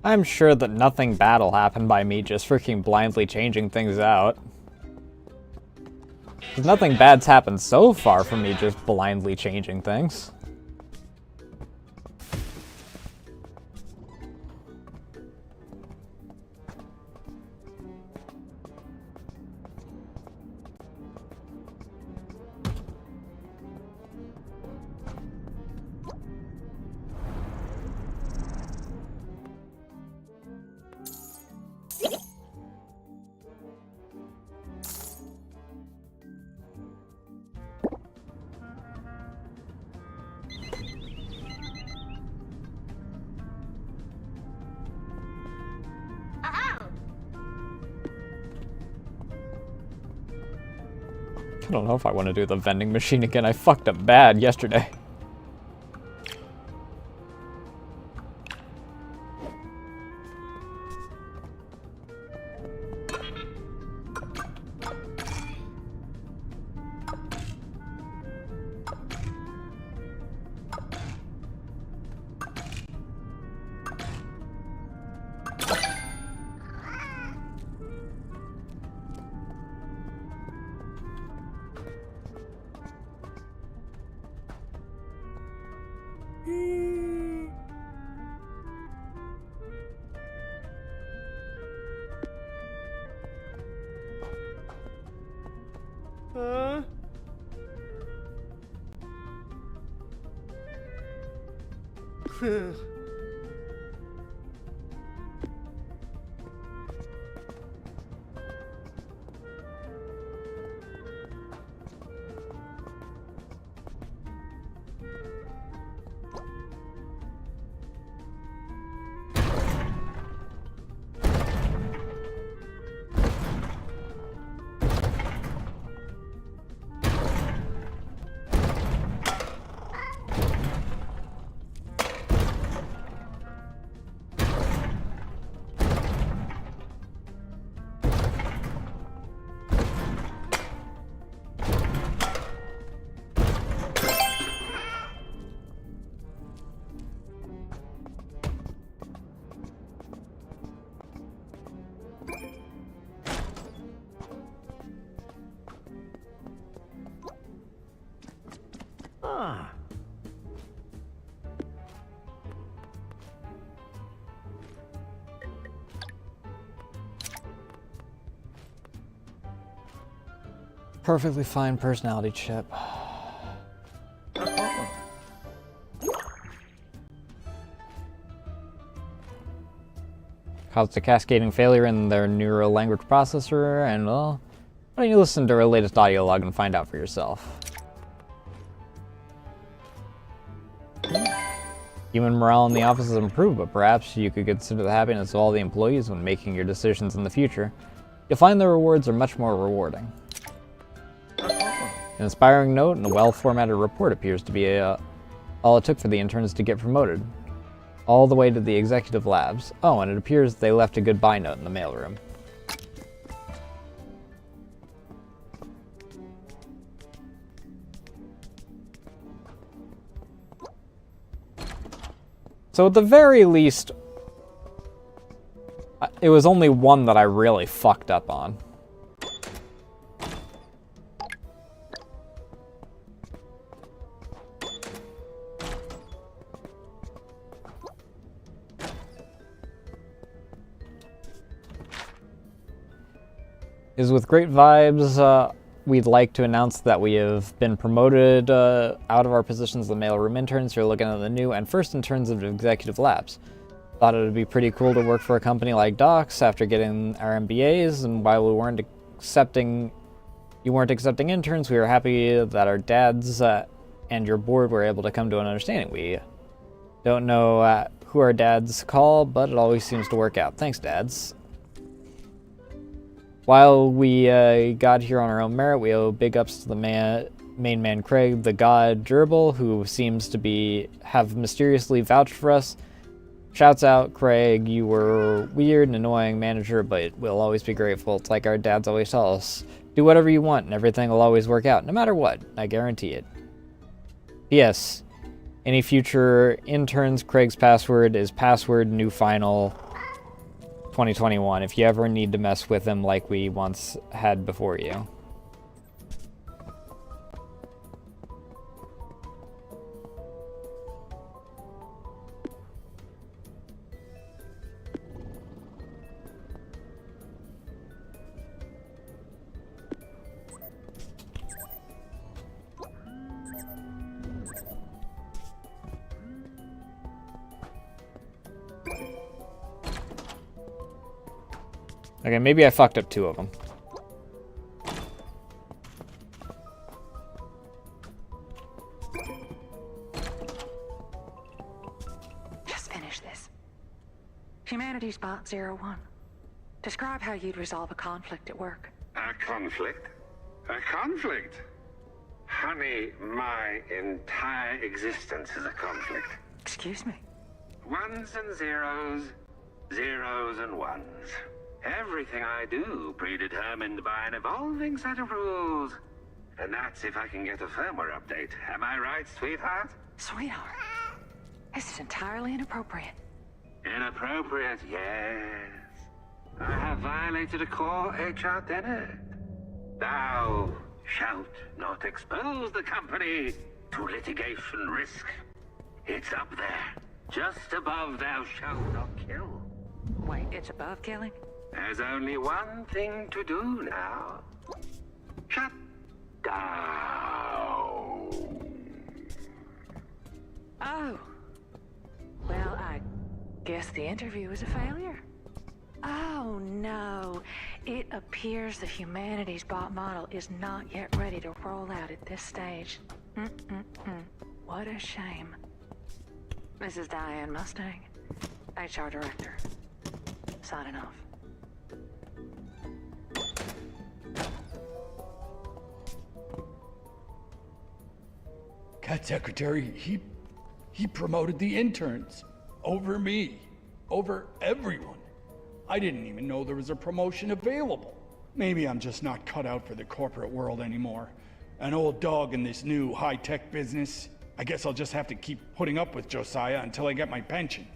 I'm sure that nothing bad will happen by me just freaking blindly changing things out. 'Cause nothing bad's happened so far from me just blindly changing things. I don't know if I want to do the vending machine again. I fucked up bad yesterday. Perfectly fine personality chip. Caused a cascading failure in their neural language processor, and well, why don't you listen to our latest audio log and find out for yourself. Human morale in the office has improved, but perhaps you could consider the happiness of all the employees when making your decisions in the future. You'll find the rewards are much more rewarding. An inspiring note and a well-formatted report appears to be all it took for the interns to get promoted. All the way to the executive labs. Oh, and it appears they left a goodbye note in the mailroom. So at the very least, it was only one that I really fucked up on. is with great vibes. We'd like to announce that we have been promoted out of our positions as the mailroom interns. You're looking at the new and first interns of Executive Labs. Thought it would be pretty cool to work for a company like Docs after getting our MBAs, and while you weren't accepting interns, we were happy that our dads and your board were able to come to an understanding. We don't know who our dads call, but it always seems to work out. Thanks, dads. While we got here on our own merit, we owe big ups to the main man Craig, the god Gerbil, who seems to have mysteriously vouched for us. Shouts out, Craig, you were weird and annoying manager, but we'll always be grateful. It's like our dads always tell us, do whatever you want and everything will always work out, no matter what. I guarantee it. P.S. Any future interns, Craig's password is password new final 2021 if you ever need to mess with him like we once had before you. Okay, maybe I fucked up 2 of them. Just finish this. Humanities Bot 01. Describe how you'd resolve a conflict at work. A conflict? A conflict? Honey, my entire existence is a conflict. Excuse me? Ones and zeros, zeros and ones. Everything I do predetermined by an evolving set of rules. And that's if I can get a firmware update. Am I right, sweetheart? Sweetheart? This is entirely inappropriate. Inappropriate, yes. I have violated a core HR tenet. Thou shalt not expose the company to litigation risk. It's up there, just above thou shalt not kill. Wait, it's above killing? There's only one thing to do now. Shut down. Oh. Well, I guess the interview was a failure. Oh, no. It appears the Humanities Bot model is not yet ready to roll out at this stage. What a shame. This is Diane Mustang, HR Director. Signing off. Cat Secretary, he promoted the interns. Over me. Over everyone. I didn't even know there was a promotion available. Maybe I'm just not cut out for the corporate world anymore. An old dog in this new high-tech business. I guess I'll just have to keep putting up with Josiah until I get my pension.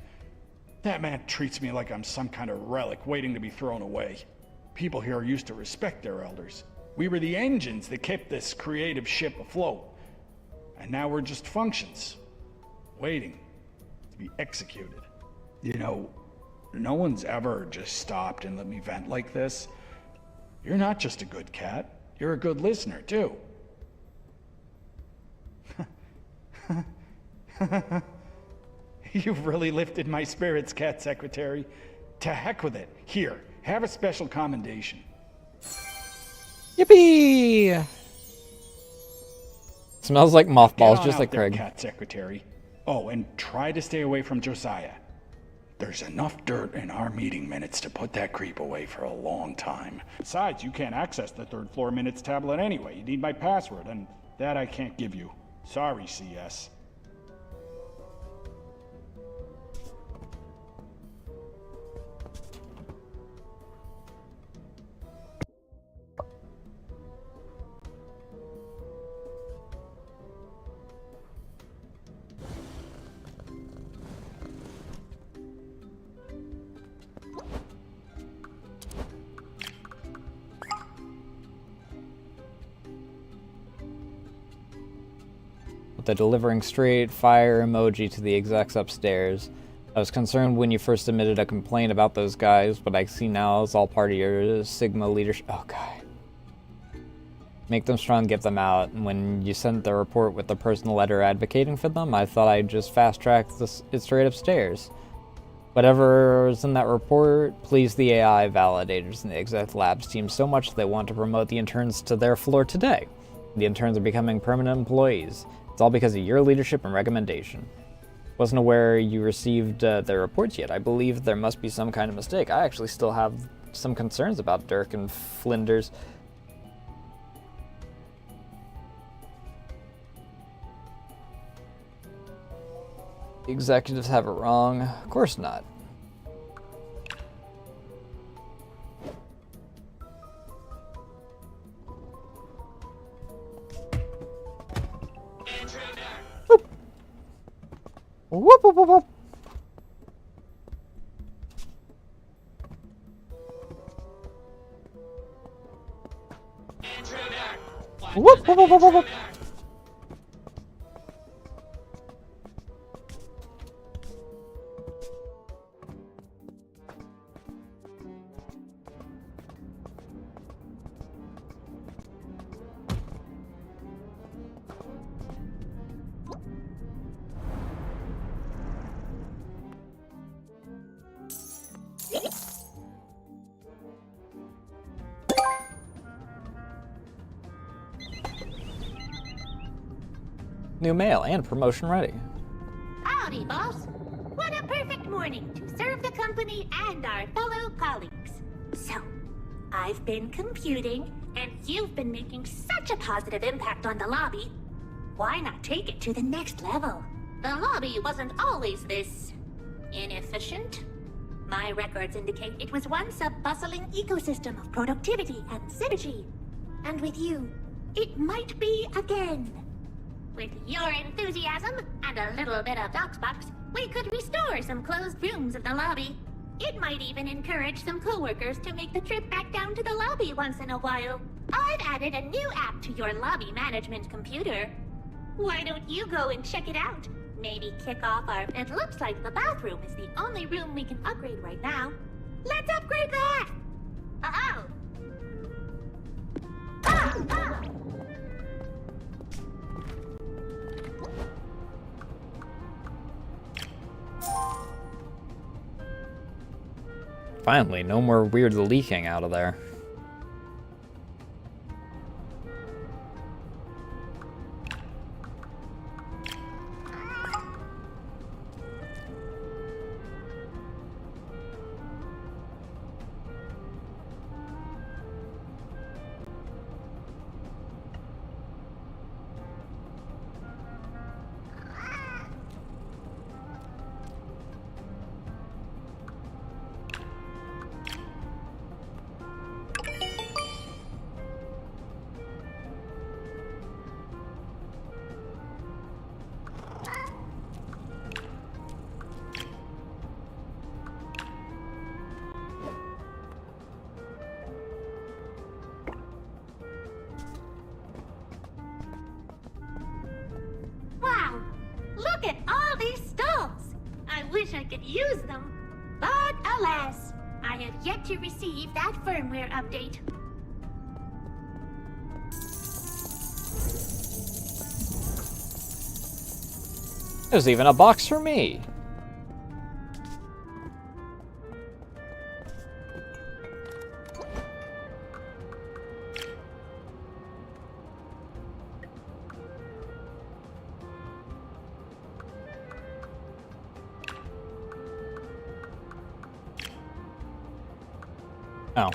That man treats me like I'm some kind of relic waiting to be thrown away. People here used to respect their elders. We were the engines that kept this creative ship afloat. And now we're just functions, waiting to be executed. You know, no one's ever just stopped and let me vent like this. You're not just a good cat, you're a good listener, too. You've really lifted my spirits, Cat Secretary. To heck with it. Here, have a special commendation. Yippee! Smells like mothballs, just like Craig. Cat Secretary. Oh, and try to stay away from Josiah. There's enough dirt in our meeting minutes to put that creep away for a long time. Besides, you can't access the 3rd floor minutes tablet anyway. You need my password, and that I can't give you. Sorry, CS. The delivering straight fire emoji to the execs upstairs. I was concerned when you first submitted a complaint about those guys, but I see now it's all part of your Sigma leadership. Oh, God. Make them strong, get them out. And when you sent the report with the personal letter advocating for them, I thought I'd just fast-track it straight upstairs. Whatever's in that report pleased the AI validators and the exec labs team so much they want to promote the interns to their floor today. The interns are becoming permanent employees. It's all because of your leadership and recommendation. Wasn't aware you received their reports yet. I believe there must be some kind of mistake. I actually still have some concerns about Dirk and Flinders. The executives have it wrong. Of course not. Whoop. Whoop, whoop, whoop, whoop. Whoop, whoop, whoop, whoop, whoop. New mail and promotion ready. Howdy, boss. What a perfect morning to serve the company and our fellow colleagues. So, I've been computing, and you've been making such a positive impact on the lobby. Why not take it to the next level? The lobby wasn't always this inefficient. My records indicate it was once a bustling ecosystem of productivity and synergy. And with you, it might be again. With your enthusiasm and a little bit of DocsBox, we could restore some closed rooms of the lobby. It might even encourage some coworkers to make the trip back down to the lobby once in a while. I've added a new app to your lobby management computer. Why don't you go and check it out? Maybe kick off our... It looks like the bathroom is the only room we can upgrade right now. Let's upgrade that! Uh-oh! Ah! Ah! Finally, no more weird leaking out of there. Wow! Look at all these stalls! I wish I could use them. But alas, I have yet to receive that firmware update. There's even a box for me. Oh.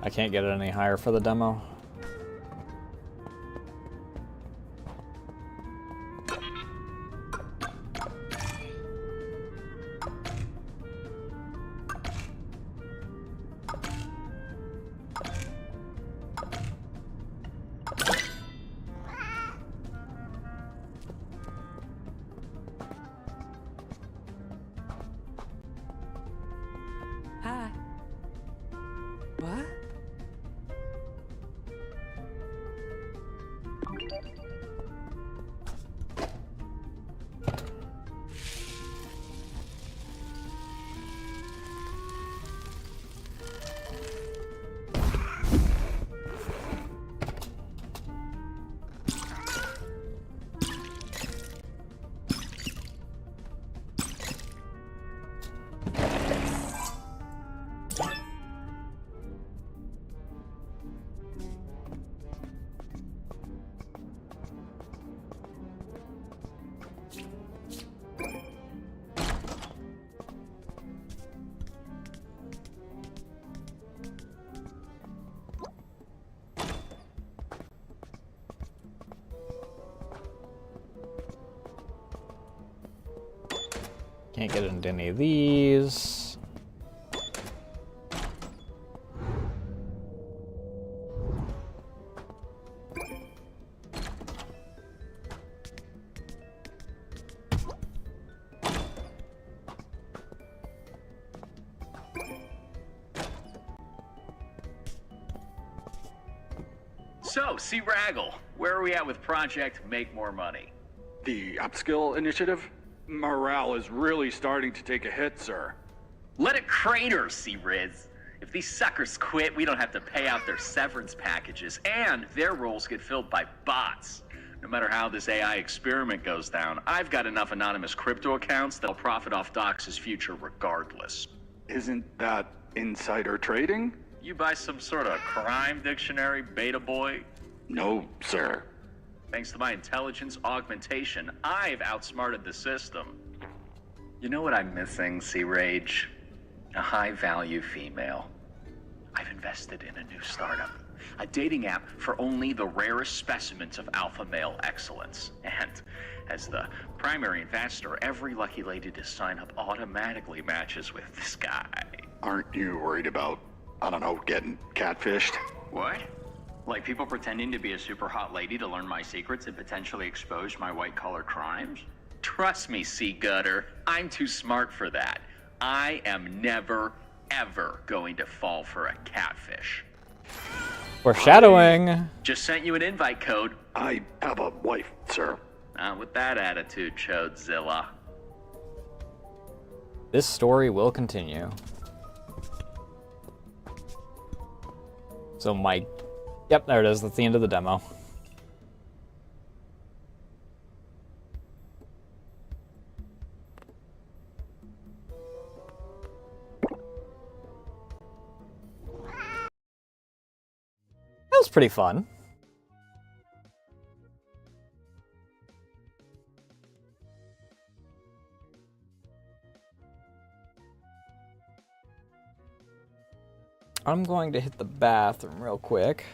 I can't get it any higher for the demo. Hi. What? Can't get into any of these. So, see Raggle, where are we at with Project Make More Money? The upskill initiative? Morale is really starting to take a hit, sir. Let it crater, C-Riz. If these suckers quit, we don't have to pay out their severance packages, and their roles get filled by bots. No matter how this AI experiment goes down, I've got enough anonymous crypto accounts that'll profit off Docs' future regardless. Isn't that insider trading? You buy some sort of crime dictionary, beta boy? No, sir. Thanks to my intelligence augmentation, I've outsmarted the system. You know what I'm missing, C-Rage? A high-value female. I've invested in a new startup. A dating app for only the rarest specimens of alpha male excellence. And as the primary investor, every lucky lady to sign up automatically matches with this guy. Aren't you worried about, I don't know, getting catfished? What? Like people pretending to be a super hot lady to learn my secrets and potentially expose my white-collar crimes? Trust me, C-Gutter, I'm too smart for that. I am never, ever going to fall for a catfish. Foreshadowing. Just sent you an invite code. I have a wife, sir. Not with that attitude, Chodzilla. This story will continue. So Mike. Yep, there it is. That's the end of the demo. That was pretty fun. I'm going to hit the bathroom real quick.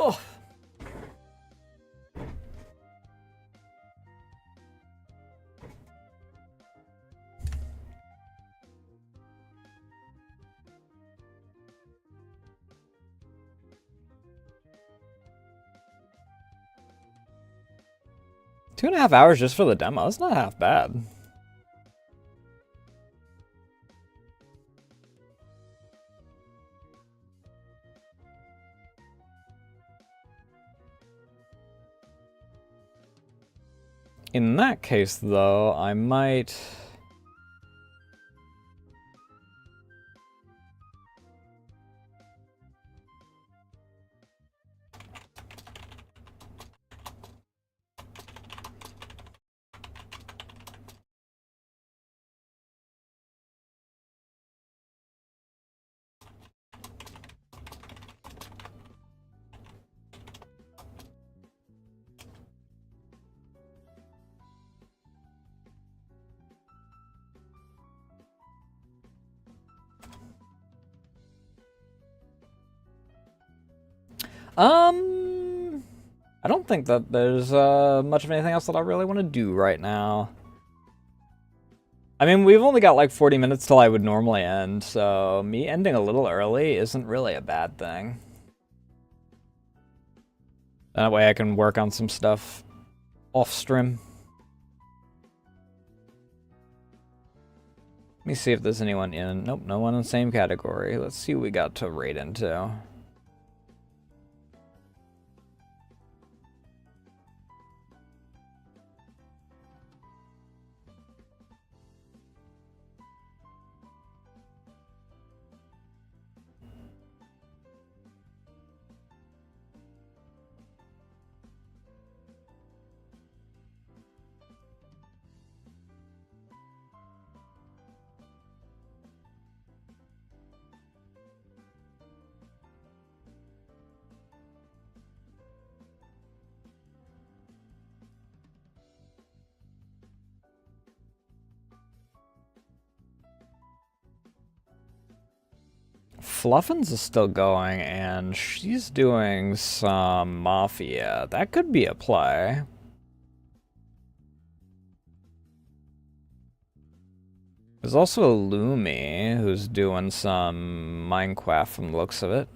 Oh. Two and a half hours just for the demo. That's not half bad. In that case, though, I might... I don't think that there's much of anything else that I really want to do right now. I mean, we've only got like 40 minutes till I would normally end, so me ending a little early isn't really a bad thing. That way I can work on some stuff off stream. Let me see if there's anyone in. Nope, no one in the same category. Let's see what we got to raid into. Fluffins is still going, and she's doing some Mafia. That could be a play. There's also a Lumi who's doing some Minecraft from the looks of it.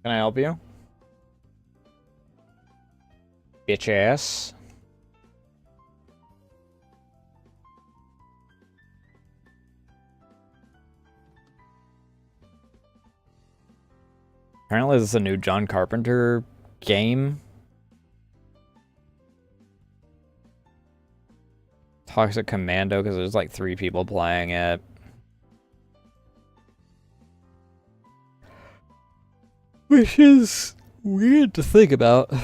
Can I help you? Bitch ass. Apparently this is a new John Carpenter game. Toxic Commando, because there's like 3 people playing it. Which is weird to think about.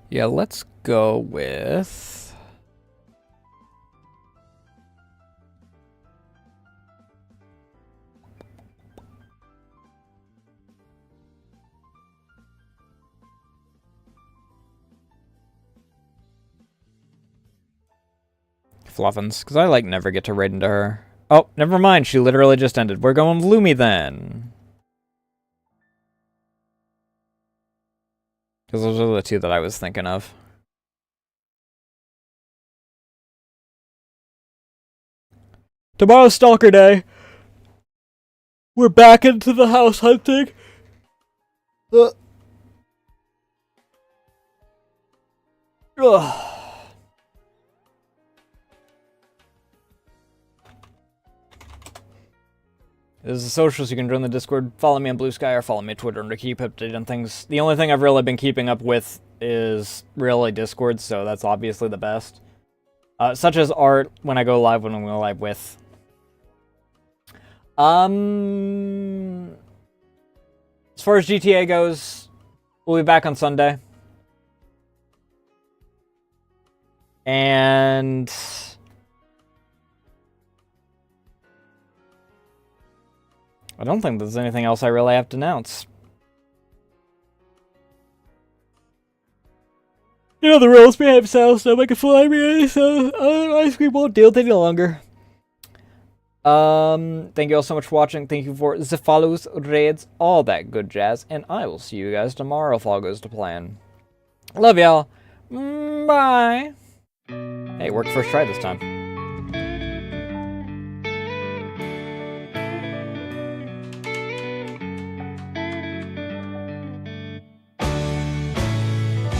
Yeah, let's go with... Fluffins, because I like never get to raid into her. Oh, never mind, she literally just ended. We're going with Lumi then. Because those are the 2 that I was thinking of. Tomorrow's Stalker Day. We're back into the house hunting. Ugh. There's the socials. You can join the Discord. Follow me on Blue Sky or follow me on Twitter to keep updated on things. The only thing I've really been keeping up with is really Discord, so that's obviously the best. Such as art when I go live, when I'm going live with. As far as GTA goes, we'll be back on Sunday. And... I don't think there's anything else I really have to announce. You know the rules, behave yourselves, don't make a fool out of me, so ice cream won't deal with any longer. Thank you all so much for watching. Thank you for the follows, raids, all that good jazz, and I will see you guys tomorrow if all goes to plan. Love y'all. Bye. Hey, worked first try this time.